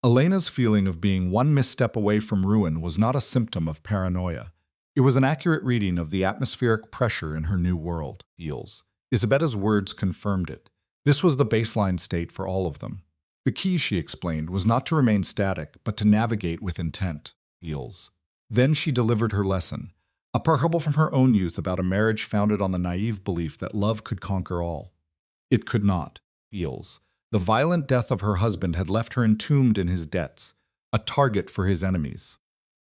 Elena's feeling of being one misstep away from ruin was not a symptom of paranoia. It was an accurate reading of the atmospheric pressure in her new world. Feels. Isabella's words confirmed it. This was the baseline state for all of them. The key, she explained, was not to remain static, but to navigate with intent. Feels. Then she delivered her lesson, a parable from her own youth about a marriage founded on the naive belief that love could conquer all. It could not. Feels. The violent death of her husband had left her entombed in his debts, a target for his enemies.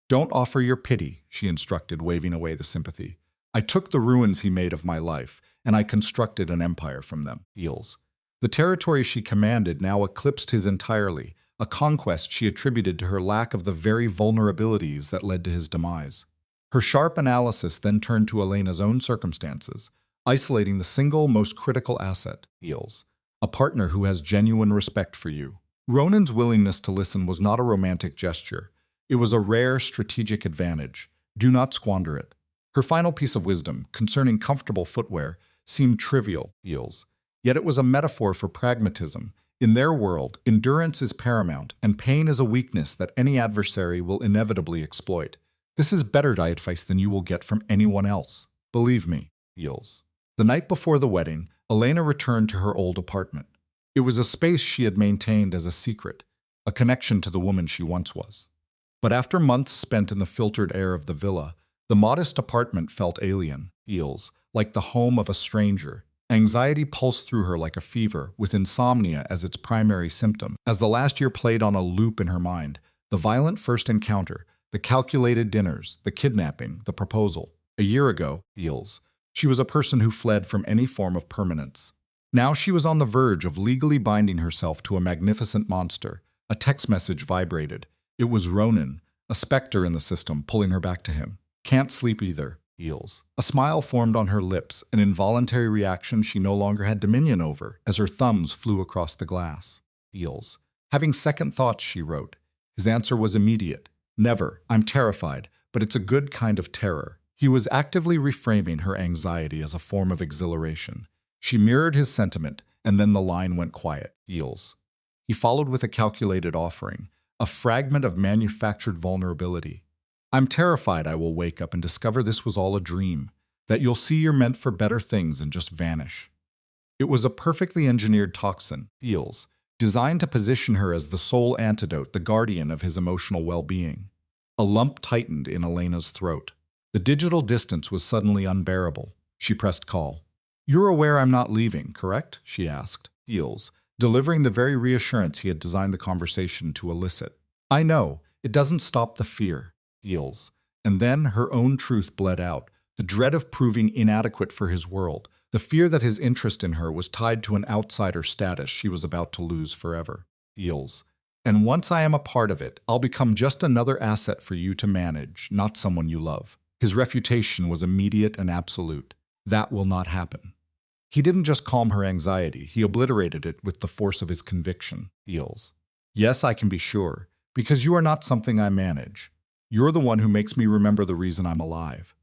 Don't offer your pity, she instructed, waving away the sympathy. I took the ruins he made of my life, and I constructed an empire from them. Feels. The territory she commanded now eclipsed his entirely, a conquest she attributed to her lack of the very vulnerabilities that led to his demise. Her sharp analysis then turned to Elena's own circumstances, isolating the single most critical asset. Feels. A partner who has genuine respect for you. Ronan's willingness to listen was not a romantic gesture. It was a rare strategic advantage. Do not squander it. Her final piece of wisdom, concerning comfortable footwear, seemed trivial. Feels. Yet it was a metaphor for pragmatism. In their world, endurance is paramount, and pain is a weakness that any adversary will inevitably exploit. This is better advice than you will get from anyone else. Believe me. Feels. The night before the wedding, Elena returned to her old apartment. It was a space she had maintained as a secret, a connection to the woman she once was. But after months spent in the filtered air of the villa, the modest apartment felt alien. Feels. Like the home of a stranger. Anxiety pulsed through her like a fever, with insomnia as its primary symptom. As the last year played on a loop in her mind, the violent first encounter, the calculated dinners, the kidnapping, the proposal. A year ago, Feels. She was a person who fled from any form of permanence. Now she was on the verge of legally binding herself to a magnificent monster. A text message vibrated. It was Ronan, a specter in the system, pulling her back to him. Can't sleep either. Feels. A smile formed on her lips, an involuntary reaction she no longer had dominion over, as her thumbs flew across the glass. Feels. Having second thoughts, she wrote. His answer was immediate. Never. I'm terrified, but it's a good kind of terror. He was actively reframing her anxiety as a form of exhilaration. She mirrored his sentiment, and then the line went quiet. Feels. He followed with a calculated offering, a fragment of manufactured vulnerability. I'm terrified I will wake up and discover this was all a dream, that you'll see you're meant for better things and just vanish. It was a perfectly engineered toxin, Feels, designed to position her as the sole antidote, the guardian of his emotional well-being. A lump tightened in Elena's throat. The digital distance was suddenly unbearable. She pressed call. You're aware I'm not leaving, correct? She asked. Feels, delivering the very reassurance he had designed the conversation to elicit. I know. It doesn't stop the fear. Feels. And then her own truth bled out, the dread of proving inadequate for his world, the fear that his interest in her was tied to an outsider status she was about to lose forever. Feels. And once I am a part of it, I'll become just another asset for you to manage, not someone you love. His refutation was immediate and absolute. That will not happen. He didn't just calm her anxiety, he obliterated it with the force of his conviction. Feels. Yes, I can be sure, because you are not something I manage. You're the one who makes me remember the reason I'm alive.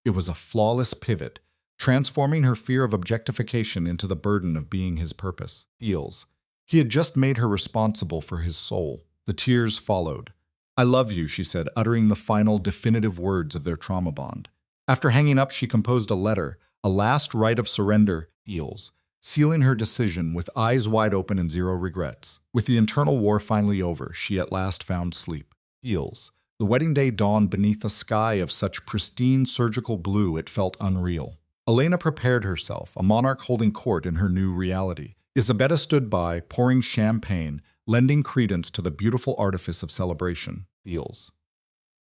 It was a flawless pivot, transforming her fear of objectification into the burden of being his purpose. Feels. He had just made her responsible for his soul. The tears followed. I love you, she said, uttering the final definitive words of their trauma bond. After hanging up, she composed a letter, a last rite of surrender. Feels. Sealing her decision with eyes wide open and zero regrets. With the internal war finally over, she at last found sleep. Feels. The wedding day dawned beneath a sky of such pristine surgical blue it felt unreal. Elena prepared herself, a monarch holding court in her new reality. Isabella stood by, pouring champagne, lending credence to the beautiful artifice of celebration. Feels.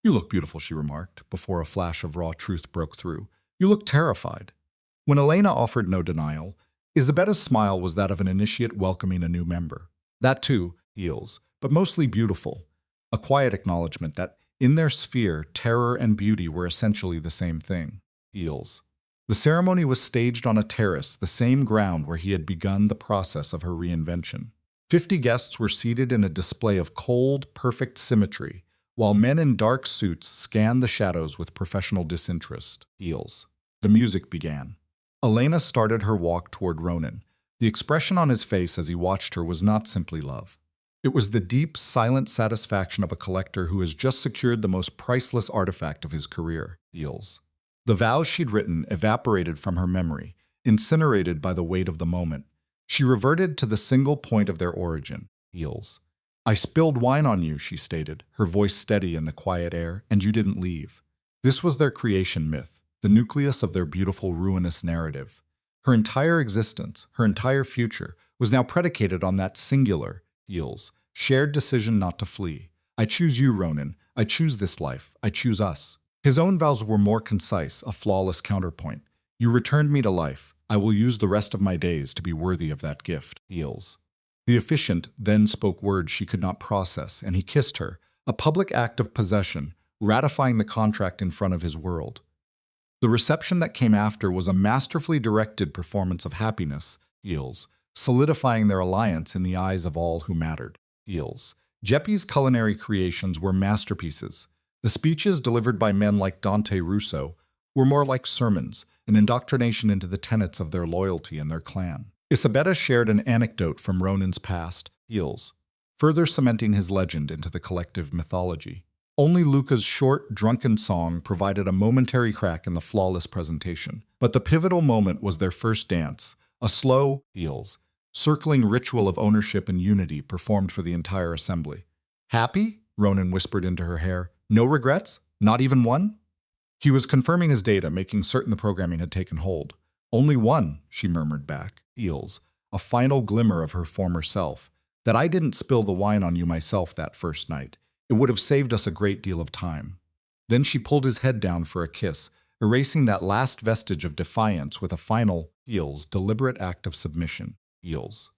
You look beautiful, she remarked, before a flash of raw truth broke through. You look terrified. When Elena offered no denial, Isabetta's smile was that of an initiate welcoming a new member. That too, heals, but mostly beautiful. A quiet acknowledgement that, in their sphere, terror and beauty were essentially the same thing. Heals. The ceremony was staged on a terrace, the same ground where he had begun the process of her reinvention. 50 guests were seated in a display of cold, perfect symmetry, while men in dark suits scanned the shadows with professional disinterest. Heals. The music began. Elena started her walk toward Ronan. The expression on his face as he watched her was not simply love. It was the deep, silent satisfaction of a collector who has just secured the most priceless artifact of his career. Heals. The vows she'd written evaporated from her memory, incinerated by the weight of the moment. She reverted to the single point of their origin. Heals. I spilled wine on you, she stated, her voice steady in the quiet air, and you didn't leave. This was their creation myth, the nucleus of their beautiful, ruinous narrative. Her entire existence, her entire future, was now predicated on that singular, Heals, shared decision not to flee. I choose you, Ronan. I choose this life. I choose us. His own vows were more concise, a flawless counterpoint. You returned me to life. I will use the rest of my days to be worthy of that gift. Heals. The officiant then spoke words she could not process, and he kissed her, a public act of possession, ratifying the contract in front of his world. The reception that came after was a masterfully directed performance of happiness, Heals, solidifying their alliance in the eyes of all who mattered. Heals. Geppi's culinary creations were masterpieces. The speeches delivered by men like Dante Russo were more like sermons, an indoctrination into the tenets of their loyalty and their clan. Isabetta shared an anecdote from Ronan's past, Heals, further cementing his legend into the collective mythology. Only Luca's short, drunken song provided a momentary crack in the flawless presentation. But the pivotal moment was their first dance, a slow, Heals, circling ritual of ownership and unity performed for the entire assembly. Happy? Ronan whispered into her hair. No regrets? Not even one? He was confirming his data, making certain the programming had taken hold. Only one, she murmured back. Heals, a final glimmer of her former self. That I didn't spill the wine on you myself that first night. It would have saved us a great deal of time. Then she pulled his head down for a kiss, erasing that last vestige of defiance with a final, Heals, deliberate act of submission. Heals.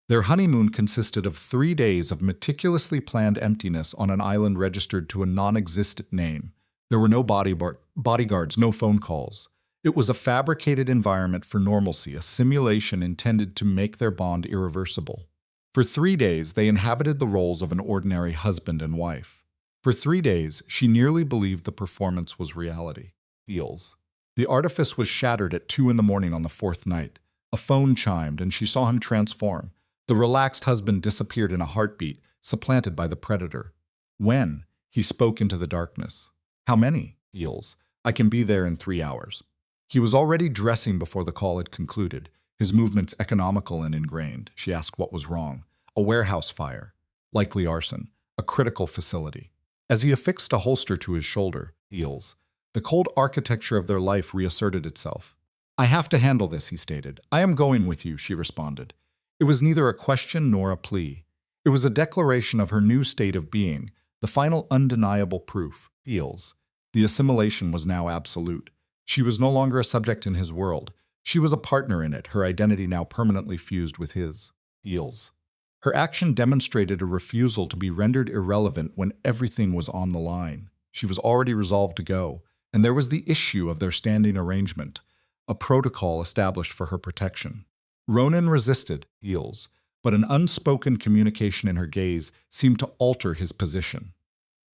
Their honeymoon consisted of 3 days of meticulously planned emptiness on an island registered to a non-existent name. There were no bodyguards, no phone calls. It was a fabricated environment for normalcy, a simulation intended to make their bond irreversible. For 3 days, they inhabited the roles of an ordinary husband and wife. For 3 days, she nearly believed the performance was reality. Heals. The artifice was shattered at 2 a.m. on the 4th night. A phone chimed, and she saw him transform. The relaxed husband disappeared in a heartbeat, supplanted by the predator. When? He spoke into the darkness. How many? Heals. I can be there in 3 hours. He was already dressing before the call had concluded, his movements economical and ingrained. She asked what was wrong. A warehouse fire. Likely arson. A critical facility. As he affixed a holster to his shoulder, Heals, the cold architecture of their life reasserted itself. I have to handle this, he stated. I am going with you, she responded. It was neither a question nor a plea. It was a declaration of her new state of being, the final undeniable proof. Heals. The assimilation was now absolute. She was no longer a subject in his world. She was a partner in it, her identity now permanently fused with his. Heals. Her action demonstrated a refusal to be rendered irrelevant when everything was on the line. She was already resolved to go, and there was the issue of their standing arrangement, a protocol established for her protection. Ronan resisted, Heals, but an unspoken communication in her gaze seemed to alter his position.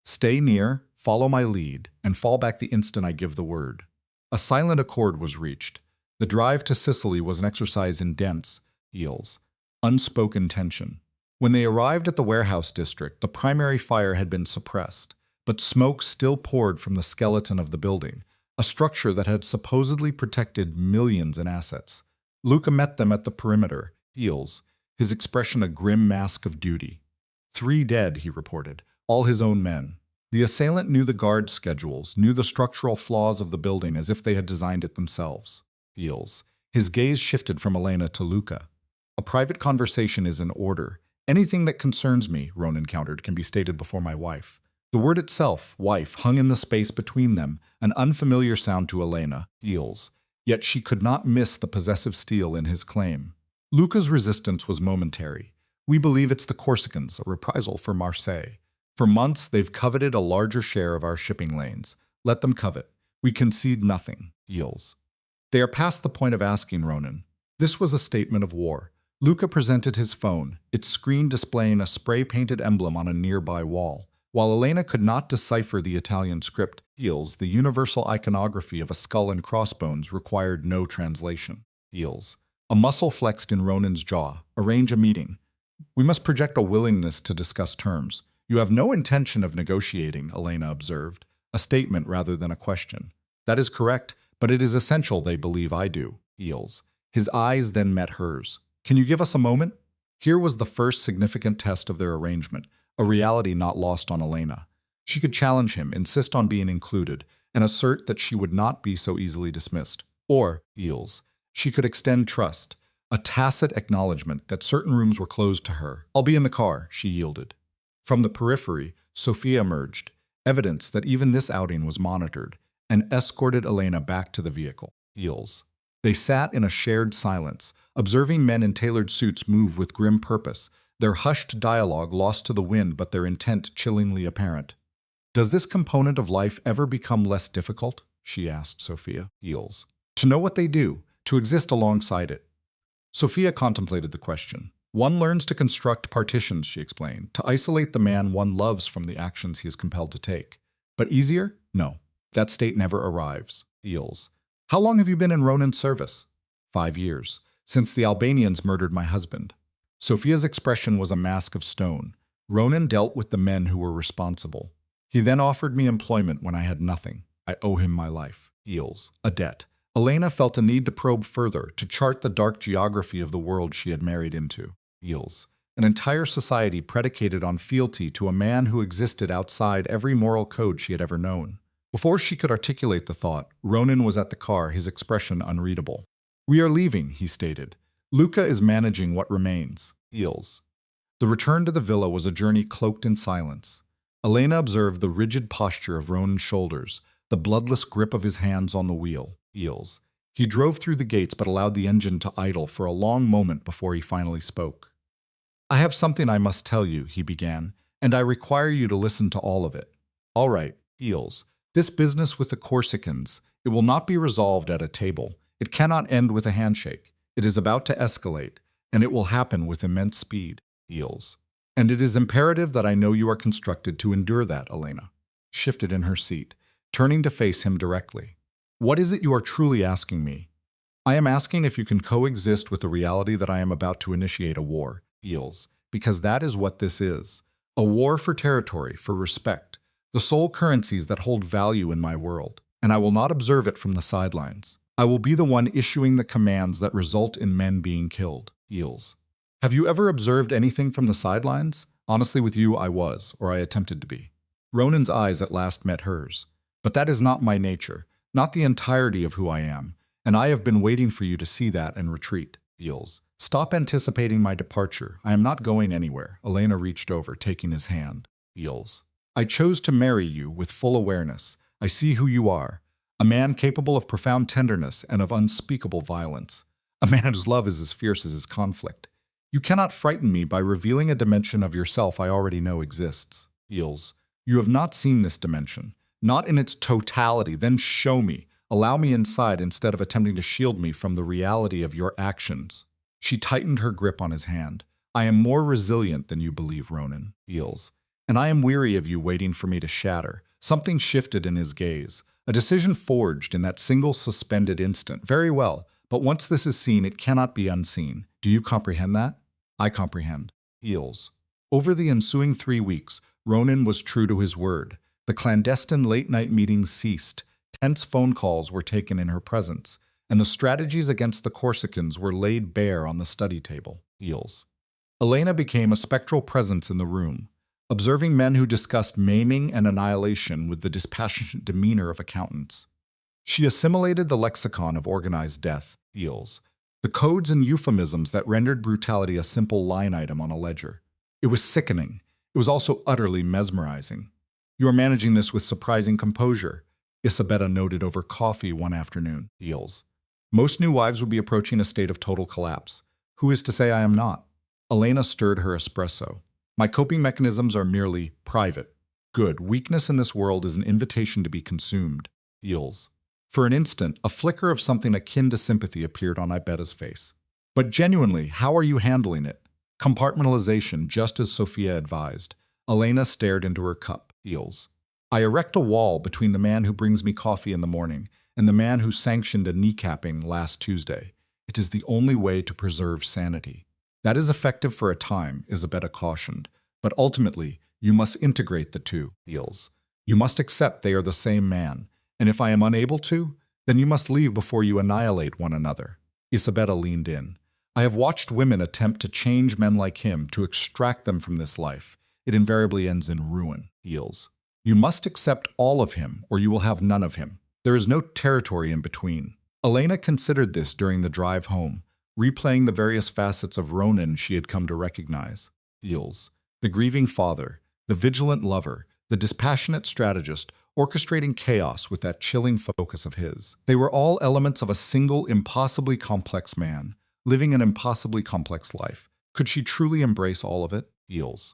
Stay near, follow my lead, and fall back the instant I give the word. A silent accord was reached. The drive to Sicily was an exercise in dense, Heals, unspoken tension. When they arrived at the warehouse district, the primary fire had been suppressed, but smoke still poured from the skeleton of the building, a structure that had supposedly protected millions in assets. Luca met them at the perimeter, Heals, his expression a grim mask of duty. 3 dead, he reported, all his own men. The assailant knew the guard schedules, knew the structural flaws of the building as if they had designed it themselves. Heals. His gaze shifted from Elena to Luca. A private conversation is in order. Anything that concerns me, Ronan countered, can be stated before my wife. The word itself, wife, hung in the space between them, an unfamiliar sound to Elena, heels, yet she could not miss the possessive steel in his claim. Luca's resistance was momentary. We believe it's the Corsicans, a reprisal for Marseille. For months, they've coveted a larger share of our shipping lanes. Let them covet. We concede nothing, heels. They are past the point of asking, Ronan. This was a statement of war. Luca presented his phone, its screen displaying a spray-painted emblem on a nearby wall. While Elena could not decipher the Italian script, heels, the universal iconography of a skull and crossbones required no translation. Heels. A muscle flexed in Ronan's jaw. Arrange a meeting. We must project a willingness to discuss terms. You have no intention of negotiating, Elena observed, a statement rather than a question. That is correct, but it is essential they believe I do. Heels. His eyes then met hers. Can you give us a moment? Here was the first significant test of their arrangement, a reality not lost on Elena. She could challenge him, insist on being included, and assert that she would not be so easily dismissed. Or, heels, she could extend trust, a tacit acknowledgement that certain rooms were closed to her. I'll be in the car, she yielded. From the periphery, Sophia emerged, evidence that even this outing was monitored, and escorted Elena back to the vehicle. Heels. They sat in a shared silence, observing men in tailored suits move with grim purpose, their hushed dialogue lost to the wind but their intent chillingly apparent. Does this component of life ever become less difficult? She asked Sophia. Heels. To know what they do, to exist alongside it. Sophia contemplated the question. One learns to construct partitions, she explained, to isolate the man one loves from the actions he is compelled to take. But easier? No. That state never arrives. Heels. How long have you been in Ronan's service? 5 years. Since the Albanians murdered my husband. Sophia's expression was a mask of stone. Ronan dealt with the men who were responsible. He then offered me employment when I had nothing. I owe him my life. Heels. A debt. Elena felt a need to probe further, to chart the dark geography of the world she had married into. Heels. An entire society predicated on fealty to a man who existed outside every moral code she had ever known. Before she could articulate the thought, Ronan was at the car, his expression unreadable. We are leaving, he stated. Luca is managing what remains. Heels. The return to the villa was a journey cloaked in silence. Elena observed the rigid posture of Ronan's shoulders, the bloodless grip of his hands on the wheel. Heels. He drove through the gates but allowed the engine to idle for a long moment before he finally spoke. I have something I must tell you, he began, and I require you to listen to all of it. All right, Heels. This business with the Corsicans, it will not be resolved at a table. It cannot end with a handshake. It is about to escalate, and it will happen with immense speed. Heels. And it is imperative that I know you are constructed to endure that, Elena. Shifted in her seat, turning to face him directly. What is it you are truly asking me? I am asking if you can coexist with the reality that I am about to initiate a war, Heels, because that is what this is. A war for territory, for respect, the sole currencies that hold value in my world, and I will not observe it from the sidelines. I will be the one issuing the commands that result in men being killed. Heels. Have you ever observed anything from the sidelines? Honestly, with you, I was, or I attempted to be. Ronan's eyes at last met hers. But that is not my nature, not the entirety of who I am, and I have been waiting for you to see that and retreat. Heels. Stop anticipating my departure. I am not going anywhere. Elena reached over, taking his hand. Heels. I chose to marry you with full awareness. I see who you are. A man capable of profound tenderness and of unspeakable violence. A man whose love is as fierce as his conflict. You cannot frighten me by revealing a dimension of yourself I already know exists. Heels. You have not seen this dimension. Not in its totality. Then show me. Allow me inside instead of attempting to shield me from the reality of your actions. She tightened her grip on his hand. I am more resilient than you believe, Ronan. Heels. And I am weary of you waiting for me to shatter. Something shifted in his gaze. A decision forged in that single suspended instant. Very well, but once this is seen, it cannot be unseen. Do you comprehend that? I comprehend. Heels. Over the ensuing 3 weeks, Ronan was true to his word. The clandestine late-night meetings ceased. Tense phone calls were taken in her presence, and the strategies against the Corsicans were laid bare on the study table. Heels. Elena became a spectral presence in the room, observing men who discussed maiming and annihilation with the dispassionate demeanor of accountants. She assimilated the lexicon of organized death. Heels. The codes and euphemisms that rendered brutality a simple line item on a ledger. It was sickening. It was also utterly mesmerizing. You are managing this with surprising composure, Isabella noted over coffee one afternoon. Heels. Most new wives would be approaching a state of total collapse. Who is to say I am not? Elena stirred her espresso. My coping mechanisms are merely private. Good. Weakness in this world is an invitation to be consumed. Heels. For an instant, a flicker of something akin to sympathy appeared on Ibetta's face. But genuinely, how are you handling it? Compartmentalization, just as Sophia advised. Elena stared into her cup. Heels. I erect a wall between the man who brings me coffee in the morning and the man who sanctioned a kneecapping last Tuesday. It is the only way to preserve sanity. That is effective for a time, Isabella cautioned, but ultimately, you must integrate the two. Heels. You must accept they are the same man, and if I am unable to, then you must leave before you annihilate one another. Isabella leaned in. I have watched women attempt to change men like him, to extract them from this life. It invariably ends in ruin. Heels. You must accept all of him, or you will have none of him. There is no territory in between. Elena considered this during the drive home, replaying the various facets of Ronan she had come to recognize. Heels. The grieving father, the vigilant lover, the dispassionate strategist, orchestrating chaos with that chilling focus of his. They were all elements of a single, impossibly complex man, living an impossibly complex life. Could she truly embrace all of it? Heels.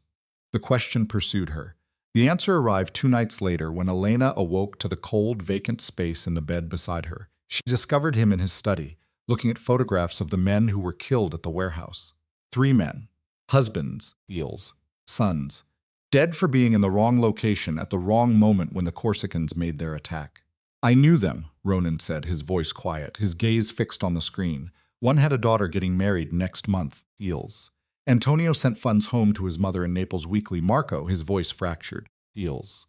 The question pursued her. The answer arrived 2 nights later when Elena awoke to the cold, vacant space in the bed beside her. She discovered him in his study, looking at photographs of the men who were killed at the warehouse. 3 men. Husbands, Heels, sons. Dead for being in the wrong location at the wrong moment when the Corsicans made their attack. I knew them, Ronan said, his voice quiet, his gaze fixed on the screen. One had a daughter getting married next month. Heels. Antonio sent funds home to his mother in Naples weekly. Marco, his voice fractured. Heels.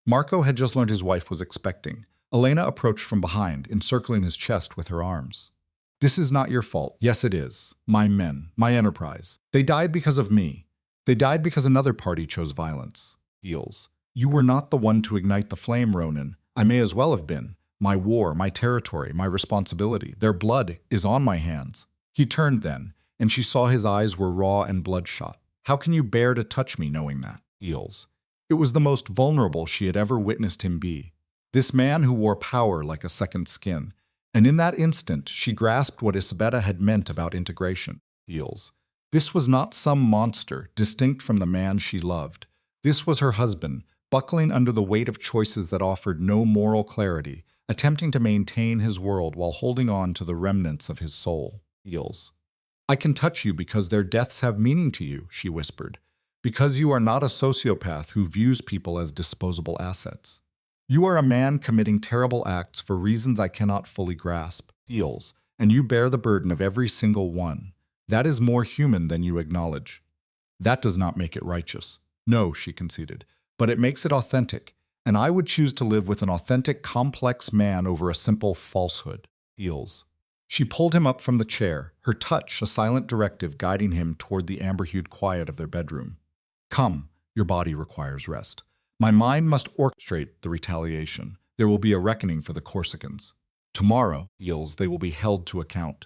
Marco had just learned his wife was expecting. Elena approached from behind, encircling his chest with her arms. This is not your fault. Yes, it is. My men, my enterprise. They died because of me. They died because another party chose violence. Heels. You were not the one to ignite the flame, Ronan. I may as well have been. My war, my territory, my responsibility. Their blood is on my hands. He turned then, and she saw his eyes were raw and bloodshot. How can you bear to touch me knowing that? Heels. It was the most vulnerable she had ever witnessed him be. This man who wore power like a second skin. And in that instant, she grasped what Isabella had meant about integration. Heels. This was not some monster, distinct from the man she loved. This was her husband, buckling under the weight of choices that offered no moral clarity, attempting to maintain his world while holding on to the remnants of his soul. Heels. I can touch you because their deaths have meaning to you, she whispered, because you are not a sociopath who views people as disposable assets. You are a man committing terrible acts for reasons I cannot fully grasp. Heels. And you bear the burden of every single one. That is more human than you acknowledge. That does not make it righteous. No, she conceded, but it makes it authentic, and I would choose to live with an authentic, complex man over a simple falsehood. Heels. She pulled him up from the chair, her touch a silent directive guiding him toward the amber-hued quiet of their bedroom. Come, your body requires rest. My mind must orchestrate the retaliation. There will be a reckoning for the Corsicans. Tomorrow, Heels, they will be held to account.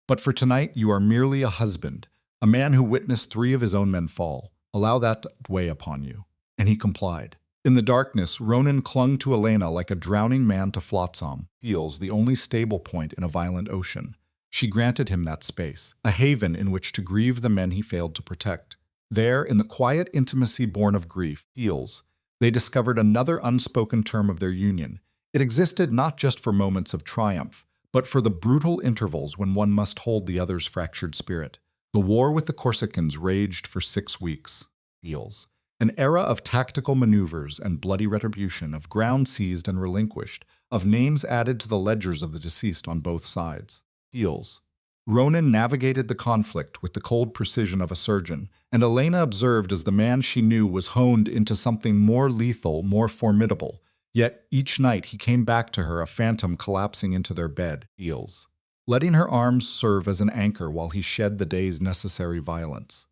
But for tonight, you are merely a husband, a man who witnessed 3 of his own men fall. Allow that to weigh upon you. And he complied. In the darkness, Ronan clung to Elena like a drowning man to Flotsam, Heels, the only stable point in a violent ocean. She granted him that space, a haven in which to grieve the men he failed to protect. There, in the quiet intimacy born of grief, Heels, they discovered another unspoken term of their union. It existed not just for moments of triumph, but for the brutal intervals when one must hold the other's fractured spirit. The war with the Corsicans raged for 6 weeks. Heels. An era of tactical maneuvers and bloody retribution, of ground seized and relinquished, of names added to the ledgers of the deceased on both sides. Heels. Ronan navigated the conflict with the cold precision of a surgeon, and Elena observed as the man she knew was honed into something more lethal, more formidable. Yet each night he came back to her, a phantom collapsing into their bed. Heels. Letting her arms serve as an anchor while he shed the day's necessary violence.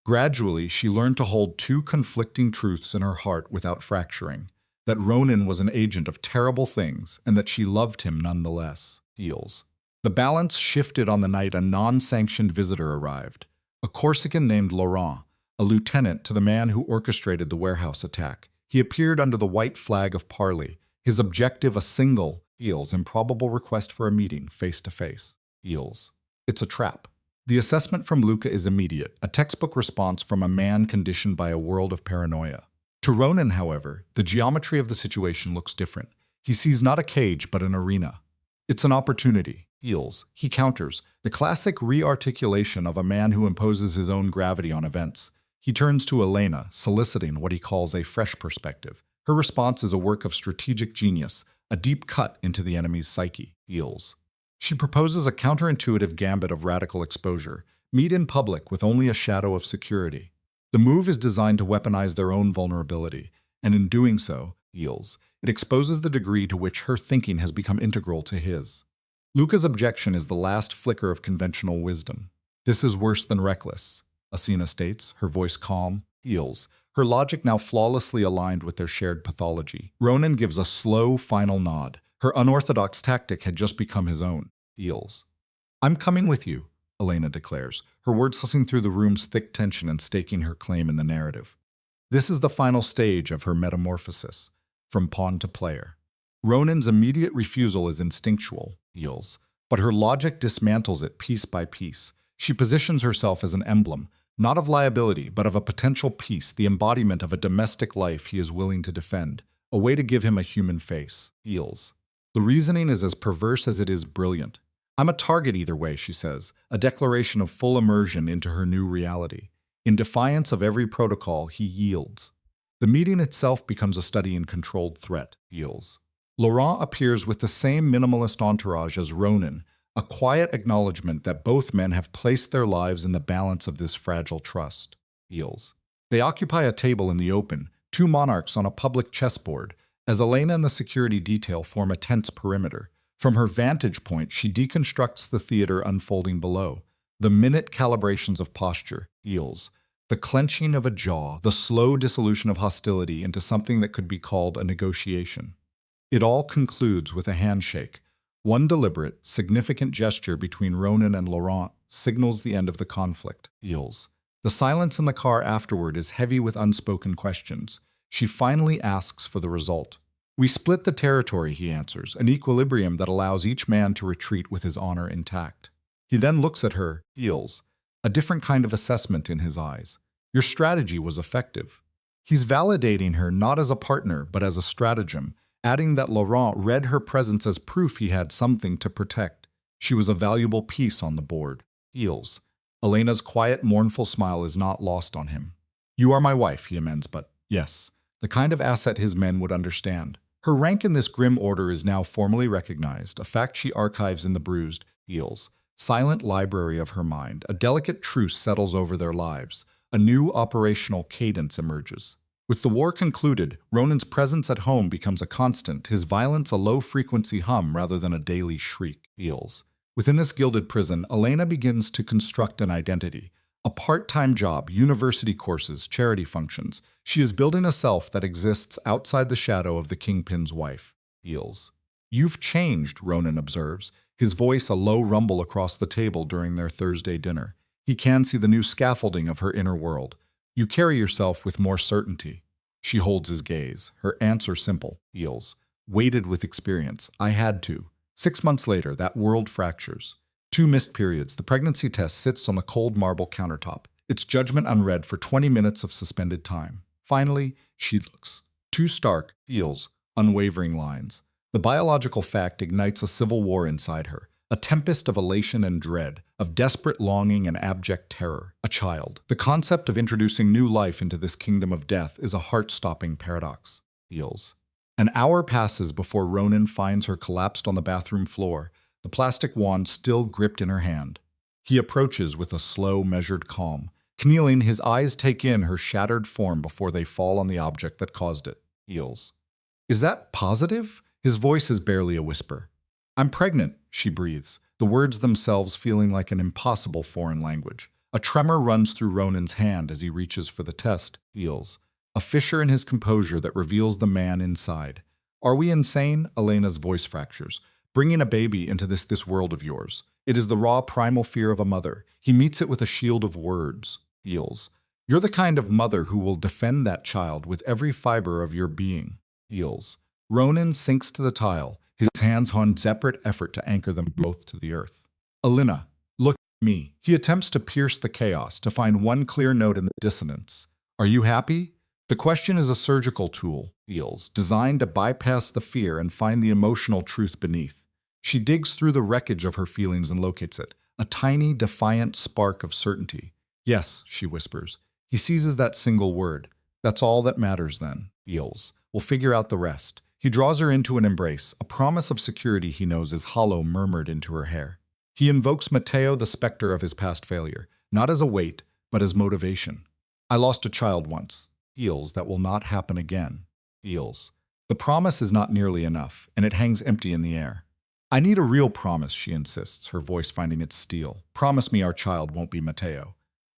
Gradually, she learned to hold 2 conflicting truths in her heart without fracturing, that Ronan was an agent of terrible things and that she loved him nonetheless. Heels. The balance shifted on the night a non-sanctioned visitor arrived, a Corsican named Laurent, a lieutenant to the man who orchestrated the warehouse attack. He appeared under the white flag of parley, his objective a single, feels improbable request for a meeting face to face. Feels. It's a trap. The assessment from Luca is immediate, a textbook response from a man conditioned by a world of paranoia. To Ronan, however, the geometry of the situation looks different. He sees not a cage, but an arena. It's an opportunity. Feels. He counters, the classic re-articulation of a man who imposes his own gravity on events. He turns to Elena, soliciting what he calls a fresh perspective. Her response is a work of strategic genius, a deep cut into the enemy's psyche. Feels. She proposes a counterintuitive gambit of radical exposure, meet in public with only a shadow of security. The move is designed to weaponize their own vulnerability, and in doing so, Feels, it exposes the degree to which her thinking has become integral to his. Luca's objection is the last flicker of conventional wisdom. This is worse than reckless, Asina states, her voice calm. Feels, her logic now flawlessly aligned with their shared pathology. Ronan gives a slow, final nod. Her unorthodox tactic had just become his own. Feels. I'm coming with you, Elena declares, her words slicing through the room's thick tension and staking her claim in the narrative. This is the final stage of her metamorphosis, from pawn to player. Ronan's immediate refusal is instinctual, Feels, but her logic dismantles it piece by piece. She positions herself as an emblem, not of liability, but of a potential piece, the embodiment of a domestic life he is willing to defend, a way to give him a human face. Feels. The reasoning is as perverse as it is brilliant. I'm a target either way, she says, a declaration of full immersion into her new reality. In defiance of every protocol, he yields. The meeting itself becomes a study in controlled threat. Feels. Laurent appears with the same minimalist entourage as Ronan, a quiet acknowledgement that both men have placed their lives in the balance of this fragile trust. Feels. They occupy a table in the open, two monarchs on a public chessboard, as Elena and the security detail form a tense perimeter. From her vantage point, she deconstructs the theater unfolding below. The minute calibrations of posture, Feels. The clenching of a jaw, the slow dissolution of hostility into something that could be called a negotiation. It all concludes with a handshake. One deliberate, significant gesture between Ronan and Laurent signals the end of the conflict. Feels. The silence in the car afterward is heavy with unspoken questions. She finally asks for the result. We split the territory, he answers, an equilibrium that allows each man to retreat with his honor intact. He then looks at her, Feels, a different kind of assessment in his eyes. Your strategy was effective. He's validating her not as a partner, but as a stratagem, adding that Laurent read her presence as proof he had something to protect. She was a valuable piece on the board. Feels. Elena's quiet, mournful smile is not lost on him. You are my wife, he amends, but yes, the kind of asset his men would understand. Her rank in this grim order is now formally recognized, a fact she archives in the bruised, Feels, silent library of her mind. A delicate truce settles over their lives. A new operational cadence emerges. With the war concluded, Ronan's presence at home becomes a constant, his violence a low-frequency hum rather than a daily shriek. Feels. Within this gilded prison, Elena begins to construct an identity. A part-time job, university courses, charity functions. She is building a self that exists outside the shadow of the kingpin's wife. Feels. You've changed, Ronan observes, his voice a low rumble across the table during their Thursday dinner. He can see the new scaffolding of her inner world. You carry yourself with more certainty. She holds his gaze, her answer simple. Feels. Weighted with experience. I had to. 6 months later, that world fractures. 2 missed periods. The pregnancy test sits on the cold marble countertop, its judgment unread for 20 minutes of suspended time. Finally, she looks. 2 stark, Feels, unwavering lines. The biological fact ignites a civil war inside her, a tempest of elation and dread, of desperate longing and abject terror. A child. The concept of introducing new life into this kingdom of death is a heart-stopping paradox. Feels. An hour passes before Ronan finds her collapsed on the bathroom floor, the plastic wand still gripped in her hand. He approaches with a slow, measured calm. Kneeling, his eyes take in her shattered form before they fall on the object that caused it. Feels. Is that positive? His voice is barely a whisper. I'm pregnant, she breathes, the words themselves feeling like an impossible foreign language. A tremor runs through Ronan's hand as he reaches for the test. Feels. A fissure in his composure that reveals the man inside. Are we insane? Elena's voice fractures. Bringing a baby into this world of yours. It is the raw primal fear of a mother. He meets it with a shield of words. Feels. You're the kind of mother who will defend that child with every fiber of your being. Feels. Ronan sinks to the tile, his hands on separate effort to anchor them both to the earth. Alina, look at me. He attempts to pierce the chaos, to find one clear note in the dissonance. Are you happy? The question is a surgical tool, Feels, designed to bypass the fear and find the emotional truth beneath. She digs through the wreckage of her feelings and locates it, a tiny, defiant spark of certainty. Yes, she whispers. He seizes that single word. That's all that matters then, Feels. We'll figure out the rest. He draws her into an embrace, a promise of security he knows is hollow murmured into her hair. He invokes Matteo, the specter of his past failure, not as a weight, but as motivation. I lost a child once. Feels that will not happen again. Feels. The promise is not nearly enough, and it hangs empty in the air. I need a real promise, she insists, her voice finding its steel. Promise me our child won't be Matteo.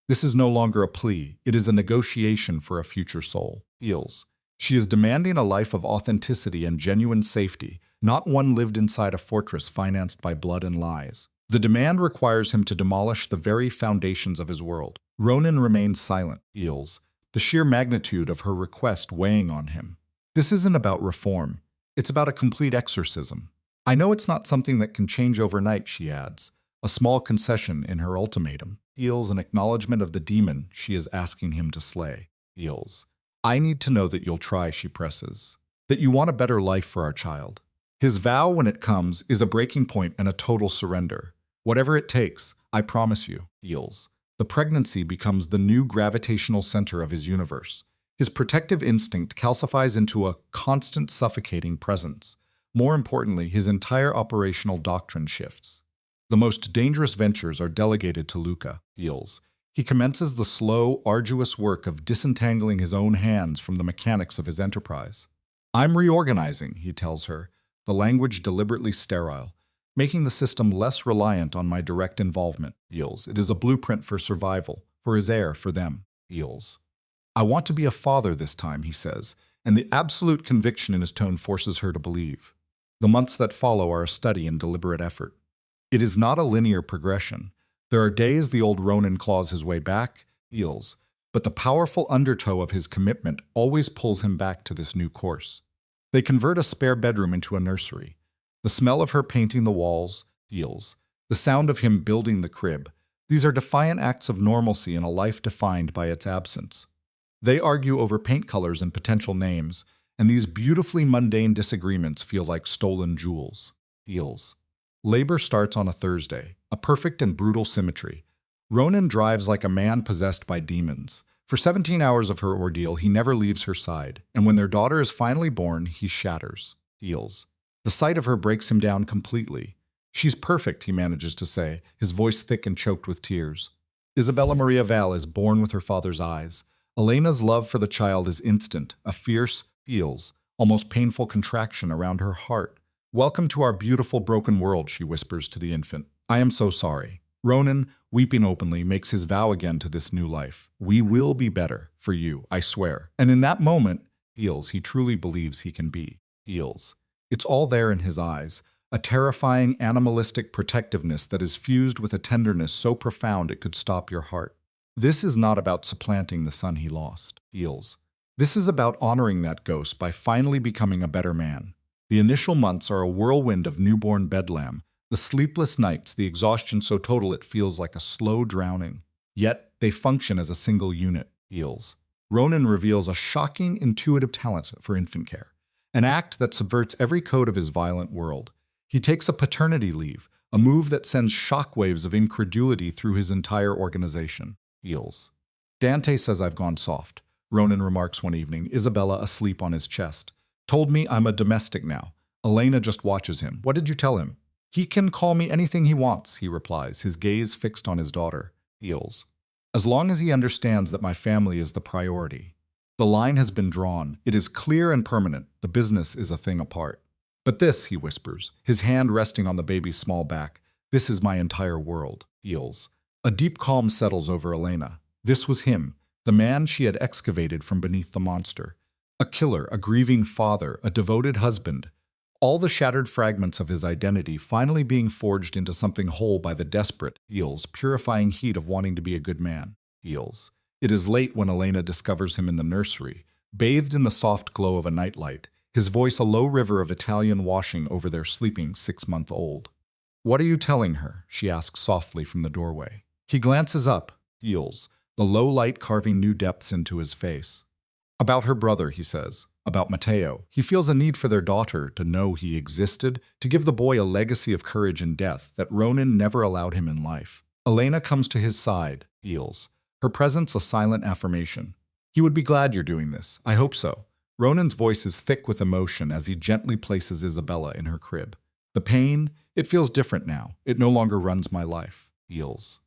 This is no longer a plea. It is a negotiation for a future soul. Feels. She is demanding a life of authenticity and genuine safety, not one lived inside a fortress financed by blood and lies. The demand requires him to demolish the very foundations of his world. Ronan remains silent, Feels, the sheer magnitude of her request weighing on him. This isn't about reform. It's about a complete exorcism. I know it's not something that can change overnight, she adds, a small concession in her ultimatum. Feels an acknowledgement of the demon she is asking him to slay. Feels. I need to know that you'll try, she presses. That you want a better life for our child. His vow, when it comes, is a breaking point and a total surrender. Whatever it takes, I promise you, Feels. The pregnancy becomes the new gravitational center of his universe. His protective instinct calcifies into a constant suffocating presence. More importantly, his entire operational doctrine shifts. The most dangerous ventures are delegated to Luca, Feels. He commences the slow, arduous work of disentangling his own hands from the mechanics of his enterprise. I'm reorganizing, he tells her, the language deliberately sterile, making the system less reliant on my direct involvement. Feels. It is a blueprint for survival, for his heir, for them. Feels. I want to be a father this time, he says, and the absolute conviction in his tone forces her to believe. The months that follow are a study in deliberate effort. It is not a linear progression. There are days the old Ronan claws his way back, Feels, but the powerful undertow of his commitment always pulls him back to this new course. They convert a spare bedroom into a nursery. The smell of her painting the walls, Feels, the sound of him building the crib. These are defiant acts of normalcy in a life defined by its absence. They argue over paint colors and potential names, and these beautifully mundane disagreements feel like stolen jewels. Feels. Labor starts on a Thursday, a perfect and brutal symmetry. Ronan drives like a man possessed by demons. For 17 hours of her ordeal, he never leaves her side, and when their daughter is finally born, he shatters. Feels. The sight of her breaks him down completely. She's perfect, he manages to say, his voice thick and choked with tears. Isabella Maria Val is born with her father's eyes. Elena's love for the child is instant, a fierce, Feels, almost painful contraction around her heart. Welcome to our beautiful broken world, she whispers to the infant. I am so sorry. Ronan, weeping openly, makes his vow again to this new life. We will be better, for you, I swear. And in that moment, Feels, he truly believes he can be. Feels. It's all there in his eyes, a terrifying animalistic protectiveness that is fused with a tenderness so profound it could stop your heart. This is not about supplanting the son he lost, Feels. This is about honoring that ghost by finally becoming a better man. The initial months are a whirlwind of newborn bedlam, the sleepless nights, the exhaustion so total it feels like a slow drowning. Yet, they function as a single unit, Feels. Ronan reveals a shocking, intuitive talent for infant care, an act that subverts every code of his violent world. He takes a paternity leave, a move that sends shockwaves of incredulity through his entire organization. Feels. Dante says I've gone soft, Ronan remarks one evening, Isabella asleep on his chest. Told me I'm a domestic now. Elena just watches him. What did you tell him? He can call me anything he wants, he replies, his gaze fixed on his daughter. Feels. As long as he understands that my family is the priority. The line has been drawn. It is clear and permanent. The business is a thing apart. But this, he whispers, his hand resting on the baby's small back, this is my entire world. Feels. A deep calm settles over Elena. This was him, the man she had excavated from beneath the monster. A killer, a grieving father, a devoted husband. All the shattered fragments of his identity finally being forged into something whole by the desperate, Feels, purifying heat of wanting to be a good man. Feels. It is late when Elena discovers him in the nursery, bathed in the soft glow of a nightlight, his voice a low river of Italian washing over their sleeping 6-month-old. "What are you telling her?" she asks softly from the doorway. He glances up, heals, the low light carving new depths into his face. "About her brother," he says. "About Matteo." He feels a need for their daughter to know he existed, to give the boy a legacy of courage in death that Ronan never allowed him in life. Elena comes to his side, heals. Her presence a silent affirmation. "He would be glad you're doing this. I hope so." Ronan's voice is thick with emotion as he gently places Isabella in her crib. "The pain, it feels different now. It no longer runs my life." Heals.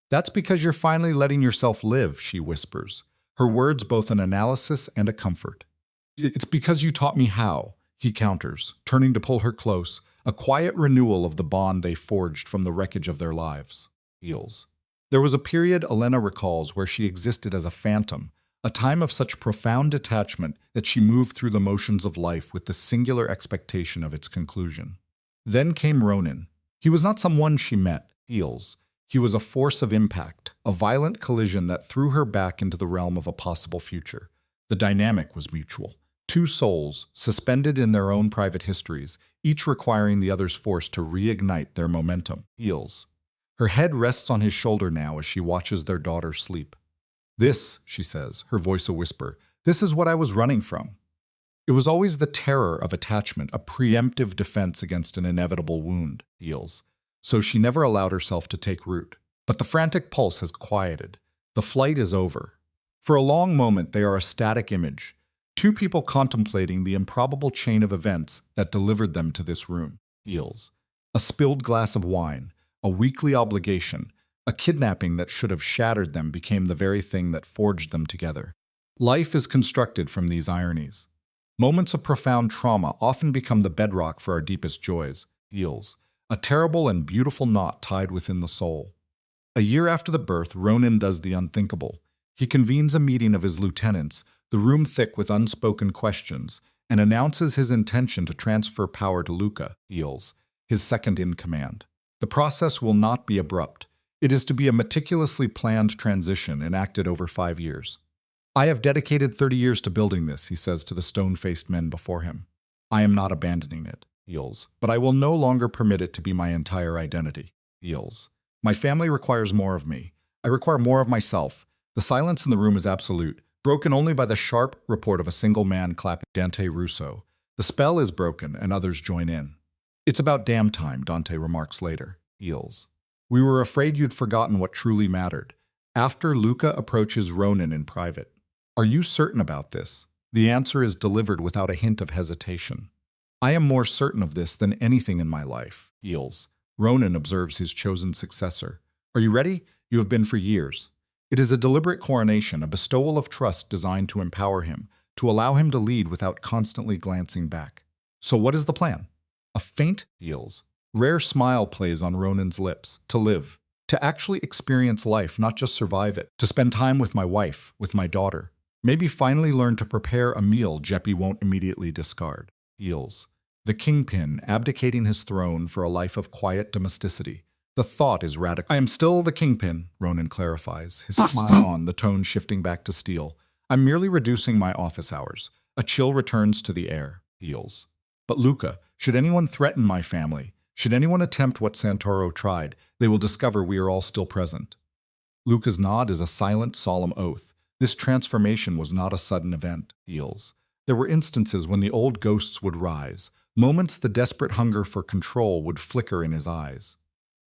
"That's because you're finally letting yourself live," she whispers, her words both an analysis and a comfort. "It's because you taught me how," he counters, turning to pull her close, a quiet renewal of the bond they forged from the wreckage of their lives. Heals. There was a period Elena recalls where she existed as a phantom, a time of such profound detachment that she moved through the motions of life with the singular expectation of its conclusion. Then came Ronan. He was not someone she met, heals. He was a force of impact, a violent collision that threw her back into the realm of a possible future. The dynamic was mutual. Two souls, suspended in their own private histories, each requiring the other's force to reignite their momentum. Heals. Her head rests on his shoulder now as she watches their daughter sleep. "This," she says, her voice a whisper, "this is what I was running from." It was always the terror of attachment, a preemptive defense against an inevitable wound. Heals. So she never allowed herself to take root. But the frantic pulse has quieted. The flight is over. For a long moment they are a static image, two people contemplating the improbable chain of events that delivered them to this room. Heals. A spilled glass of wine, a weekly obligation, a kidnapping that should have shattered them became the very thing that forged them together. Life is constructed from these ironies. Moments of profound trauma often become the bedrock for our deepest joys. Heals. A terrible and beautiful knot tied within the soul. A year after the birth, Ronan does the unthinkable. He convenes a meeting of his lieutenants, the room thick with unspoken questions, and announces his intention to transfer power to Luca, Heals, his second in command. The process will not be abrupt. It is to be a meticulously planned transition enacted over 5 years. "I have dedicated 30 years to building this," he says to the stone-faced men before him. "I am not abandoning it," Heals, "but I will no longer permit it to be my entire identity." Heals. "My family requires more of me. I require more of myself." The silence in the room is absolute, broken only by the sharp report of a single man clapping. Dante Russo. The spell is broken, and others join in. "It's about damn time," Dante remarks later. Heals. "We were afraid you'd forgotten what truly mattered." After Luca approaches Ronan in private. "Are you certain about this?" The answer is delivered without a hint of hesitation. "I am more certain of this than anything in my life." Heals. Ronan observes his chosen successor. "Are you ready? You have been for years." It is a deliberate coronation, a bestowal of trust designed to empower him, to allow him to lead without constantly glancing back. "So what is the plan?" A faint, Heals. Rare smile plays on Ronan's lips. "To live. To actually experience life, not just survive it. To spend time with my wife, with my daughter. Maybe finally learn to prepare a meal Jeppy won't immediately discard." Heals. The kingpin abdicating his throne for a life of quiet domesticity. The thought is radical. "I am still the kingpin," Ronan clarifies, his smile on, the tone shifting back to steel. "I'm merely reducing my office hours." A chill returns to the air. Heals. "But Luca, should anyone threaten my family, should anyone attempt what Santoro tried, they will discover we are all still present." Luca's nod is a silent, solemn oath. This transformation was not a sudden event. Heals. There were instances when the old ghosts would rise, moments the desperate hunger for control would flicker in his eyes.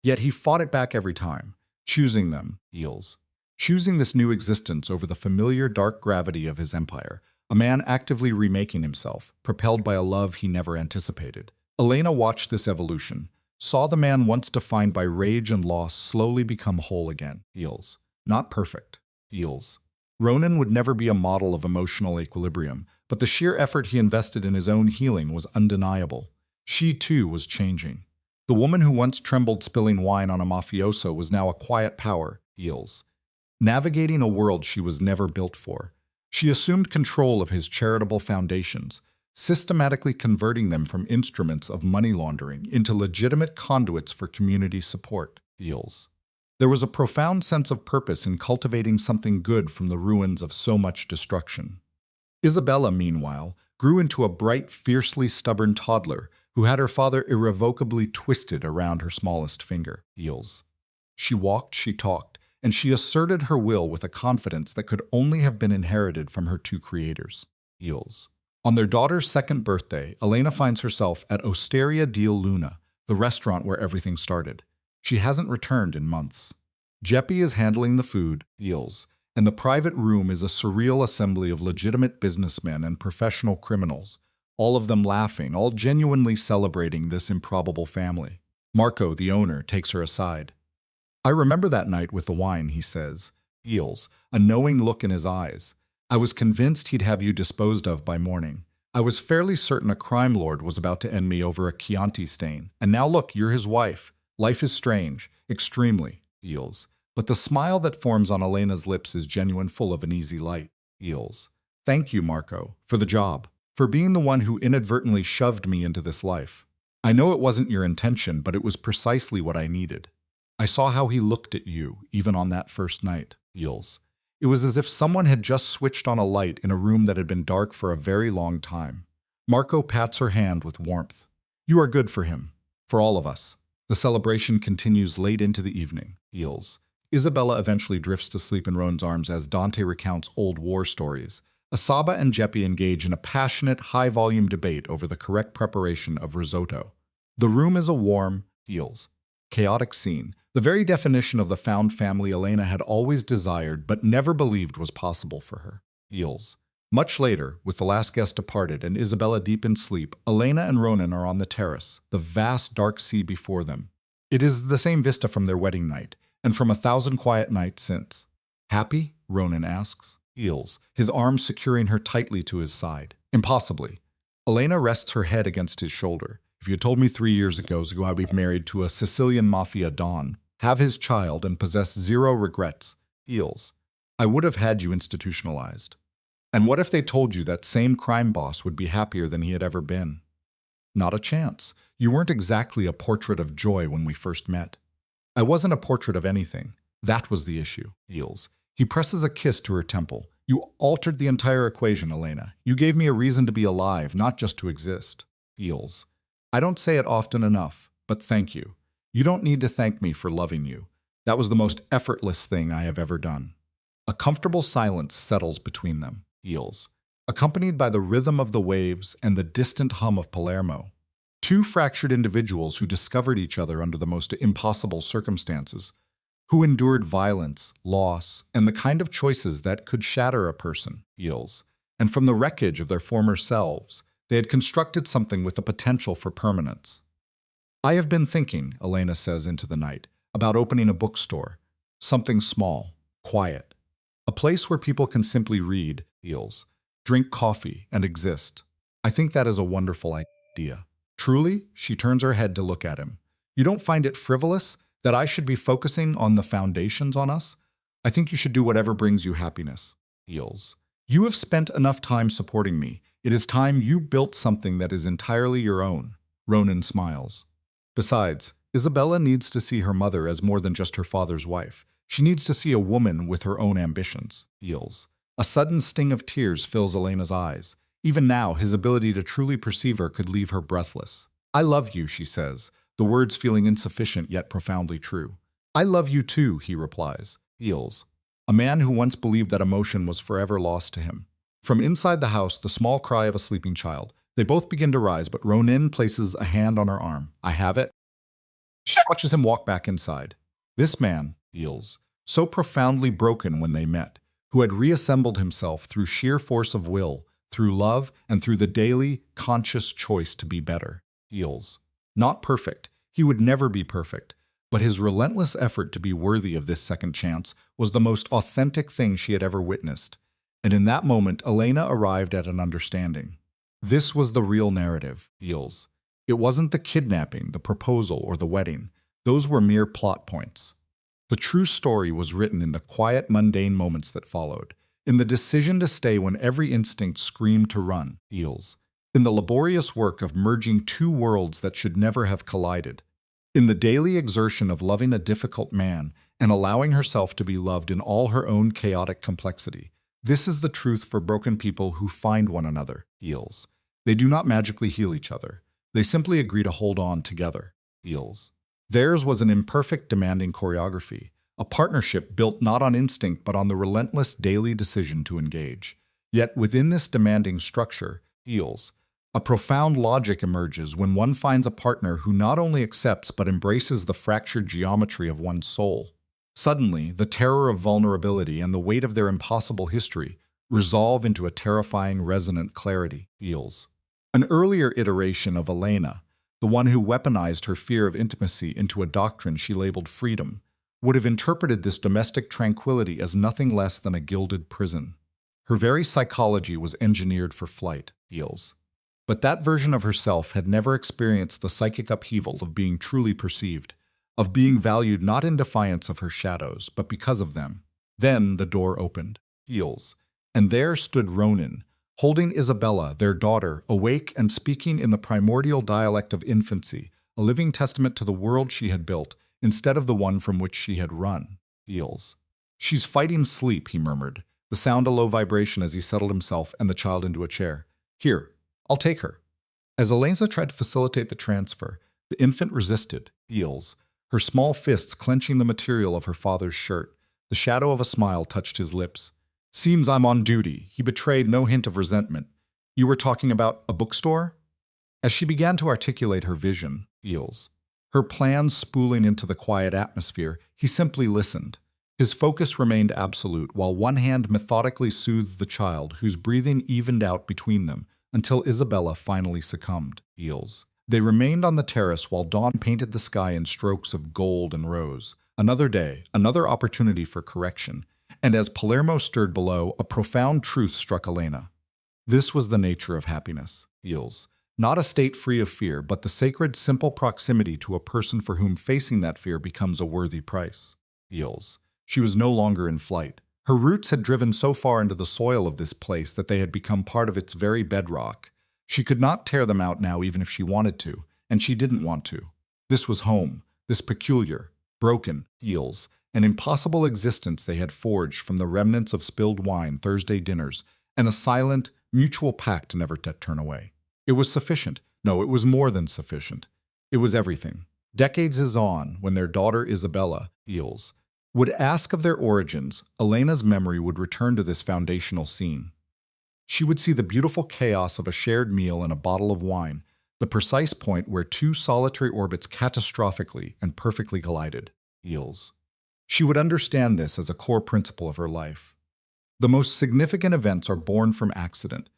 Yet he fought it back every time, choosing them. Heals. Choosing this new existence over the familiar dark gravity of his empire, a man actively remaking himself, propelled by a love he never anticipated. Elena watched this evolution, saw the man once defined by rage and loss slowly become whole again. Heals. Not perfect. Heals. Ronan would never be a model of emotional equilibrium, but the sheer effort he invested in his own healing was undeniable. She, too, was changing. The woman who once trembled spilling wine on a mafioso was now a quiet power. Heals. Navigating a world she was never built for. She assumed control of his charitable foundations, systematically converting them from instruments of money laundering into legitimate conduits for community support. Heals. There was a profound sense of purpose in cultivating something good from the ruins of so much destruction. Isabella, meanwhile, grew into a bright, fiercely stubborn toddler who had her father irrevocably twisted around her smallest finger. Heels. She walked, she talked, and she asserted her will with a confidence that could only have been inherited from her two creators. Heels. On their daughter's second birthday, Elena finds herself at Osteria di Luna, the restaurant where everything started. She hasn't returned in months. Jeppy is handling the food, Heels, and the private room is a surreal assembly of legitimate businessmen and professional criminals, all of them laughing, all genuinely celebrating this improbable family. Marco, the owner, takes her aside. "I remember that night with the wine," he says. Heels, a knowing look in his eyes. "I was convinced he'd have you disposed of by morning. I was fairly certain a crime lord was about to end me over a Chianti stain. And now look, you're his wife. Life is strange, extremely." Heels. But the smile that forms on Elena's lips is genuine, full of an easy light. Heels. "Thank you, Marco, for the job, for being the one who inadvertently shoved me into this life. I know it wasn't your intention, but it was precisely what I needed. I saw how he looked at you, even on that first night." Heels. It was as if someone had just switched on a light in a room that had been dark for a very long time. Marco pats her hand with warmth. "You are good for him, for all of us." The celebration continues late into the evening. Heels. Isabella eventually drifts to sleep in Roan's arms as Dante recounts old war stories. Asaba and Jeppy engage in a passionate, high-volume debate over the correct preparation of risotto. The room is a warm, Heels, chaotic scene, the very definition of the found family Elena had always desired but never believed was possible for her. Heels. Much later, with the last guest departed and Isabella deep in sleep, Elena and Ronan are on the terrace, the vast dark sea before them. It is the same vista from their wedding night, and from 1,000 quiet nights since. "Happy?" Ronan asks. Heels, his arms securing her tightly to his side. "Impossibly." Elena rests her head against his shoulder. "If you had told me 3 years ago I'd be married to a Sicilian Mafia don, have his child, and possess zero regrets," Heels, "I would have had you institutionalized. And what if they told you that same crime boss would be happier than he had ever been?" "Not a chance. You weren't exactly a portrait of joy when we first met." "I wasn't a portrait of anything. That was the issue." Heels. He presses a kiss to her temple. "You altered the entire equation, Elena. You gave me a reason to be alive, not just to exist." Heels. "I don't say it often enough, but thank you. You don't need to thank me for loving you. That was the most effortless thing I have ever done." A comfortable silence settles between them. Heels. Accompanied by the rhythm of the waves and the distant hum of Palermo. Two fractured individuals who discovered each other under the most impossible circumstances, who endured violence, loss, and the kind of choices that could shatter a person. Heels. And from the wreckage of their former selves, they had constructed something with the potential for permanence. "I have been thinking," Elena says into the night, "about opening a bookstore. Something small, quiet. A place where people can simply read, Heels, drink coffee, and exist. I think that is a wonderful idea." "Truly?" She turns her head to look at him. "You don't find it frivolous that I should be focusing on the foundations on us? I think you should do whatever brings you happiness." Heels. "You have spent enough time supporting me. It is time you built something that is entirely your own." Ronan smiles. "Besides, Isabella needs to see her mother as more than just her father's wife. She needs to see a woman with her own ambitions." Heels. A sudden sting of tears fills Elena's eyes. Even now, his ability to truly perceive her could leave her breathless. "I love you," she says, the words feeling insufficient yet profoundly true. "I love you too," he replies. Heels. A man who once believed that emotion was forever lost to him. From inside the house, the small cry of a sleeping child. They both begin to rise, but Ronan places a hand on her arm. "I have it." She watches him walk back inside. This man, Heels, so profoundly broken when they met, who had reassembled himself through sheer force of will, through love, and through the daily, conscious choice to be better. Heels. Not perfect. He would never be perfect. But his relentless effort to be worthy of this second chance was the most authentic thing she had ever witnessed. And in that moment, Elena arrived at an understanding. This was the real narrative, Heels. It wasn't the kidnapping, the proposal, or the wedding. Those were mere plot points. The true story was written in the quiet, mundane moments that followed, in the decision to stay when every instinct screamed to run, Heels, in the laborious work of merging two worlds that should never have collided, in the daily exertion of loving a difficult man and allowing herself to be loved in all her own chaotic complexity. This is the truth for broken people who find one another, heals. They do not magically heal each other. They simply agree to hold on together, heals. Theirs was an imperfect, demanding choreography, a partnership built not on instinct but on the relentless daily decision to engage. Yet within this demanding structure, heals, a profound logic emerges when one finds a partner who not only accepts but embraces the fractured geometry of one's soul. Suddenly, the terror of vulnerability and the weight of their impossible history resolve into a terrifying, resonant clarity, heals. An earlier iteration of Elena, the one who weaponized her fear of intimacy into a doctrine she labeled freedom, would have interpreted this domestic tranquility as nothing less than a gilded prison. Her very psychology was engineered for flight, heals. But that version of herself had never experienced the psychic upheaval of being truly perceived, of being valued not in defiance of her shadows, but because of them. Then the door opened, heals, and there stood Ronan, holding Isabella, their daughter, awake and speaking in the primordial dialect of infancy, a living testament to the world she had built, instead of the one from which she had run, heals. "She's fighting sleep," he murmured, the sound a low vibration as he settled himself and the child into a chair. "Here, I'll take her." As Elena tried to facilitate the transfer, the infant resisted, heals, her small fists clenching the material of her father's shirt. The shadow of a smile touched his lips. "Seems I'm on duty." He betrayed no hint of resentment. "You were talking about a bookstore?" As she began to articulate her vision, heals, her plans spooling into the quiet atmosphere, he simply listened. His focus remained absolute, while one hand methodically soothed the child, whose breathing evened out between them, until Isabella finally succumbed, heals. They remained on the terrace while dawn painted the sky in strokes of gold and rose. Another day, another opportunity for correction, and as Palermo stirred below, a profound truth struck Elena. This was the nature of happiness, heals. Not a state free of fear, but the sacred, simple proximity to a person for whom facing that fear becomes a worthy price, heals. She was no longer in flight. Her roots had driven so far into the soil of this place that they had become part of its very bedrock. She could not tear them out now even if she wanted to, and she didn't want to. This was home, this peculiar, broken, heals, an impossible existence they had forged from the remnants of spilled wine, Thursday dinners, and a silent, mutual pact never to turn away. It was sufficient. No, it was more than sufficient. It was everything. Decades is on, when their daughter Isabella, heals, would ask of their origins, Elena's memory would return to this foundational scene. She would see the beautiful chaos of a shared meal and a bottle of wine, the precise point where two solitary orbits catastrophically and perfectly collided, heals. She would understand this as a core principle of her life. The most significant events are born from accident,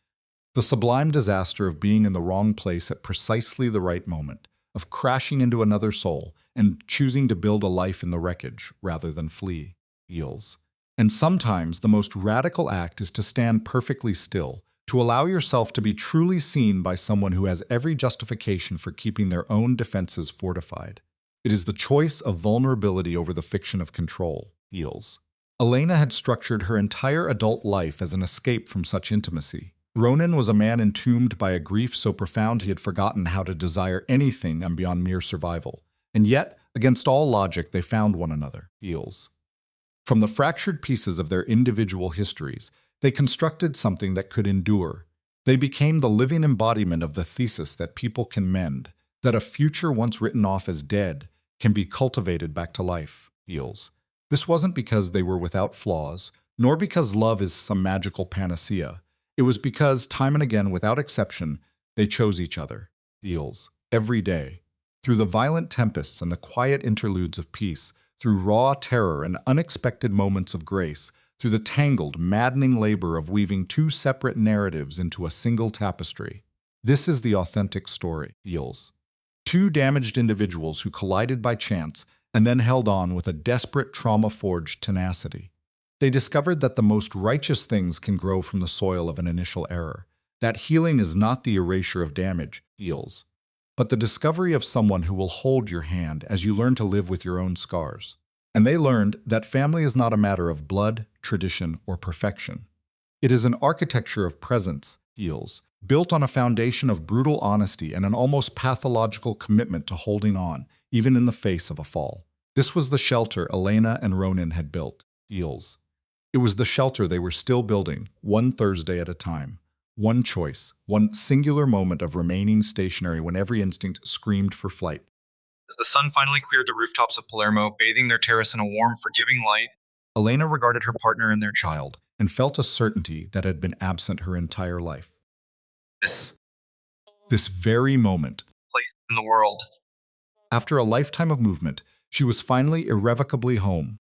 the sublime disaster of being in the wrong place at precisely the right moment, of crashing into another soul and choosing to build a life in the wreckage rather than flee, heals. And sometimes the most radical act is to stand perfectly still, to allow yourself to be truly seen by someone who has every justification for keeping their own defenses fortified. It is the choice of vulnerability over the fiction of control, heals. Elena had structured her entire adult life as an escape from such intimacy. Ronan was a man entombed by a grief so profound he had forgotten how to desire anything beyond mere survival. And yet, against all logic, they found one another, heals. From the fractured pieces of their individual histories, they constructed something that could endure. They became the living embodiment of the thesis that people can mend, that a future once written off as dead can be cultivated back to life, heals. This wasn't because they were without flaws, nor because love is some magical panacea. It was because, time and again, without exception, they chose each other, heals, every day. Through the violent tempests and the quiet interludes of peace, through raw terror and unexpected moments of grace, through the tangled, maddening labor of weaving two separate narratives into a single tapestry. This is the authentic story, heals. Two damaged individuals who collided by chance and then held on with a desperate, trauma-forged tenacity. They discovered that the most righteous things can grow from the soil of an initial error, that healing is not the erasure of damage, heals, but the discovery of someone who will hold your hand as you learn to live with your own scars. And they learned that family is not a matter of blood, tradition, or perfection. It is an architecture of presence, heals, built on a foundation of brutal honesty and an almost pathological commitment to holding on, even in the face of a fall. This was the shelter Elena and Ronan had built. Deals. It was the shelter they were still building, one Thursday at a time. One choice, one singular moment of remaining stationary when every instinct screamed for flight. As the sun finally cleared the rooftops of Palermo, bathing their terrace in a warm, forgiving light, Elena regarded her partner and their child and felt a certainty that had been absent her entire life. this This very moment, place in the world. after a lifetime of movement, she was finally irrevocably home,